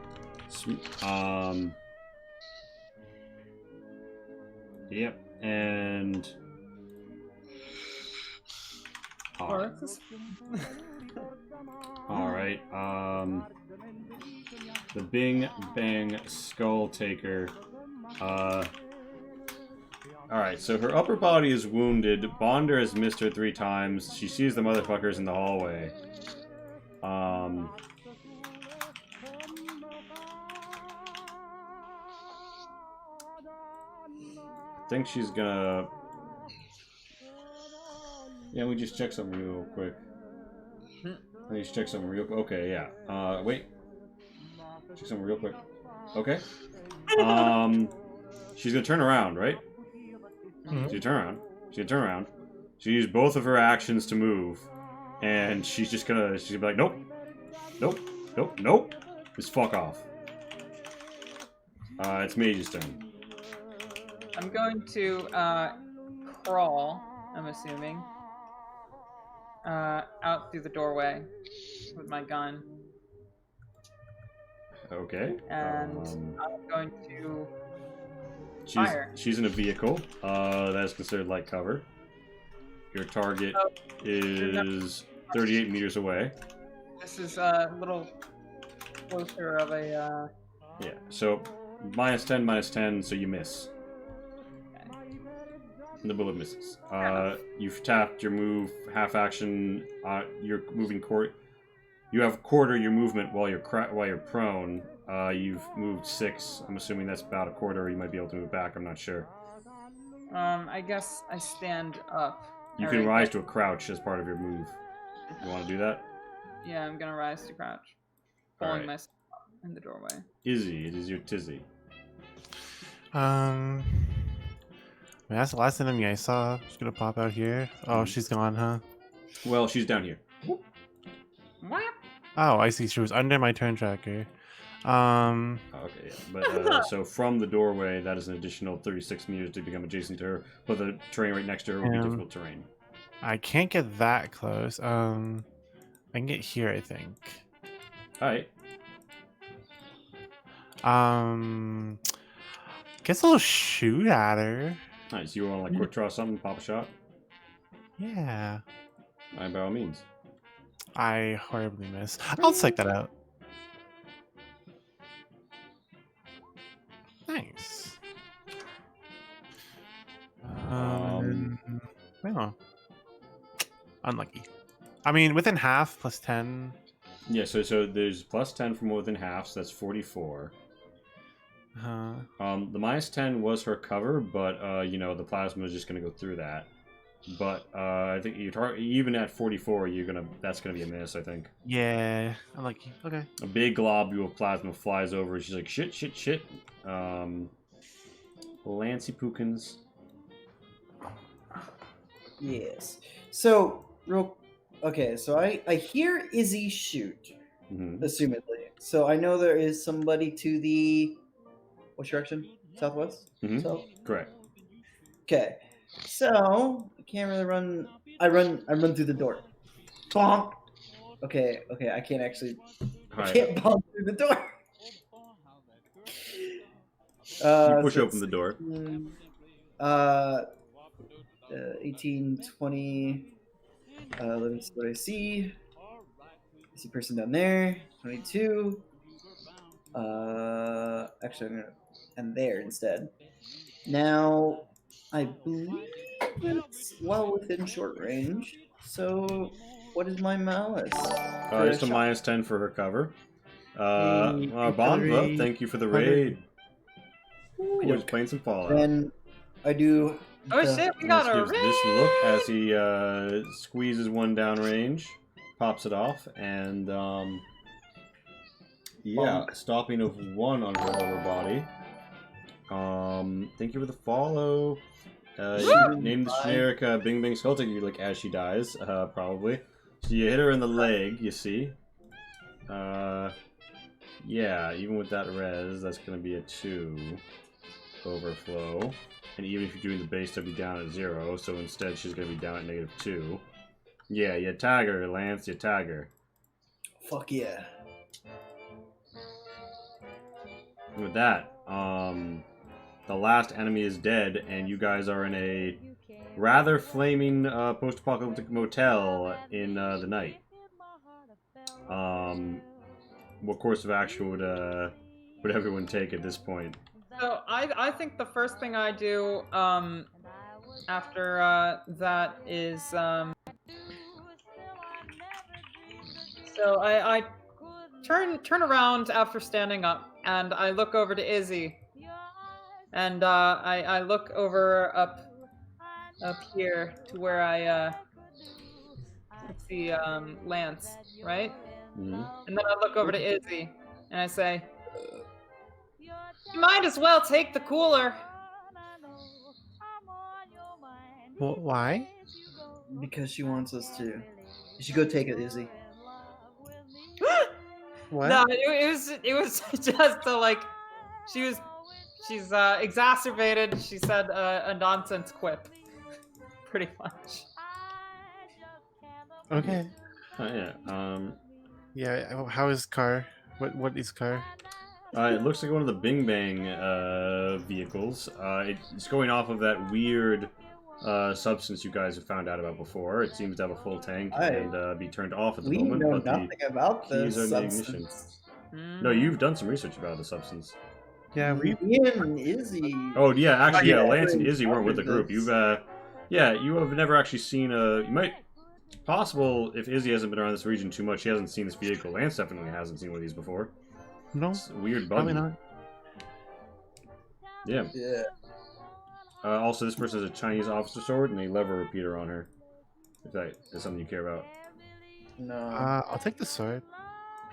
Yep, and Well, that's just... all right. The Bing Bang Skull Taker. All right. So her upper body is wounded. Bonder has missed her 3 times. She sees the motherfuckers in the hallway. I think she's gonna. Yeah, we just check something real quick. Let me just check something real quick. Okay, yeah. Wait. Check something real quick. Okay. She's gonna turn around, right? She's gonna turn around. She's gonna turn around. She used both of her actions to move, and she's gonna be like, nope, nope, nope, nope. Just fuck off. It's Mage's turn. I'm going to crawl, I'm assuming, out through the doorway with my gun. Okay. And I'm going to fire. She's in a vehicle. That is considered light cover. Your target is 38 meters away. This is a little closer of a... Yeah, so -10, so you miss. And the bullet misses. You've tapped your move, half action. You're moving You have quarter your movement while you're prone. You've moved 6. I'm assuming that's about a quarter. You might be able to move back. I'm not sure. I guess I stand up. You can rise to a crouch as part of your move. You want to do that? Yeah, I'm gonna rise to crouch, pulling myself up in the doorway. Izzy, it is your tizzy. That's the last enemy I saw. She's gonna pop out here. Oh, she's gone, huh? Well, she's down here. Oh, I see. She was under my turn tracker. Okay, yeah. But so from the doorway, that is an additional 36 meters to become adjacent to her. But the terrain right next to her will be difficult terrain. I can't get that close. I can get here, I think. All right. Guess I'll shoot at her. Nice. You want to quick draw something, pop a shot? Yeah. By all means. I horribly miss. I'll check that out. Nice. Well, unlucky. I mean, within half plus 10. Yeah, so there's plus 10 from within half, so that's 44. The -10 was her cover, but the plasma is just gonna go through that. But I think even at 44, that's gonna be a miss. I think. Yeah, unlucky. Okay. A big globule of plasma flies over. And she's like, shit. Lancy Pookins. Yes. So so I hear Izzy shoot, assumedly. So I know there is somebody to the which direction? Southwest? South? Correct. Okay. So I can't really run. I run through the door. Bonk. Okay. I can't actually. I can't bonk through the door. You push open the door. 18, 20. Let me see what I see. I see a person down there. 22. Actually, I'm gonna end there instead. Now, I believe it's well within short range. So, what is my malice? It's a -10 for her cover. Bonva, thank you for the raid. We're just playing some Fallout. Then I do. Oh shit, we got a raid! This look as he squeezes one downrange, pops it off, and stopping of 1 on her lower body. Thank you for the follow. Name the generic Bing Bang Skull Taker like as she dies, probably. So you hit her in the leg, you see. Yeah, even with that res, that's gonna be a 2 overflow. And even if you're doing the base, that'd be down at 0. So instead, she's gonna be down at -2. Yeah, you tag her, Lance. You tag her. Fuck yeah. with that, the last enemy is dead, and you guys are in a rather flaming post-apocalyptic motel in the night. What course of action would everyone take at this point? So I think the first thing I do after that is so I turn around after standing up, and I look over to Izzy, and I look over up here to where I see Lance, right? Mm-hmm. And then I look over to Izzy, and I say, "You might as well take the cooler." Well, why? Because she wants us to. You should go take it, Izzy. What? No, it was just like she's exacerbated. She said a nonsense quip, pretty much. Okay. Yeah. Yeah. How is car? What is car? It looks like one of the Bing Bang vehicles. It's going off of that weird substance you guys have found out about before. It seems to have a full tank and be turned off at the We moment. know but nothing about keys this are in the ignition. substance. No, you've done some research about the substance. Yeah, we. Ian and Izzy. Oh yeah, actually, yeah, Lance and we Izzy weren't with the group. this. You have never actually seen a. You might. Possible if Izzy hasn't been around this region too much, he hasn't seen this vehicle. Lance definitely hasn't seen one of these before. No, It's a weird probably buggy. not. Yeah. Yeah. Also, this person has a Chinese officer sword and a lever repeater on her. If that is something you care about. No. I'll take the sword.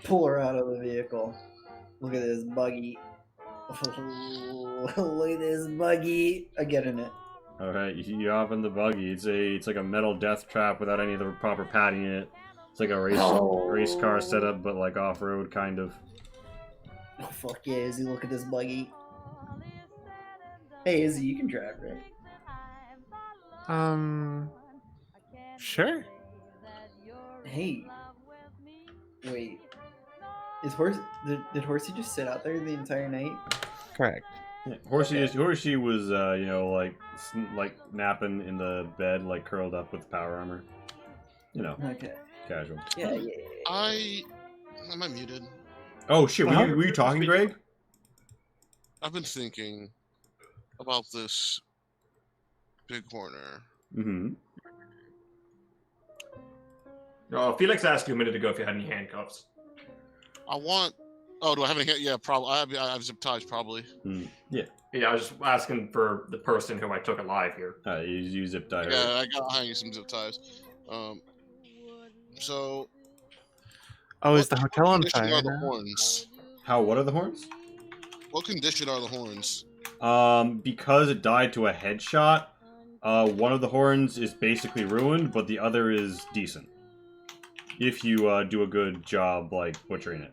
Pull her out of the vehicle. Look at this buggy. Look at this buggy. I get in it. All right, you hop in the buggy. It's like a metal death trap without any of the proper padding in it. It's like a race car setup, but like off road kind of. Oh fuck yeah, Izzy! Look at this buggy. Hey Izzy, you can drive, right? Sure. Hey. Wait. Did Horsey just sit out there the entire night? Correct. Yeah, Horsey was like napping in the bed, like curled up with power armor. Okay. Casual. Yeah. Am I muted? Oh shit! Were you talking, Greg? I've been thinking about this big horner. Mm-hmm. Felix asked you a minute ago if you had any handcuffs. I want. Oh, do I have any? Yeah, probably. I have zip ties, probably. Yeah. Yeah, I was just asking for the person who I took alive here. You zip tie. Yeah, I got hang you some zip ties. So. Oh, is the hotel on condition fire are the now? horns? What are the horns? What condition are the horns? Because it died to a headshot, one of the horns is basically ruined, but the other is decent. If you do a good job, like, butchering it.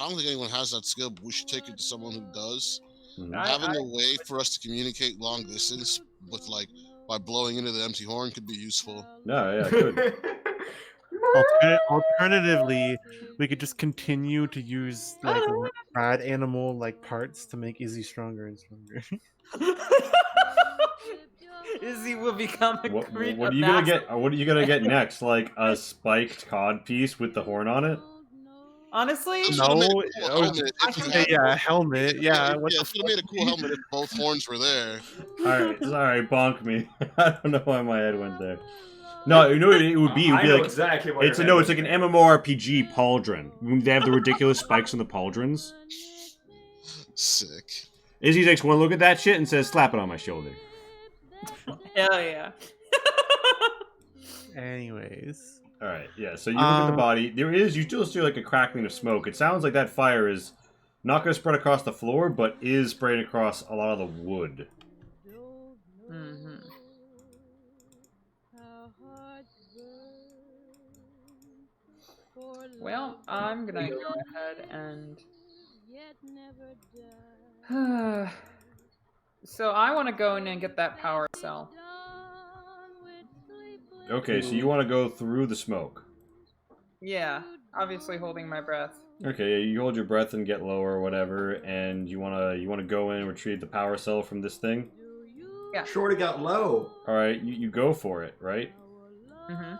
I don't think anyone has that skill, but we should take it to someone who does. Mhm. Having a way for us to communicate long distance with, like, by blowing into the empty horn could be useful. No, yeah, good. Alternatively, we could just continue to use like rad animal like parts to make Izzy stronger and stronger. Izzy will become a What are you gonna get? What are you gonna get next? Like a spiked cod piece with the horn on it? Honestly, No, Yeah, a helmet. Yeah, it would have made a cool helmet if both horns were there. Alright, sorry, bonk me. I don't know why my head went there. No, you know what it would be? It would I be know like, exactly what it's your no, head it's like an was MMORPG pauldron. They have the ridiculous spikes on the pauldrons. Sick. Izzy takes one look at that shit and says, "Slap it on my shoulder." hell yeah. Anyways. Alright, yeah, so you look at the body. You still see like a crackling of smoke. It sounds like that fire is not going to spread across the floor, but is spreading across a lot of the wood. Mm-hmm. Well, I'm gonna go ahead and. So I want to go in and get that power cell. Okay, so you want to go through the smoke. Yeah, obviously holding my breath. Okay, you hold your breath and get lower or whatever, and you wanna go in and retrieve the power cell from this thing. Yeah. Shorty got low. All right, you go for it, right? Mm-hmm.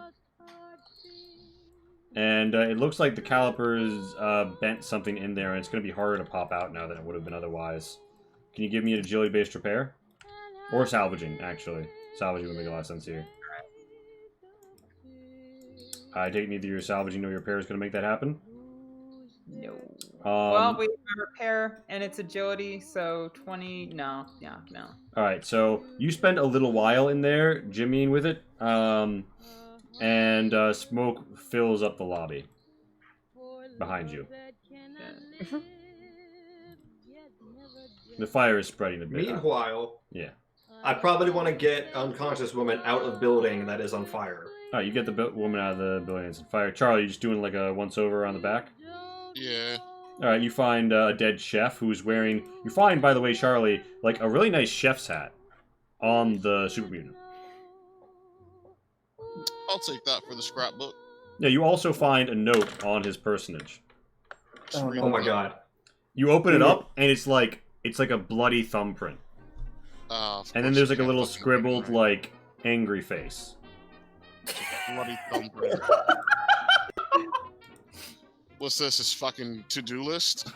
And it looks like the calipers bent something in there, and it's gonna be harder to pop out now than it would have been otherwise. Can you give me an agility-based repair? Or salvaging, actually. Salvaging would make a lot of sense here. I take neither your salvaging nor your repair is going to make that happen? No. Um, Well, we have repair and it's agility, so 20. No. Yeah, no. Alright, so you spend a little while in there, jimmying with it, and smoke fills up the lobby behind you. The fire is spreading a bit. Meanwhile, Yeah. I probably want to get unconscious woman out of building that is on fire. Oh, you get the woman out of the building that's on fire. Charlie, you just doing like a once-over on the back? Yeah. Alright, you find a dead chef who's wearing... You find, by the way, Charlie, like a really nice chef's hat on the super mutant. I'll take that for the scrapbook. Yeah, you also find a note on his personage. Oh, no. Oh my god. You open it up, and it's like a bloody thumbprint. And then there's like a little scribbled, like, angry face. Bloody thumbprint. What's this? His fucking to-do list?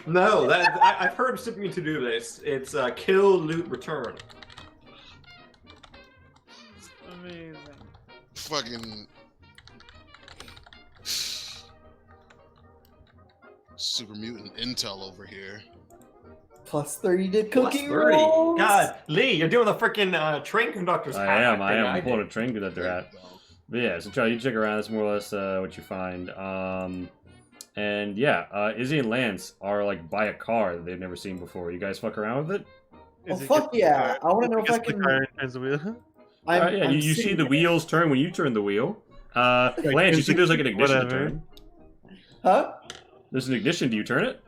No, I've heard of something to do this. It's kill, loot, return. Amazing. Fucking... Super mutant intel over here. Plus 30 to cooking Plus 30. rolls. God, Lee, you're doing the freaking train conductor's hat. I am. thing I'm did. pulling a train conductor hat. But yeah, so Charlie, you check around. That's more or less what you find. And yeah, Izzy and Lance are like by a car that they've never seen before. You guys fuck around with it? Oh, fuck yeah. I want to know if I can... Yeah, you see the wheels turn when you turn the wheel. Lance, you see there's like an ignition to turn. Huh? There's an ignition. Do you turn it?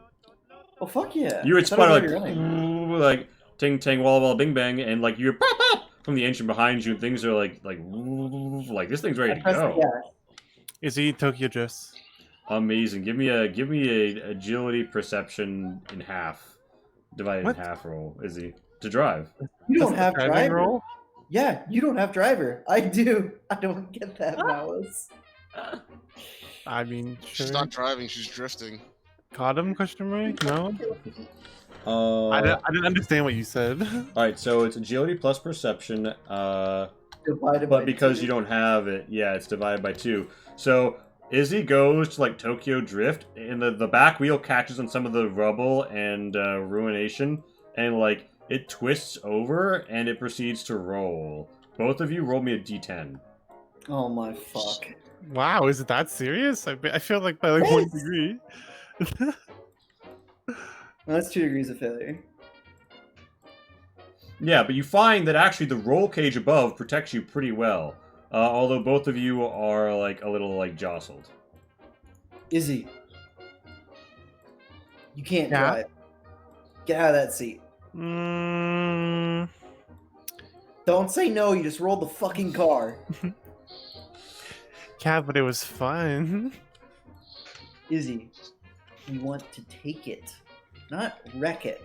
Oh, fuck yeah. You would I thought I spot was like, already running. like ting ting walla walla bing bang, and like you're pop pop from the engine behind you. And things are like this thing's ready to go. Yeah. Is he Tokyo Drifts? Amazing. Give me a agility perception in half, divided What? in half roll. Izzy to drive. You don't That's have the driving driver. roll? Yeah, you don't have driver. I do. I don't get that, Malice. I mean, sure. She's not driving, she's drifting. Caught him? Question mark? No. I All didn't understand what you said. right, so it's agility plus perception. Divided by But because 2. you don't have it, yeah, it's divided by 2. So Izzy goes to like Tokyo Drift, and the back wheel catches on some of the rubble and ruination, and like it twists over and it proceeds to roll. Both of you roll me a d10. Oh my fuck. Wow, is it that serious? I feel like by like 1 Yes. degree. That's 2 degrees of failure. Yeah, but you find that actually the roll cage above protects you pretty well, although both of you are like a little like jostled. Izzy. You can't Yeah? drive. Get out of that seat. Mm, Don't say no, you just rolled the fucking car. yeah, but it was fun. Izzy, we want to take it, not wreck it.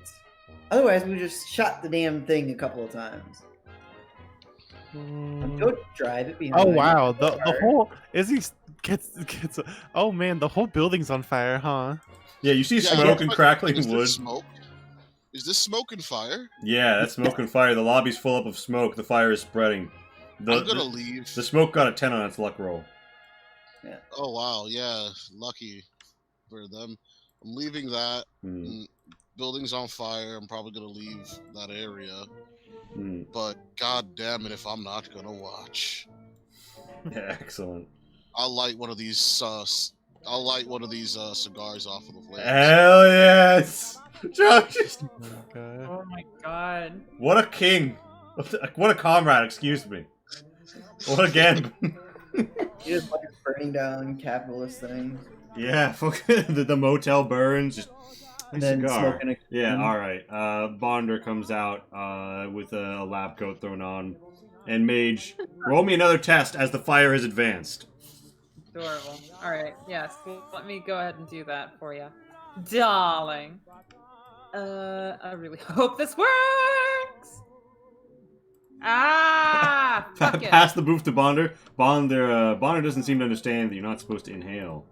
Otherwise, we just shot the damn thing a couple of times. Go drive it behind. Oh wow, the car. whole Izzy gets oh man, the whole building's on fire, huh? Yeah, you see Yeah, smoke yeah, and but crackling is wood. this smoke? Is this smoke and fire? Yeah, that's smoke and fire. The lobby's full up of smoke. The fire is spreading. I'm gonna The, leave. the smoke got a 10 on its luck roll. Oh wow, yeah, lucky for them. I'm leaving that. Hmm. Mm, Building's on fire. I'm probably gonna leave that area. Hmm. But god damn it if I'm not gonna watch. Yeah, excellent. I'll light one of these cigars off of the flames. Hell yes! Josh, Okay. Oh my god. what a king! What a comrade, excuse me. What again? You just like burning down capitalist things. Yeah, fuck the motel burns. Just And a then cigar. smoking a Yeah, alright. Bonder comes out with a lab coat thrown on. And Mage, roll me another test as the fire has advanced. Adorable. All right. Yes. Let me go ahead and do that for you, darling. I really hope this works. Ah, fuck it. Pass the booth to Bonder. Bonder doesn't seem to understand that you're not supposed to inhale.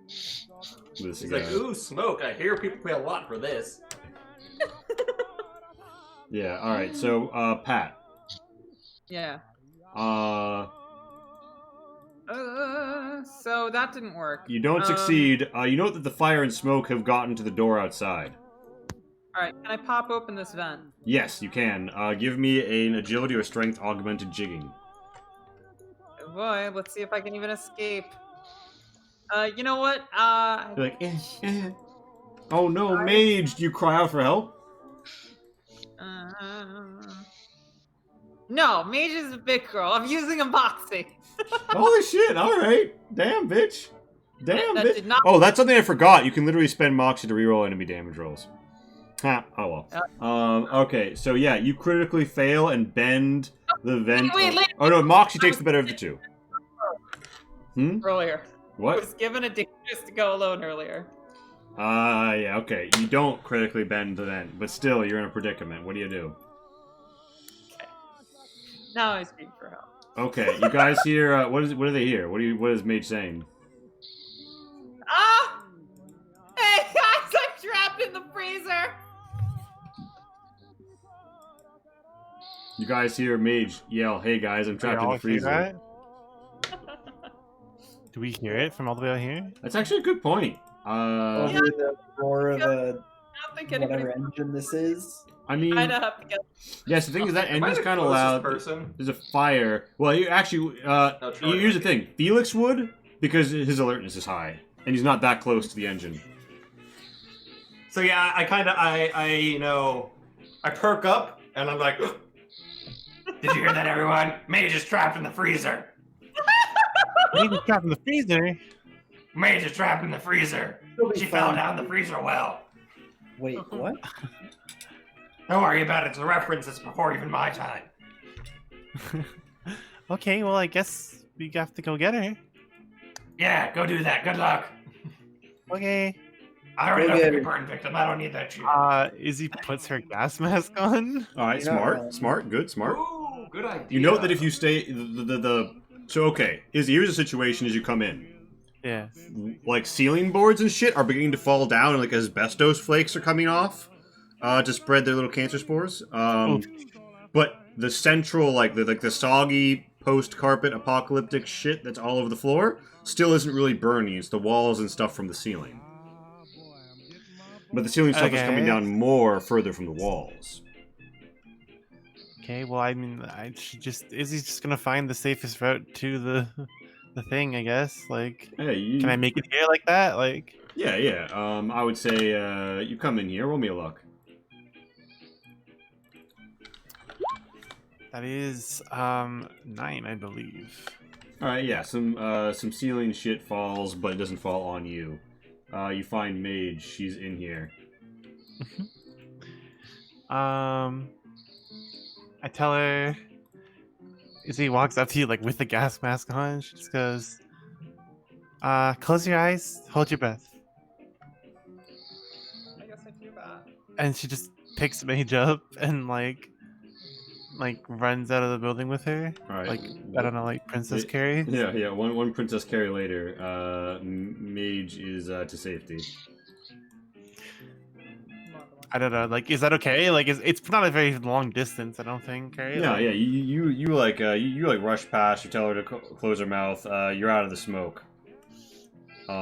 This He's guy. like, ooh, smoke. I hear people pay a lot for this. Yeah. All right. So, Pat. Yeah. So that didn't work. You don't succeed. You note that the fire and smoke have gotten to the door outside. All right. Can I pop open this vent? Yes, you can. Give me an agility or strength augmented jigging. Oh boy, let's see if I can even escape. You know what? You're like, oh no, mage! Do you cry out for help? No, Mage is a big girl. I'm using a boxy. Holy shit! All right, damn bitch, damn That bitch. did not- Oh, that's something I forgot. You can literally spend Moxie to reroll enemy damage rolls. Ha! Oh well. Okay, so yeah, you critically fail and bend the vent. Wait. Oh no, Moxie takes the better of the two. Earlier. I What? was given a dangerous to go alone earlier. Yeah, okay. You don't critically bend the vent, but still, you're in a predicament. What do you do? Now I scream for help. Okay, you guys hear? What do they hear? What is Mage saying? Ah! Hey guys, I'm trapped in the freezer. You guys hear Mage yell, "Hey guys, I'm trapped in all the hear freezer." that? Do we hear it from all the way out here? That's actually a good point. Over the roar of I don't think anybody. whatever engine this is. I mean, I'd have to get. yes. The thing is that Am I engine's the kind of closest loud. person? There's a fire. Well, you actually. Troy Here's the might thing. Felix would because his alertness is high, and he's not that close to the engine. So yeah, I perk up and I'm like, did you hear that, everyone? Mage is trapped in the freezer. Maybe trapped in the freezer. Mage is trapped in the freezer. She'll be She fell fine. down the freezer well. Wait, what? Don't worry about it. It's a reference that's before even my time. Okay, well, I guess we have to go get her. Yeah, go do that. Good luck. Okay. I already Go know get the her. burn victim. I don't need that shit. Izzy puts her gas mask on. All right, You're not smart, wrong. smart, good, smart. Ooh, good idea. You know that if you stay so okay, here's the situation as you come in. Yeah. Like ceiling boards and shit are beginning to fall down, and like asbestos flakes are coming off to spread their little cancer spores. But the central, like the soggy post carpet apocalyptic shit that's all over the floor still isn't really burning. It's the walls and stuff from the ceiling. But the ceiling stuff is coming Okay. down more further from the walls. Okay, well, I mean, Izzy's just gonna find the safest route to the thing, I guess. Like, Hey, can I make it here like that? Like, Yeah. I would say you come in here. Roll me a luck. that is 9, I believe. All right, yeah. Some ceiling shit falls, but it doesn't fall on you. You find Mage. She's in here. I tell her. Izzy walks up to you like with the gas mask on. She just goes, "Close your eyes, hold your breath," I guess I do that. and she just picks Mage up and like runs out of the building with her. All right. Like, I don't know, like Princess Carrie. Yeah. One Princess Carrie later. Mage is to safety. I don't know. Like, is that okay? Like, it's not a very long distance, I don't think. Right? Yeah, Like, yeah. You rush past. You tell her to close her mouth. You're out of the smoke. But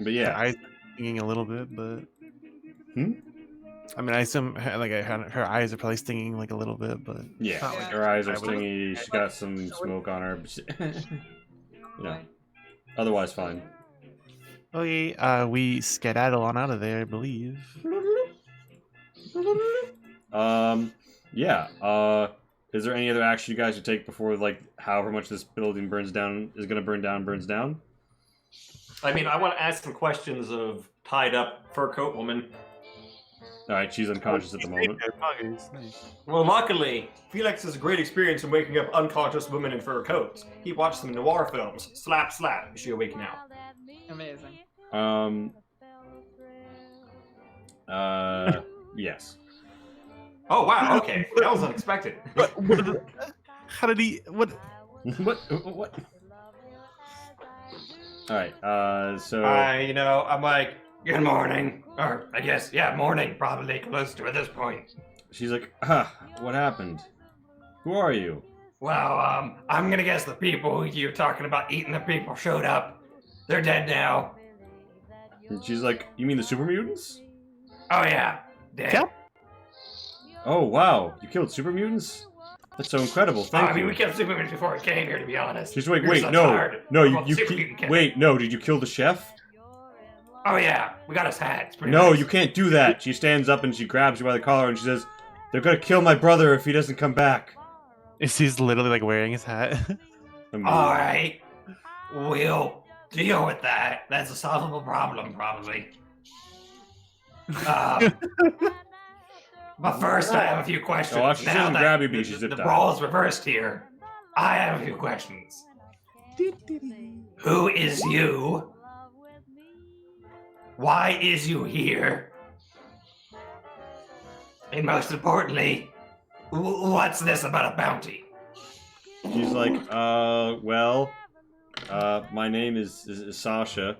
Her yeah. eyes are stinging a little bit, but. Hmm? I mean, I assume her eyes are probably stinging like a little bit, but. Yeah, not like like her eyes are I would- stingy. She's got some smoke on her. But otherwise fine. Okay, we skedaddle on out of there, I believe. Yeah. Is there any other action you guys should take before, like, however much this building burns down is going to burns down? I mean, I want to ask some questions of tied up fur coat woman. All right, she's unconscious at the moment. Well, luckily, Felix has a great experience in waking up unconscious women in fur coats. He watched some noir films. Slap, slap. Is she awake now? Amazing. Yes. Oh, wow, okay. That was unexpected. How did he? What? What? All right. So. I'm like, good morning. Or, I guess, yeah, morning, probably close to at this point. She's like, what happened? Who are you? Well, I'm gonna guess the people who you're talking about eating the people showed up. They're dead now. And she's like, you mean the super mutants? Oh, yeah. Dead. Yep. Oh, wow. You killed super mutants? That's so incredible. Thank you. we killed super mutants before we came here, to be honest. She's like, We're wait, so no. tired. No, We're you both super mutant killers. wait, no, did you kill the chef? Oh, yeah. We got his hat. It's pretty No, nice. you can't do that. She stands up and she grabs you by the collar and she says, they're gonna kill my brother if he doesn't come back. He's literally like wearing his hat. Alright. We'll deal with that. That's a solvable problem, probably. But first, I have a few questions. Oh, she doesn't grab you because she's the zipped out. role's reversed here, I have a few questions. Who is you? Why is you here? And most importantly, what's this about a bounty? She's like, my name is Sasha.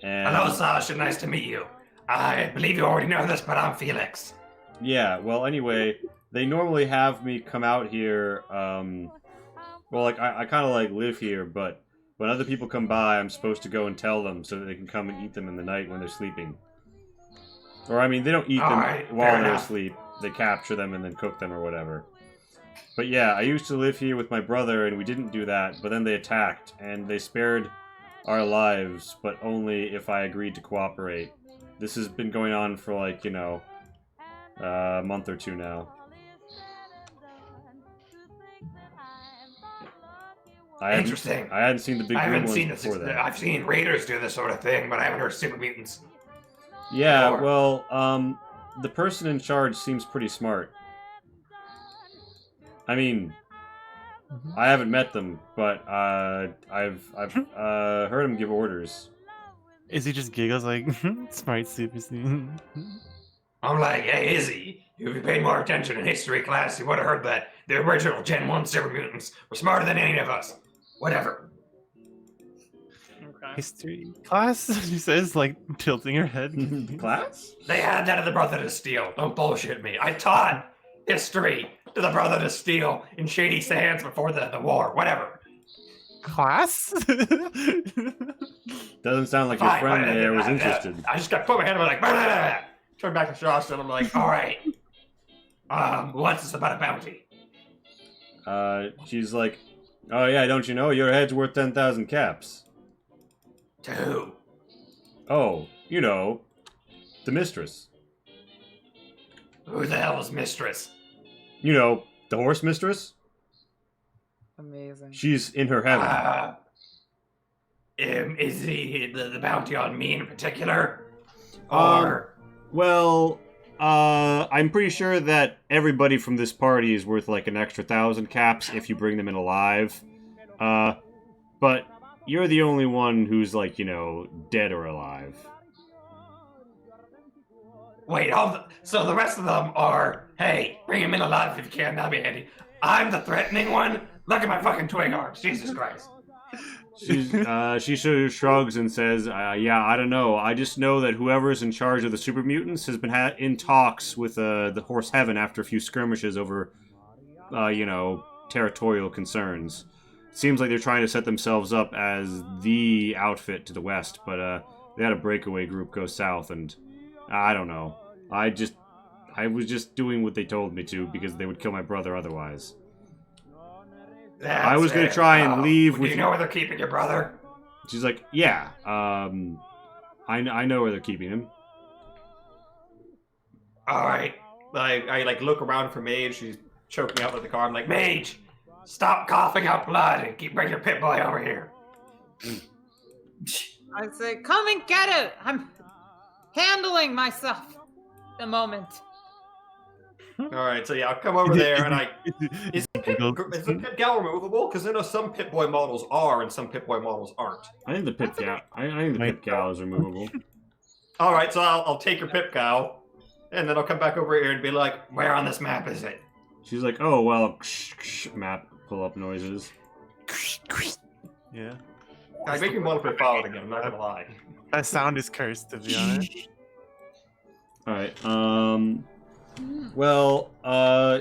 And Hello, Sasha. Nice to meet you. I believe you already know this, but I'm Felix. yeah, well, anyway, they normally have me come out here, I kind of, like, live here, but when other people come by, I'm supposed to go and tell them so that they can come and eat them in the night when they're sleeping. Or, I mean, they don't eat them while they're asleep. They capture them and then cook them or whatever. But yeah, I used to live here with my brother, and we didn't do that, but then they attacked, and they spared our lives, but only if I agreed to cooperate. This has been going on for, like, a month or two now. Interesting. I hadn't seen the big I haven't green seen ones this. before that. I've seen raiders do this sort of thing, but I haven't heard super mutants. Yeah, before. well, the person in charge seems pretty smart. I mean, I haven't met them, but I've heard him give orders. Is he just giggles like smart super scene? I'm like, hey, Izzy, if you paid more attention in history class, you would have heard that the original Gen 1 super mutants were smarter than any of us. Whatever. Okay. History class? She says, like tilting her head. Class? They had that at the Brother to Steal. Don't bullshit me. I taught history to the Brother to Steal in Shady Sands before the war. Whatever. Class? Doesn't sound like your Fine, friend there was I interested. I just got put my head up like, blah, blah, blah, blah. Turn back to Josh and I'm like, all right. What's this about a bounty? She's like, oh yeah, don't you know? Your head's worth 10,000 caps. To who? Oh, you know, the mistress. Who the hell is Mistress? You know, the horse mistress? Amazing. She's in her heaven. Is the bounty on me in particular? Um, Or Well, I'm pretty sure that everybody from this party is worth like an extra 1,000 caps if you bring them in alive. But you're the only one who's like, dead or alive. wait, so the rest of them are, hey, bring him in alive if you can, that'll be handy. I'm the threatening one? Look at my fucking twig arms, Jesus Christ. She sort of shrugs and says, yeah, I don't know. I just know that whoever's in charge of the super mutants has been in talks with the horse heaven after a few skirmishes over, territorial concerns. It seems like they're trying to set themselves up as the outfit to the west, but they had a breakaway group go south, and I don't know. I was just doing what they told me to because they would kill my brother otherwise. I was going to try and leave with... Do you know where they're keeping your brother? She's like, yeah, I know where they're keeping him. Alright. I look around for Mage, she's choking out with the car. I'm like, Mage, stop coughing up blood and bring your pit boy over here. I say, come and get it! I'm handling myself. A moment. All right, so yeah, I'll come over there, and is the Pip Gal removable? Because I know some Pip Boy models are, and some Pip Boy models aren't. I think the Pip Gal. I think the Pip Gal is removable. All right, so I'll take your Pip Gal, and then I'll come back over here and be like, "Where on this map is it?" She's like, "Oh well, map pull up noises." Yeah. I make me want to play Fallout again. I'm not gonna lie. That sound is cursed, to be honest. All right. Well,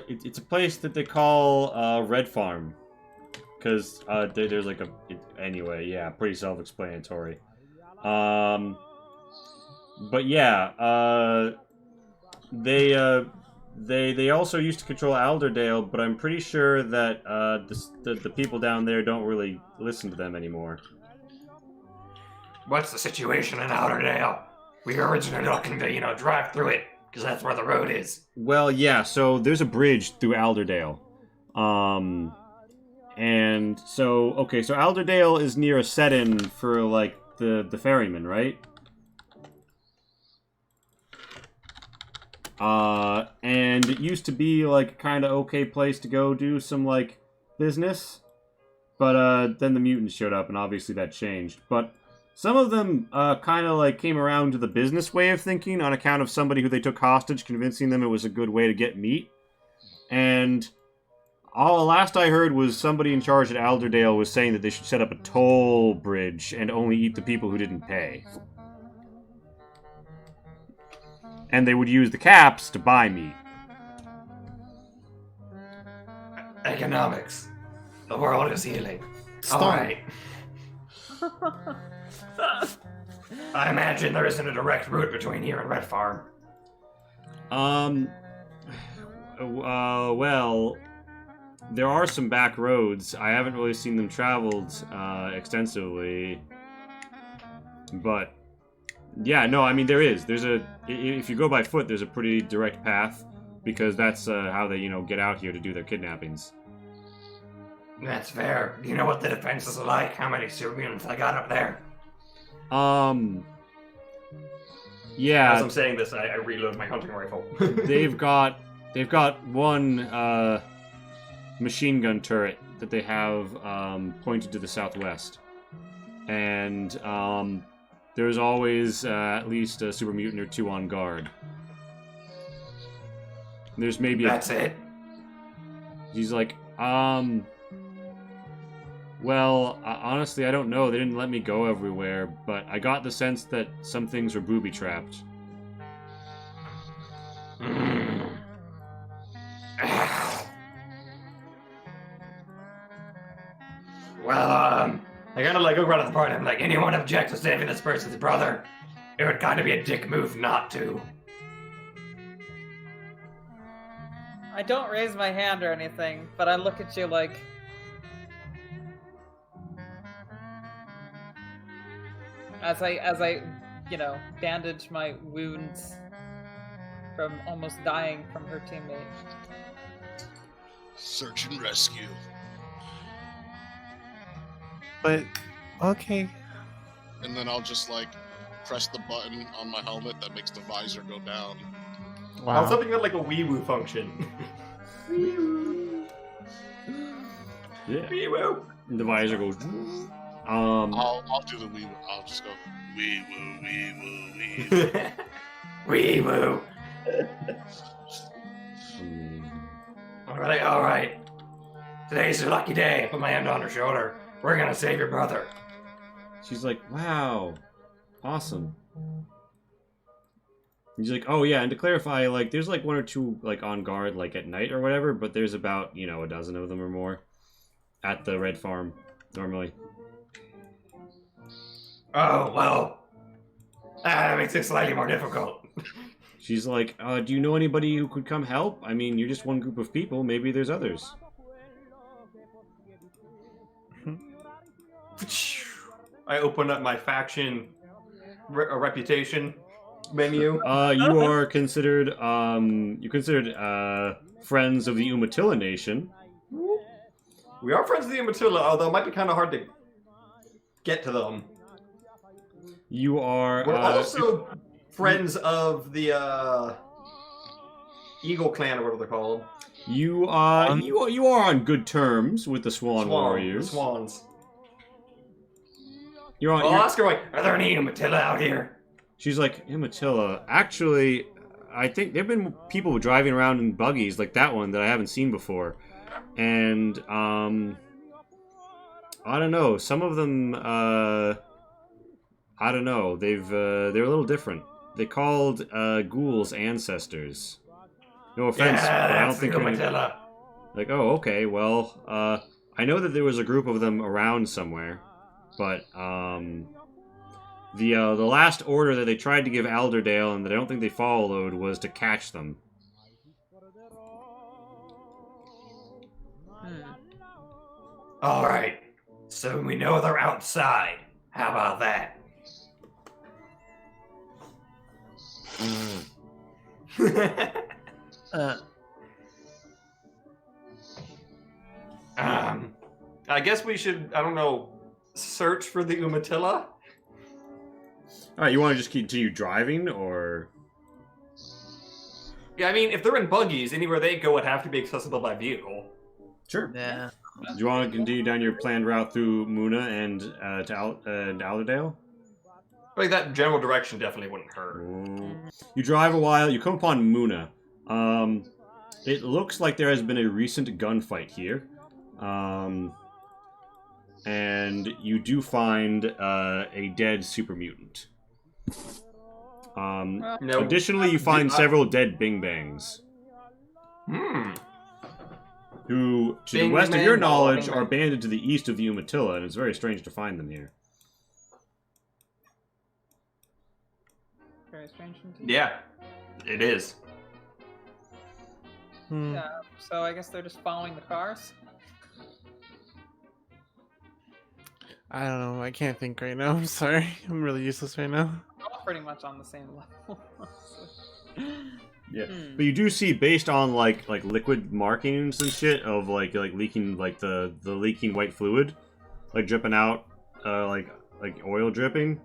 it's a place that they call Red Farm, because there's like anyway, yeah, pretty self-explanatory. But yeah, they also used to control Alderdale, but I'm pretty sure that the people down there don't really listen to them anymore. What's the situation in Alderdale? We were originally looking to, drive through it, because that's where the road is. Well, yeah, so there's a bridge through Alderdale. And so, okay, so Alderdale is near a set-in for, like, the ferryman, right? And it used to be, like, kind of okay place to go do some, like, business. But, then the mutants showed up, and obviously that changed. But some of them, kind of, like, came around to the business way of thinking on account of somebody who they took hostage, convincing them it was a good way to get meat. And all last I heard was somebody in charge at Alderdale was saying that they should set up a toll bridge and only eat the people who didn't pay. And they would use the caps to buy meat. Economics. The world is healing. Alright. I imagine there isn't a direct route between here and Red Farm. Well, there are some back roads. I haven't really seen them traveled extensively. But yeah, no, I mean there is. If you go by foot, there's a pretty direct path because that's how they, get out here to do their kidnappings. That's fair. Do you know what the defenses are like? How many super mutants I got up there? Yeah. As I'm saying this, I reload my hunting rifle. they've got one machine gun turret that they have pointed to the southwest, and there's always at least a super mutant or two on guard. There's maybe That's it. He's like, well, honestly, I don't know. They didn't let me go everywhere, but I got the sense that some things were booby-trapped. Well, I kind of like go around the party. I'm like, anyone object to saving this person's brother? It would kind of be a dick move not to. I don't raise my hand or anything, but I look at you like... As I, bandage my wounds from almost dying from her teammate. Search and rescue. But, okay. And then I'll just, press the button on my helmet that makes the visor go down. Wow. Something got like a wee-woo function. Yeah. Wee-woo. And the visor goes... I'll do the wee woo. I'll just go wee woo, wee woo, wee woo. Wee-woo. All right. Today's your lucky day. I put my hand on her shoulder. We're gonna save your brother. She's like, wow, awesome. He's like, oh yeah, and to clarify, there's one or two on guard at night or whatever, but there's about a dozen of them or more at the Red Farm normally. Oh well, that makes it slightly more difficult. She's like, do you know anybody who could come help? I mean, you're just one group of people. Maybe there's others. I open up my faction reputation menu. You are considered, friends of the Umatilla Nation. We are friends of the Umatilla, although it might be kind of hard to get to them. You are. We're also friends of the Eagle Clan, or whatever they're called. You are on good terms with the Swan Warriors. The Swans. You're on. I'll ask her, like, are there any Umatilla out here? She's like, Umatilla. Actually, I think there've been people driving around in buggies like that one that I haven't seen before, and I don't know. Some of them, I don't know. They're a little different. They called ghouls ancestors. No offense, but I don't think Umatilla. like, oh, okay. Well, I know that there was a group of them around somewhere, but the last order that they tried to give Alderdale and that I don't think they followed was to catch them. All right. So we know they're outside. How about that? I guess we should, I don't know, search for the Umatilla? Alright, you want to just continue driving, or...? Yeah, I mean, if they're in buggies, anywhere they go would have to be accessible by vehicle. Sure. Yeah. Do you want to continue down your planned route through Muna and to Alderdale? Like, that general direction definitely wouldn't hurt. You drive a while, you come upon Muna. It looks like there has been a recent gunfight here. And you do find a dead super mutant. No. Additionally, you find several dead Bing Bangs. Who, to the west of your knowledge, are banded to the east of the Umatilla, and it's very strange to find them here. Very strange indeed. Yeah, it is. Yeah, so I guess they're just following the cars. I don't know. I can't think right now. I'm sorry. I'm really useless right now. We're all pretty much on the same level. Yeah, but you do see, based on like liquid markings and shit of like leaking, like the leaking white fluid, like dripping out, like oil dripping.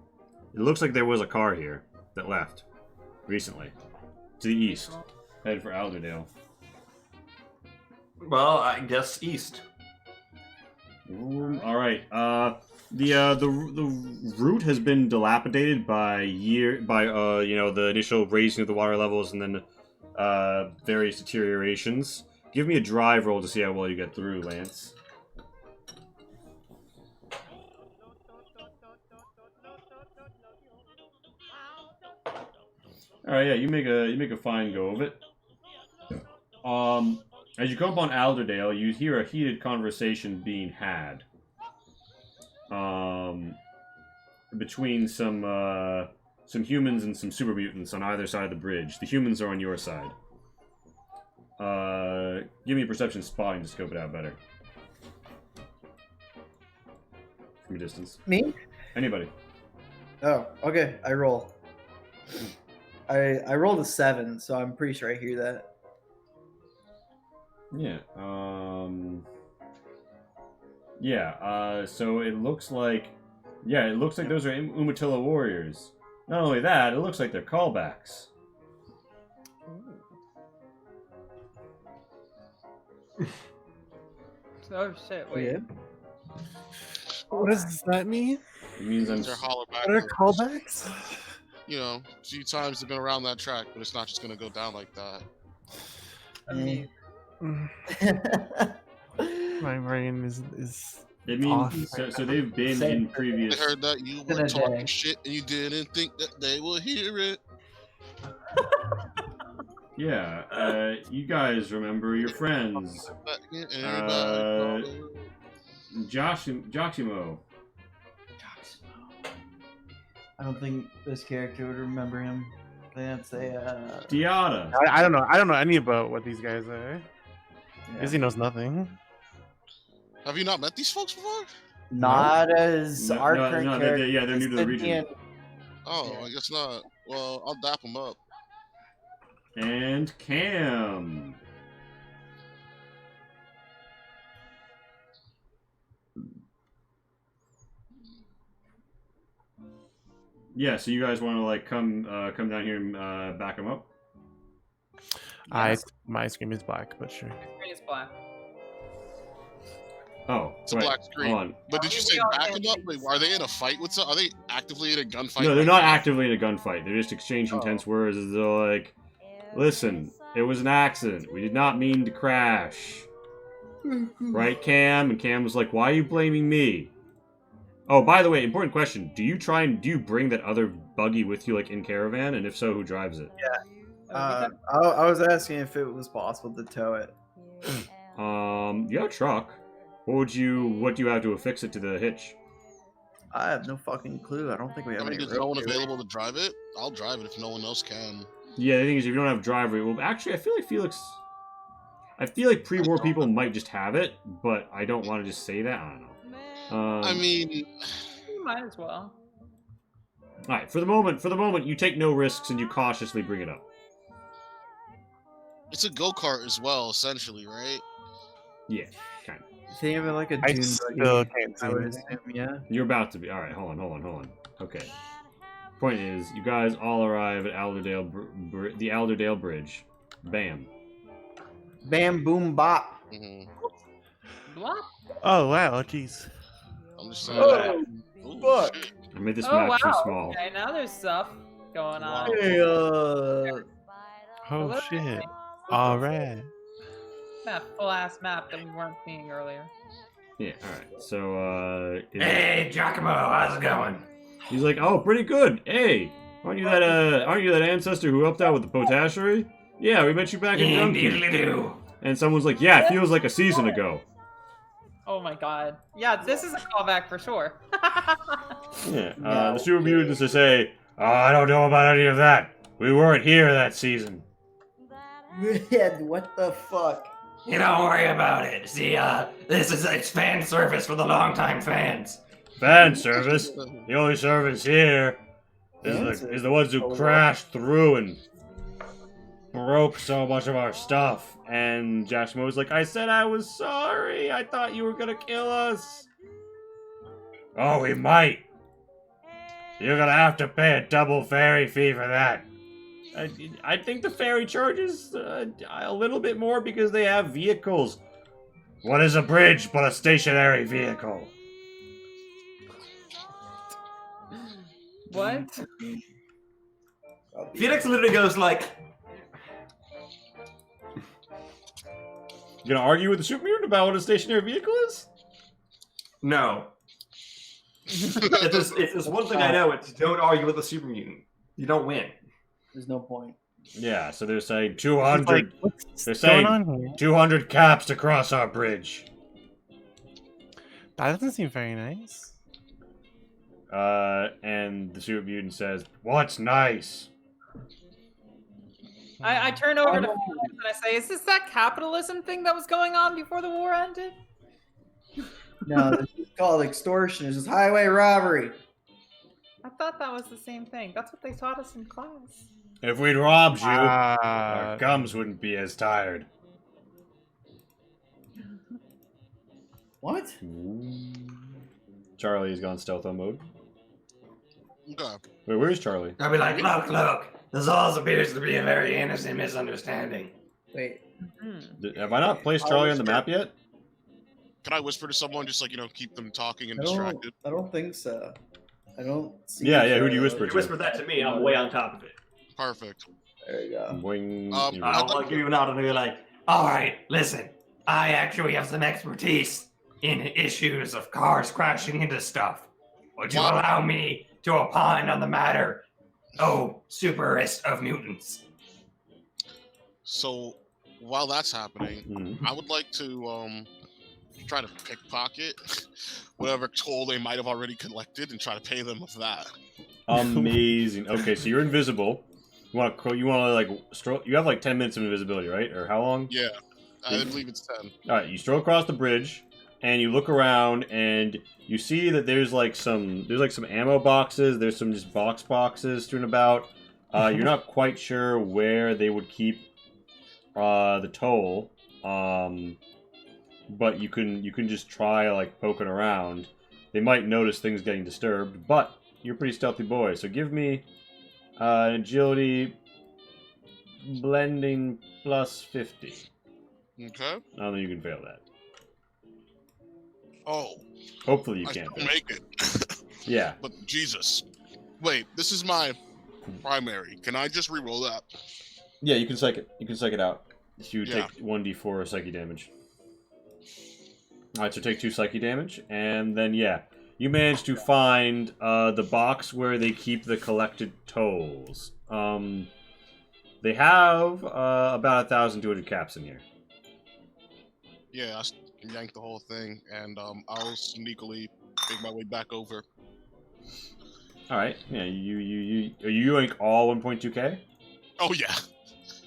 It looks like there was a car here that left recently to the east, headed for Alderdale. Well, I guess east. All right. The route has been dilapidated by you know, the initial raising of the water levels and then various deteriorations. Give me a drive roll to see how well you get through, Lance. All right, yeah, you make a fine go of it. As you come upon Alderdale, you hear a heated conversation being had. Between some humans and some super mutants on either side of the bridge. The humans are on your side. Give me a perception spotting to scope it out better. From a distance. Me? Anybody. Oh, okay. I roll. I rolled a 7, so I'm pretty sure I hear that. Yeah. Yeah. So it looks like. Yeah, it looks like those are Umatilla warriors. Not only that, it looks like they're callbacks. Oh shit! Wait. Yeah. What does that mean? It means I'm. They're hollowback. What are callbacks? You know, a few times they've been around that track, but it's not just gonna go down like that. I mean, My brain is It means so they've been in I previous. heard that you were talking shit and you didn't think that they would hear it. Yeah, you guys remember your friends, Joshimo. I don't think this character would remember him. That's a Diata. I don't know. I don't know any about what these guys are. yeah. Izzy knows nothing. Have you not met these folks before? Not as our current no, character. they're new to the region. Oh, Yeah. I guess not. Well, I'll dap them up. And Cam. Yeah, so you guys want to like come down here and back him up? My screen is black, but sure. Screen is black. Oh, It's a wait, black screen. hold on. But did you say We all backing can't up? Wait, are they in a fight with some? Are they actively in a gunfight? No, they're right not now? actively in a gunfight. They're just exchanging tense words as though like, listen, it was an accident. We did not mean to crash. Right, Cam? And Cam was like, why are you blaming me? Oh, by the way, important question. Do you bring that other buggy with you, like, in caravan? And if so, who drives it? I was asking if it was possible to tow it. You got a truck. What do you have to affix it to the hitch? I have no fucking clue. I don't think we have I mean, any there's no rope one to it. available to drive it. I'll drive it if no one else can. Yeah, the thing is, if you don't have driver, well, actually, I feel like pre-war people might just have it, but I don't want to just say that. I don't know. I mean, You might as well. all right. For the moment, you take no risks and you cautiously bring it up. it's a go-kart as well, essentially, right? Yeah, kind of. Think of it like a I dune still buggy. can't see I would anything. assume, yeah. You're about to be. All right, hold on. Okay. Point is, you guys all arrive at the Alderdale Bridge. Bam. Bam, boom, bop. Mm-hmm. Blah. Oh wow, jeez. I'm just saying. Oh, Ooh, fuck. shit. I made this Oh map too wow. small. Okay, now there's stuff going on. Hey, Oh Hello? shit. All right. That full ass map that we weren't seeing earlier. Yeah. All right. So, Hey, Giacomo, how's it going? he's like, "Oh, pretty good. Hey, aren't you that ancestor who helped out with the potashery? Yeah, we met you back in Junkie." Indeedly do. And someone's like, "Yeah, it feels like a season ago." Oh my god. Yeah, this is a callback for sure. Yeah. The super mutants to say, "Oh, I don't know about any of that. We weren't here that season." What the fuck? You don't worry about it. See, it's fan service for the longtime fans. Fan service. The only service here is the ones who crashed through and broke so much of our stuff. And Joshua was like, "I said I was sorry. I thought you were gonna kill us." "Oh, we might. You're gonna have to pay a double ferry fee for that." I think the ferry charges a little bit more because they have vehicles. What is a bridge but a stationary vehicle? What? Felix literally goes like, You gonna argue with the super mutant about what a stationary vehicle is? no. If there's one thing I know, it's don't argue with a super mutant. You don't win. There's no point. Yeah, so they're saying It's 200. like, what's They're going saying on here? 200 caps to cross our bridge. That doesn't seem very nice. And the super mutant says, "What's nice?" I turn over to Felix and I say, is this that capitalism thing that was going on before the war ended? No, this is called extortion. This is highway robbery. I thought that was the same thing. That's what they taught us in class. If we'd robbed you, our gums wouldn't be as tired. What? Charlie's gone stealth mode. Okay. Wait, where's Charlie? I'll be like, look. This all appears to be a very innocent misunderstanding. Wait. Have I not placed Charlie on the map yet? Can I whisper to someone just like, keep them talking and I distracted? don't think so. I don't see. Yeah, who do you whisper You to? whisper that to me, I'm way on top of it. Perfect. There you go. Boing. I'll give you an out and be like, all right, listen, I actually have some expertise in issues of cars crashing into stuff. Would you allow me to opine on the matter, oh superest of mutants? So while that's happening, I would like to try to pickpocket whatever toll they might have already collected and try to pay them with that. Amazing. Okay, so you're invisible. You want to like stroll? You have like 10 minutes of invisibility, right? Or how long? Yeah, I believe it's 10. All right, you stroll across the bridge, and you look around, and you see that there's some ammo boxes. There's some just boxes strewn about. You're not quite sure where they would keep the toll, but you can just try like poking around. They might notice things getting disturbed, but you're a pretty stealthy boy. So give me an agility blending plus 50. Okay. I don't think you can fail that. Oh, Hopefully you I can't still fail. make it. Yeah. But Jesus. Wait, this is my primary. Can I just re-roll that? Yeah, you can psych it. You can psych it out. You Yeah. take 1d4 psyche damage. Alright, so take 2 psyche damage, and then, yeah. You manage to find the box where they keep the collected tolls. They have about 1,200 caps in here. Yeah, I yanked the whole thing, and I'll sneakily make my way back over. Alright, yeah, you yank all 1.2k? Oh yeah.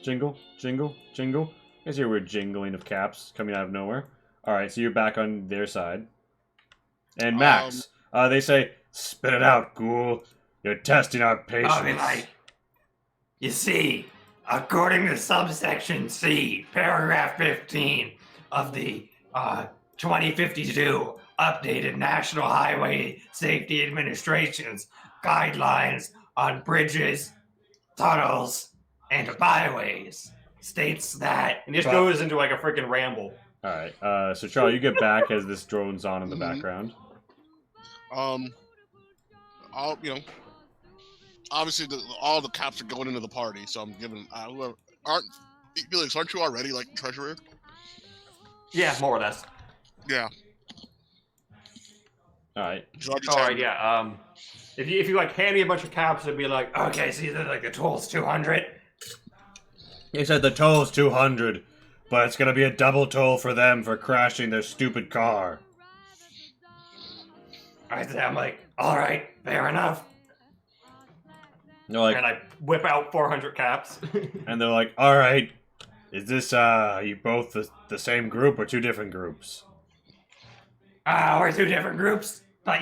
Jingle, jingle, jingle. You guys hear a weird jingling of caps coming out of nowhere. Alright, so you're back on their side. And Max, they say, spit it out, ghoul. You're testing our patience. I'll be like, you see, according to subsection C, paragraph 15 of the 2052 updated National Highway Safety Administration's guidelines on bridges, tunnels, and byways, states that... And this goes into like a freaking ramble. Alright, so Charlie, you get back as this drone's on in the background. I'll, obviously all the caps are going into the party, so I'm giving whoever Felix, aren't you already like treasurer? Yeah, more or less. Yeah. Alright. Alright, yeah. If you like hand me a bunch of caps, it'd be like, okay, see, like the toll's 200. He said the toll's 200, but it's gonna be a double toll for them for crashing their stupid car. I'm like, alright, fair enough. They're like, and I whip out 400 caps. and they're like, alright, is this, you both the same group or two different groups? We're two different groups, but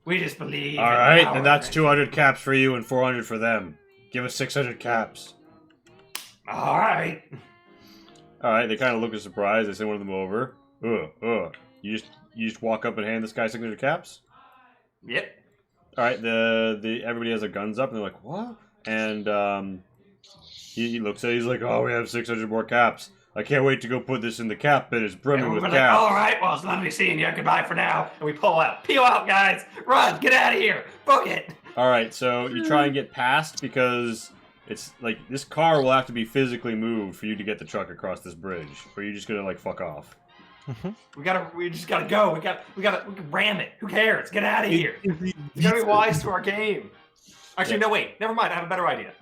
we just believe. Alright, and that's 200 caps for you and 400 for them. Give us 600 caps. Alright. Alright, they kind of look surprised. They send one of them over. You just walk up and hand this guy 600 caps? Yep. Alright, everybody has their guns up, and they're like, what? And, he looks at it, he's like, oh, we have 600 more caps. I can't wait to go put this in the cap bin. It's brimming with caps. Like, alright, well, it's lovely seeing you. Goodbye for now. And we pull out. Peel out, guys. Run. Get out of here. Book it. Alright, so you try and get past because it's like this car will have to be physically moved for you to get the truck across this bridge. Or you're just gonna like fuck off. We just gotta go. We can ram it. Who cares? Get out of here. You gotta be wise to our game. Actually, no, wait. Never mind. I have a better idea.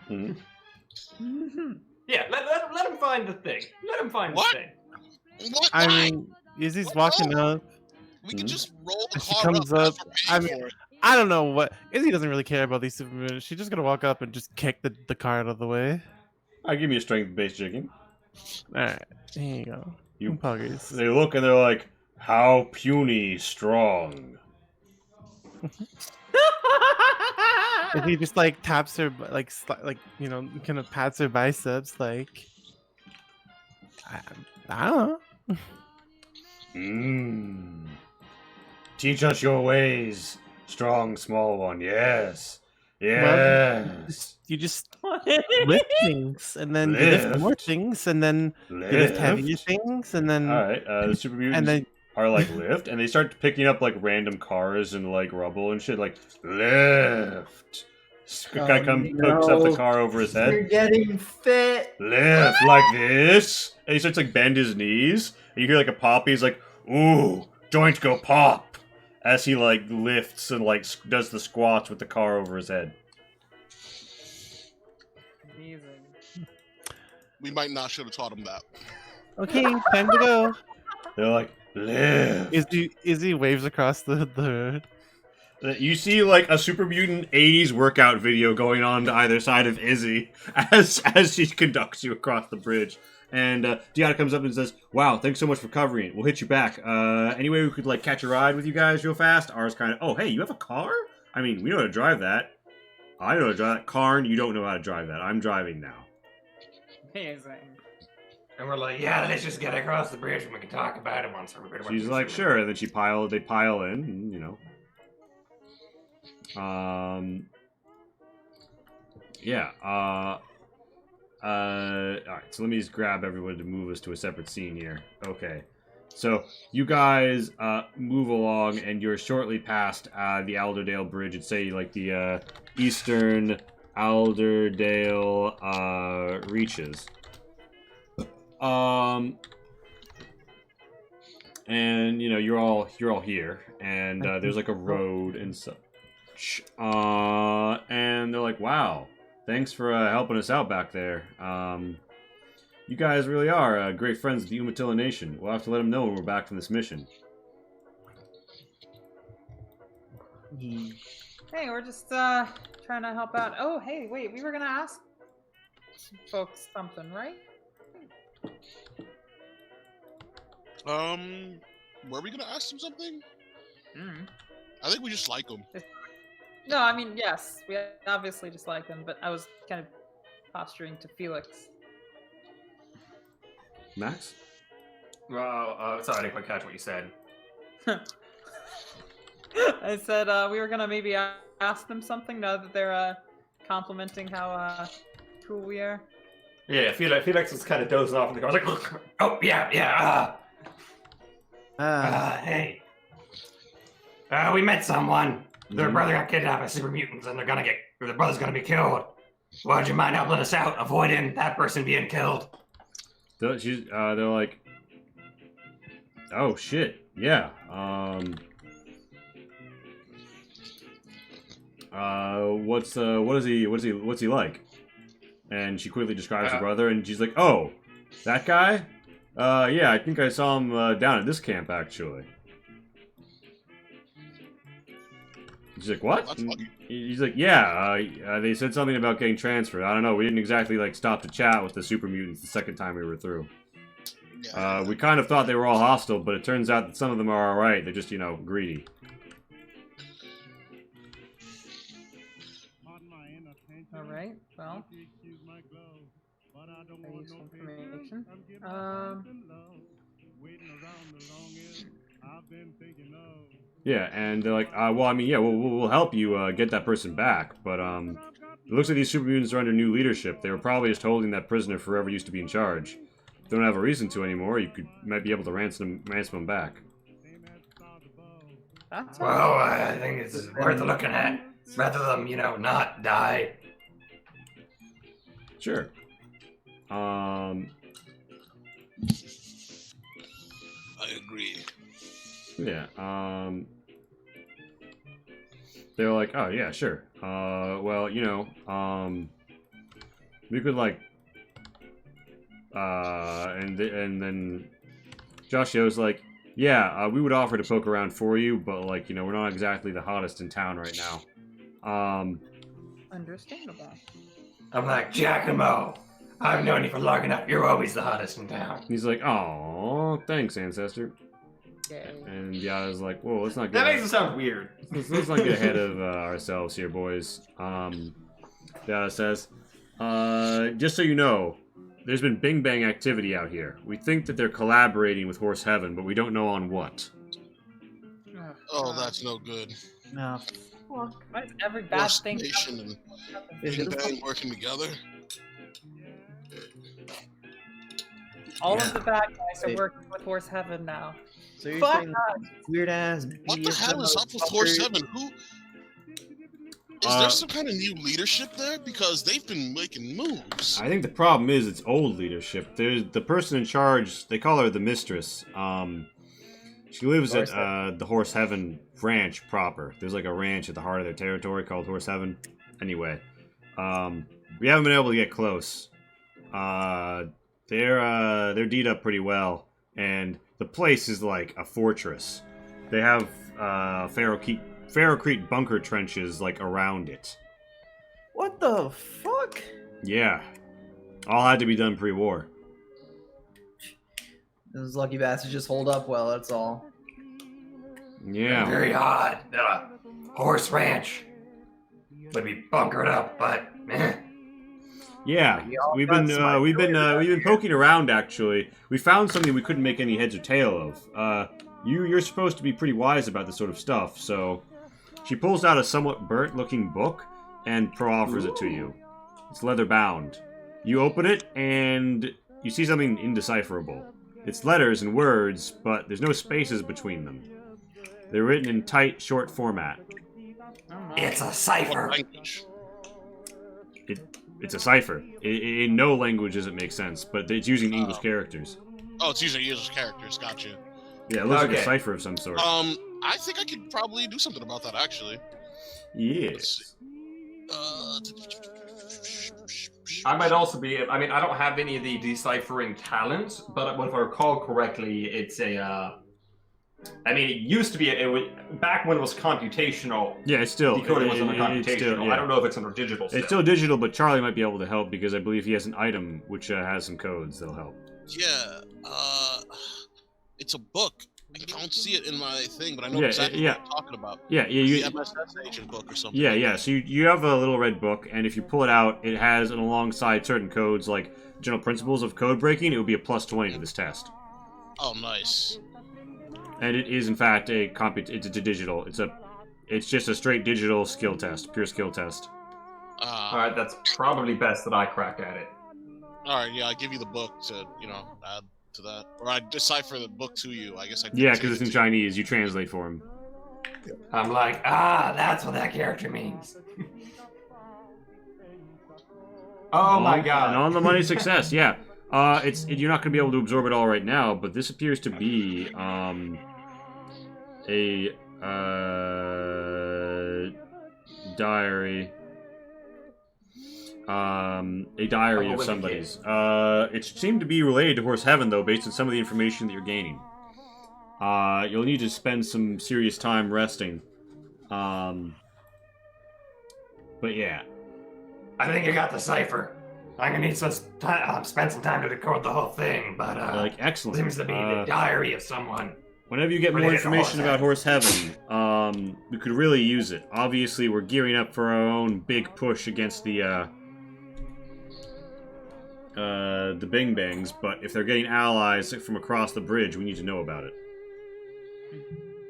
Yeah, let him find the thing. Let him find the thing. What? I mean, Izzy's walking up. We can just roll the And she car comes up. I mean, for it. I don't know what Izzy doesn't really care about these supermoons. She's just gonna walk up and just kick the car out of the way. I'll give you a strength-based jigging. All right, here you go. You Puggies. They look and they're like, how puny strong. And he just like taps her, like kind of pats her biceps, like I don't know. Teach us your ways, strong small one. Yes, yes. You just lift things, and then you lift more things, and then you lift heavier things, and then all right. The super mutants and then are like lift, and they start picking up like random cars and like rubble and shit. Like lift. Guy pokes up the car over his head. You're getting fit. Lift like this, and he starts like bend his knees, and you hear like a pop. He's like, "Ooh, joints go pop," as he like lifts and like does the squats with the car over his head. Amazing. We might not should have taught him that. okay, time to go. They're like, lift. Izzy waves across the. You see like a super mutant 80s workout video going on to either side of Izzy as she conducts you across the bridge. And Deanna comes up and says, wow, thanks so much for covering it. We'll hit you back. Any way we could like catch a ride with you guys real fast? Ours kind of, oh, hey, you have a car? I mean, we know how to drive that. I know how to drive that. Karn, you don't know how to drive that. I'm driving now. Amazing. And we're like, yeah, let's just get across the bridge and we can talk about it once everybody. She's like, sure. And then they pile in, and, you know. Yeah, Alright, so let me just grab everyone to move us to a separate scene here. Okay. So, you guys move along, and you're shortly past the Alderdale Bridge. It's, say, like, the eastern Alderdale reaches. And, you know, you're all here, and there's, like, a road and such. And they're like, wow, thanks for helping us out back there. You guys really are great friends of the Umatilla Nation. We'll have to let them know when we're back from this mission. Ye- Hey, we're just trying to help out. Oh, hey, wait, we were gonna ask some folks something, right? Were we gonna ask them something? I think we just like them. No, I mean, yes, we obviously just like him, but I was kind of posturing to Felix. Max? Well, sorry, I didn't quite catch what you said. I said we were gonna maybe ask them something now that they're complimenting how cool we are. Yeah, Felix was kind of dozing off in the car. I was like, oh, yeah. Hey. We met someone. Their brother got kidnapped by super mutants, and their brother's gonna be killed. Would you mind helping us out, avoiding that person being killed? They're like, oh shit, yeah. What's he like? And she quickly describes her brother, and she's like, oh, that guy? Yeah, I think I saw him down at this camp actually. She's like, what? He's like, yeah, they said something about getting transferred. I don't know, we didn't exactly, like, stop to chat with the super mutants the second time we were through. We kind of thought they were all hostile, but it turns out that some of them are alright. They're just, you know, greedy. Alright, well. Useful information. Yeah, and they're like, well, I mean, yeah, we'll help you get that person back, but it looks like these super mutants are under new leadership. They were probably just holding that prisoner forever used to be in charge. If they don't have a reason to anymore, you might be able to ransom them back. Well, I think it's worth looking at, rather than, you know, not die. Sure. I agree. Yeah, they're like, oh, yeah, sure. Well, you know, we could, like, and then Joshio's like, yeah, we would offer to poke around for you, but, like, you know, we're not exactly the hottest in town right now. Understandable. I'm like, Giacomo, I've known you for long enough. You're always the hottest in town. He's like, oh, thanks, ancestor. Yay. And Yada's like, whoa, let's not get... That makes it sound weird. Let's not get ahead of ourselves here, boys. Yada says, just so you know, there's been Bing Bang activity out here. We think that they're collaborating with Horse Heaven, but we don't know on what. Oh, that's no good. No. Fuck. Why is every bad Horse thing Nation and Big Bang working together? All of the bad guys are working with Horse Heaven now. So you're Fuck saying weird ass. What the hell is up with Horse Heaven? Is there some kind of new leadership there? Because they've been making moves. I think the problem is it's old leadership. There's the person in charge, they call her the Mistress. She lives at the Horse Heaven ranch proper. There's like a ranch at the heart of their territory called Horse Heaven. Anyway, we haven't been able to get close. They're D'd up pretty well, and the place is like a fortress. They have Ferrocrete bunker trenches like around it. What the fuck? Yeah, all had to be done pre-war. Those lucky bastards just hold up well, that's all. Yeah. Very odd. Horse ranch would be bunkered up, but Yeah, we've been poking around. Actually, we found something we couldn't make any heads or tail of. You're supposed to be pretty wise about this sort of stuff, so she pulls out a somewhat burnt-looking book and offers it to you. It's leather bound. You open it, and you see something indecipherable. It's letters and words, but there's no spaces between them. They're written in tight, short format. It's a What cipher. language? It's a cipher. In no language does it make sense, but it's using English characters. Oh, it's using English characters. Gotcha. Yeah, it looks like Okay. a cipher of some sort. I think I could probably do something about that, actually. Yes. I might also be. I mean, I don't have any of the deciphering talents, but if I recall correctly, it's a. I mean, it used to be. Back when it was computational. Yeah, it's still. Decoding was under it's computational. still, yeah. I don't know if it's under digital. It's still digital, but Charlie might be able to help because I believe he has an item which has some codes that'll help. Yeah. It's a book. I don't see it in my thing, but I know Yeah, exactly yeah. what you're talking about. Yeah, The MSS agent book or something. Yeah. So you have a little red book, and if you pull it out, it has an alongside certain codes like general principles of code breaking. It would be a plus 20 to this test. Oh, nice. And it is in fact it's a digital. It's just a straight digital skill test, pure skill test. All right, that's probably best that I crack at it. All right, yeah, I give you the book to, add to that, or I decipher the book to you. I guess I. Yeah, take because it's it in to you. Chinese. You translate for him. I'm like, that's what that character means. Oh my And god. on the money success, yeah. You're not going to be able to absorb it all right now, but this appears to be a diary. A diary of somebody's. It seemed to be related to Horse Heaven, though, based on some of the information that you're gaining. You'll need to spend some serious time resting. But yeah. I think you got the cipher. I'm gonna need some time, spend some time to decode the whole thing, but Like, excellent. seems to be the diary of someone. Whenever you get more Related to information about Horse Horse Heaven, we could really use it. Obviously, we're gearing up for our own big push against the Bing Bangs, but if they're getting allies from across the bridge, we need to know about it.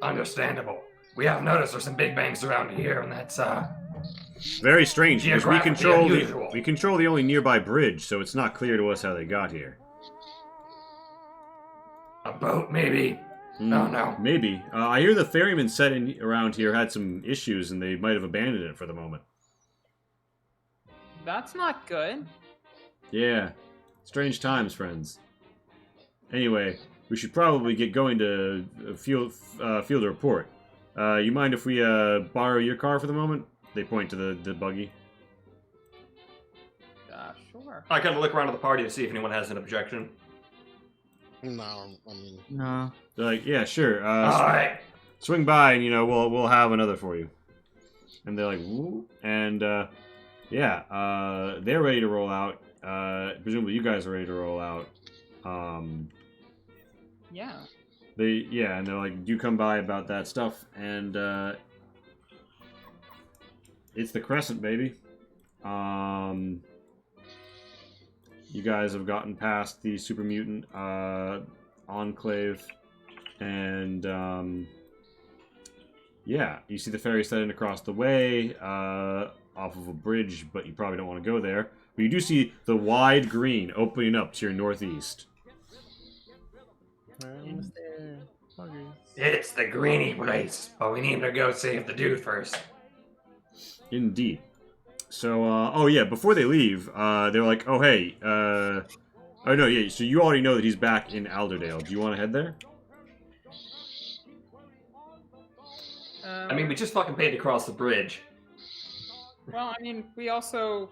Understandable. We have noticed there's some big bangs around here, and that's Very strange, because Geographically unusual. we control the only nearby bridge, so it's not clear to us how they got here. a boat, maybe. No. Maybe. I hear the ferryman set in around here had some issues, and they might have abandoned it for the moment. That's not good. Yeah. Strange times, friends. Anyway, we should probably get going to field a report. You mind if we borrow your car for the moment? They point to the buggy. Sure. I kind of look around at the party to see if anyone has an objection. No, I mean, No. They're like, yeah, sure. All right. Swing by, and we'll have another for you. And they're like, woo, and they're ready to roll out. Presumably, you guys are ready to roll out. Yeah. And they're like, do come by about that stuff, and it's the Crescent, baby. You guys have gotten past the super mutant enclave, and you see the ferry setting across the way off of a bridge, but you probably don't want to go there. But you do see the wide green opening up to your northeast. Almost there. Buggers. It's the greeny place, but we need to go save the dude first. Indeed. So, before they leave, they're like, oh, hey, so you already know that he's back in Alderdale. Do you want to head there? I mean, we just fucking paid to cross the bridge. Well, I mean, we also,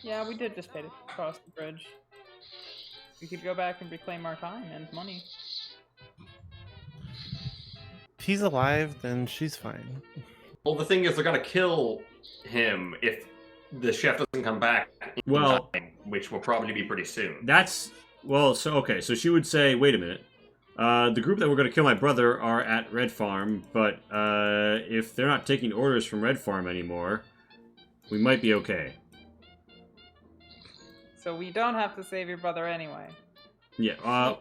we did just pay to cross the bridge. We could go back and reclaim our time and money. If he's alive, then she's fine. Well, the thing is, they're gonna kill him if the chef doesn't come back in Well- time, which will probably be pretty soon. So she would say, wait a minute. The group that we're going to kill my brother are at Red Farm, but if they're not taking orders from Red Farm anymore, we might be okay. So we don't have to save your brother anyway. Yeah,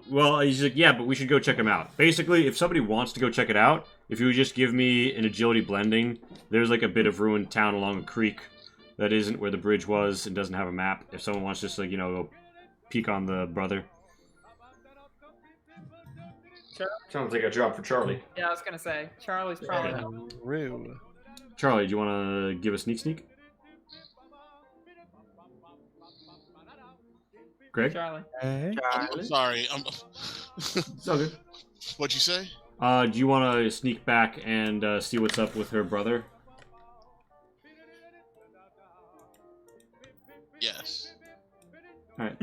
he's like, yeah, but we should go check him out. Basically, if somebody wants to go check it out, if you would just give me an agility blending, there's like a bit of ruined town along a creek that isn't where the bridge was and doesn't have a map. If someone wants just like, go peek on the brother. Sounds like a job for Charlie. Yeah, I was gonna say Charlie's probably. Yeah. Rue. Charlie, do you want to give a sneak? Greg? Charlie. Hey. I'm sorry. It's all good. What'd you say? Do you want to sneak back and see what's up with her brother? Yes. Alright.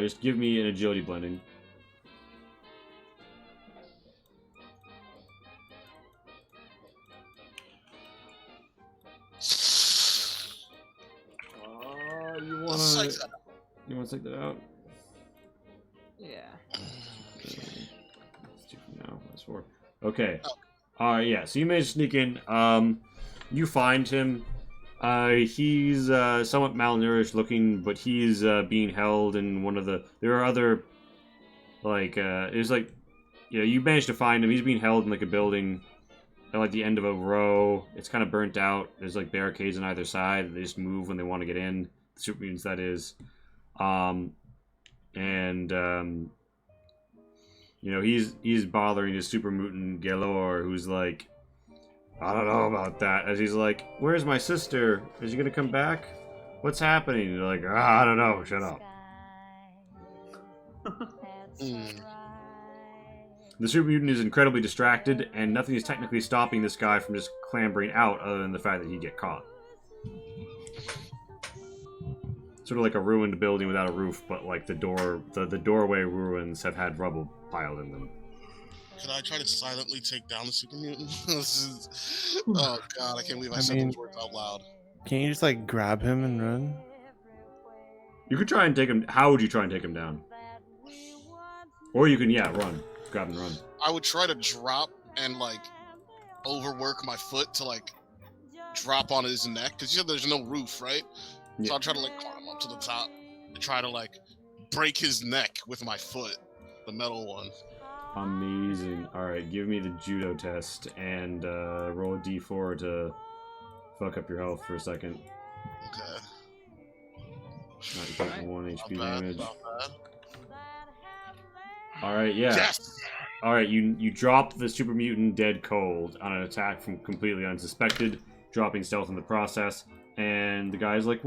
Just give me an agility blending. You want to take that out? Yeah. That's 2 from now. That's 4. Okay. Yeah. So you managed to sneak in. You find him. He's somewhat malnourished looking, but he's being held in one of the. There are other, there's like, you managed to find him. He's being held in like a building, at like the end of a row. It's kind of burnt out. There's like barricades on either side. They just move when they want to get in. The super mutants, that is. He's bothering his super mutant Galore, who's like, I don't know about that. As he's like, where's my sister? Is she gonna come back? What's happening? You're like, I don't know. Shut up. The super mutant is incredibly distracted, and nothing is technically stopping this guy from just clambering out, other than the fact that he'd get caught. Sort of like a ruined building without a roof, but like the doorway ruins have had rubble piled in them. Could I try to silently take down the super mutant? Oh god, I can't believe I said those words out loud. Can't you just like grab him and run? You could try and take him. How would you try and take him down? Or you can, run, grab and run. I would try to drop and like overwork my foot to like drop on his neck, because you said there's no roof, right? Yeah. So I'll try to like climb up to the top and try to like break his neck with my foot, the metal one. Amazing. Alright, give me the judo test and roll a d4 to fuck up your health for a second. Okay. Alright, you take 1 HP Not bad, damage. not bad. Alright, yeah. Yes! Alright, you drop the super mutant dead cold on an attack from completely unsuspected, dropping stealth in the process, and the guy's like,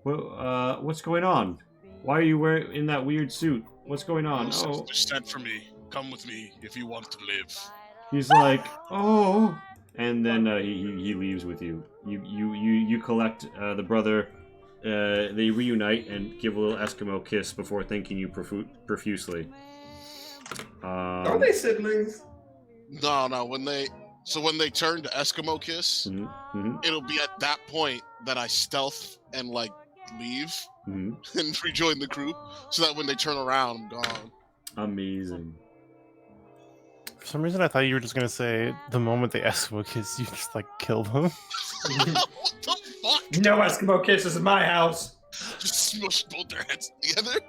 what's going on? Why are you wearing in that weird suit? What's going on? Oh. Just sent for me. Come with me if you want to live. He's like, oh, and then he leaves with you. You collect the brother. They reunite and give a little Eskimo kiss before thanking you profusely. Are they siblings? No. When they turn to Eskimo kiss, it'll be at that point that I stealth and like leave and rejoin the crew, so that when they turn around, I'm gone. Amazing. For some reason, I thought you were just gonna say the moment they Eskimo kiss, you just like kill them. What the fuck? No Eskimo kisses in my house. Just smush both their heads together.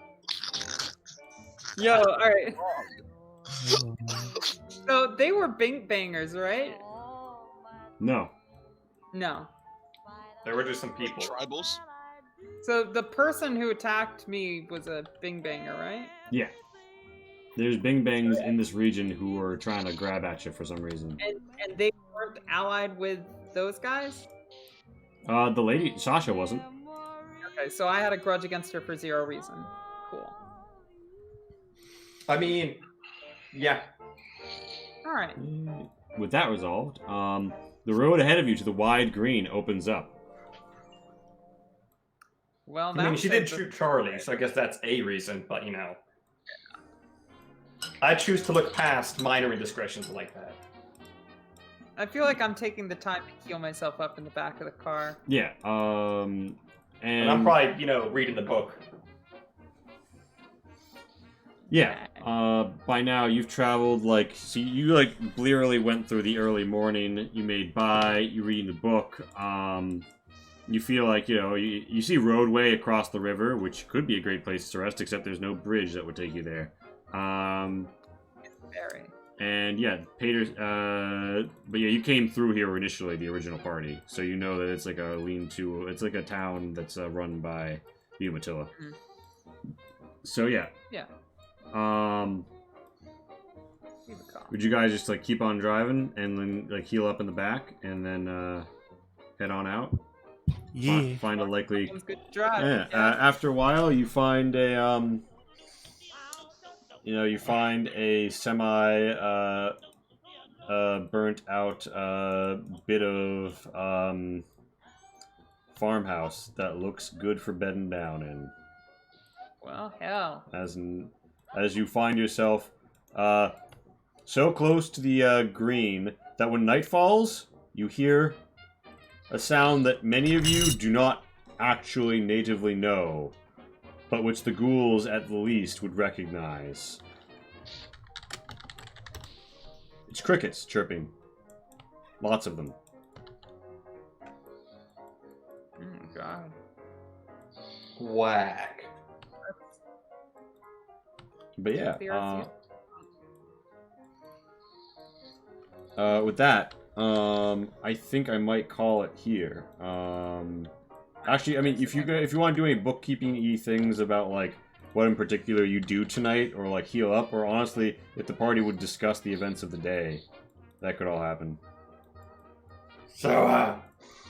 Yo, alright. So they were bing bangers, right? No. No. There were just some people. Tribals. So the person who attacked me was a bing banger, right? Yeah. There's Bing Bangs in this region who are trying to grab at you for some reason. And they weren't allied with those guys? The lady, Sasha, wasn't. Okay, so I had a grudge against her for 0 reason. Cool. I mean, yeah. Alright. With that resolved, the road ahead of you to the wide green opens up. Well, I mean, she did shoot Charlie, so I guess that's a reason, but I choose to look past minor indiscretions like that. I feel like I'm taking the time to heal myself up in the back of the car. Yeah, and I'm probably, reading the book. Yeah, by now you've traveled, you blearily went through the early morning, you made by, you reading the book, you feel like, you see roadway across the river, which could be a great place to rest, except there's no bridge that would take you there. Very. And yeah, Pater. But yeah, you came through here initially, the original party, so you know that it's like a lean-to. It's like a town that's run by the Umatilla. Mhm. So yeah. Yeah. Leave a call. Would you guys just like keep on driving and then like heal up in the back and then head on out? Yeah. Find a likely. Sounds good to drive. Yeah. Yeah. After a while, you find a you find a semi burnt out bit of farmhouse that looks good for bedding down in. Well, hell. As you find yourself so close to the green that when night falls, you hear a sound that many of you do not actually natively know, but which the ghouls at the least would recognize. It's crickets chirping. Lots of them. God. Whack. But yeah, There's with that, I think I might call it here. Actually, I mean, if you want to do any bookkeeping-y things about like what in particular you do tonight, or like heal up, or honestly, if the party would discuss the events of the day, that could all happen. So,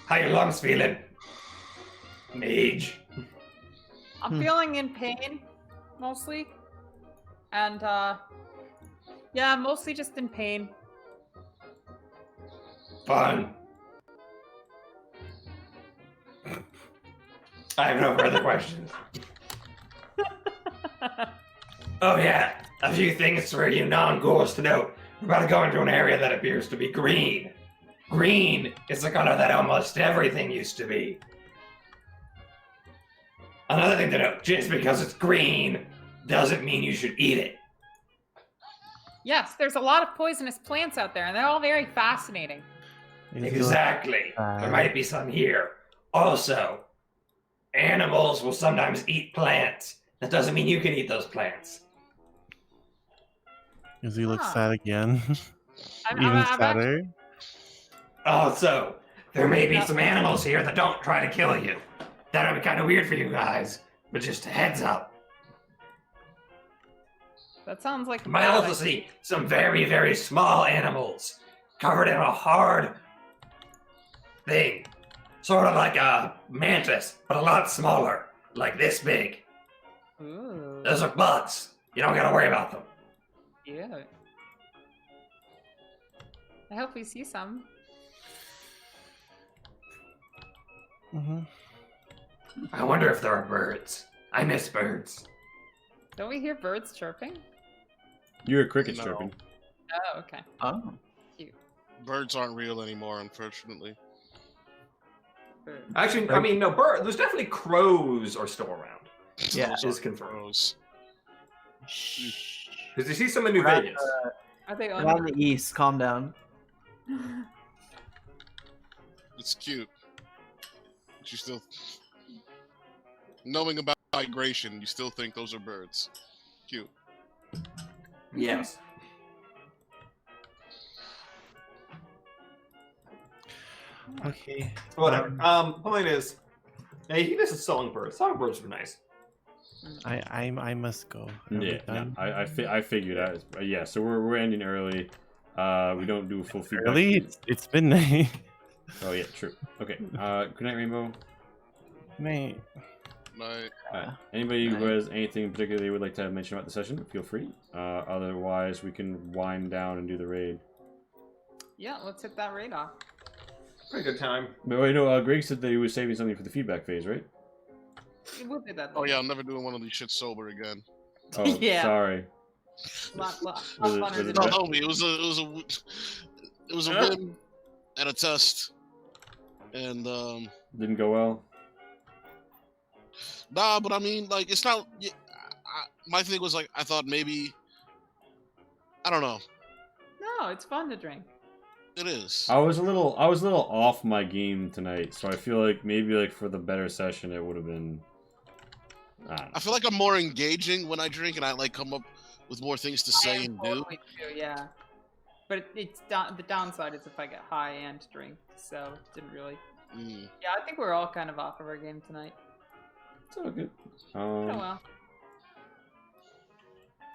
how your lungs feeling? Mage. I'm feeling in pain, mostly. And, yeah, mostly just in pain. Fun. I have no further questions. Oh yeah, a few things for you non-ghouls to note. We're about to go into an area that appears to be green. Green is the color that almost everything used to be. Another thing to note, just because it's green doesn't mean you should eat it. Yes, there's a lot of poisonous plants out there, and they're all very fascinating. Exactly. There might be some here. Also, animals will sometimes eat plants. That doesn't mean you can eat those plants. Does he look Huh. sad again? I'm Even sadder? Also, there may be some animals here that don't try to kill you. That'll be kind of weird for you guys, but just a heads up. That sounds like You might also see some very, very small animals covered in a hard thing. Sort of like a mantis, but a lot smaller, like this big. Ooh. Those are bugs. You don't gotta worry about them. Yeah. I hope we see some. Mm-hmm. I wonder if there are birds. I miss birds. Don't we hear birds chirping? You hear crickets No. chirping. Oh, okay. Oh. Birds aren't real anymore, unfortunately. Birds. Actually, I mean, no, there's definitely crows are still around. Yeah. Those is are confirmed. crows. Shh. Because you see some in New Right, Vegas. Are they We're on the east. Calm down. It's cute. But you still, knowing about migration, you still think those are birds. Cute. Yes. Okay. Whatever. Point is, hey, this is songbirds. Songbirds are nice. I must go. Are we Yeah, no, done? I figured out. Yeah, so we're ending early. We don't do full feedback. Early? It's midnight. Oh yeah, true. Okay. Good night, Rainbow. Mate. Anybody who has anything in particular they would like to mention about the session, feel free. Otherwise, we can wind down and do the raid. Yeah, let's hit that raid off. Pretty good time. But wait, no. Greg said that he was saving something for the feedback phase, right? We'll do that. Oh yeah, I'm never doing one of these shit sober again. Oh, Yeah. sorry. Lot Was it- funner was than it No, bad? that. homie, it was a win and a test, and Didn't go well. nah, but I mean, like, it's not. My thing was like, I thought maybe, I don't know. No, it's fun to drink. It is. I was a little off my game tonight, so I feel like maybe like for the better session it would have been. I don't know. I feel like I'm more engaging when I drink, and I like come up with more things to I say am and do. totally too, yeah. But it's the downside is if I get high and drink, so it didn't really. Mm. Yeah, I think we're all kind of off of our game tonight. It's all good. Oh well.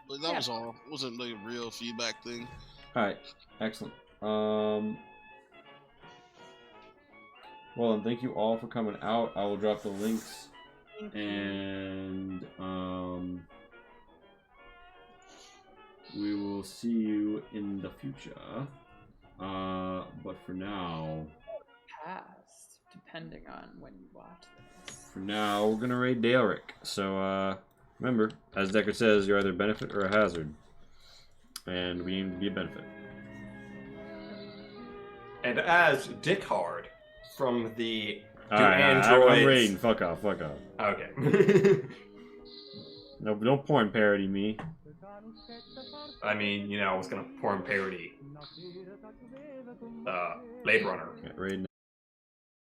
But that Yeah. was all. It wasn't like a real feedback thing. All right, excellent. Well, and thank you all for coming out. I will drop the links, and we will see you in the future. But for now, Past, depending on when you watch this. for now, we're gonna raid Daleric. So remember, as Decker says, you're either a benefit or a hazard, and we aim to be a benefit. And as Dick Hard from the All right, I'm androids. raiding. Fuck off. Fuck off. Okay. No, don't porn parody me. I mean, you know, I was gonna porn parody Blade Runner. Yeah, raid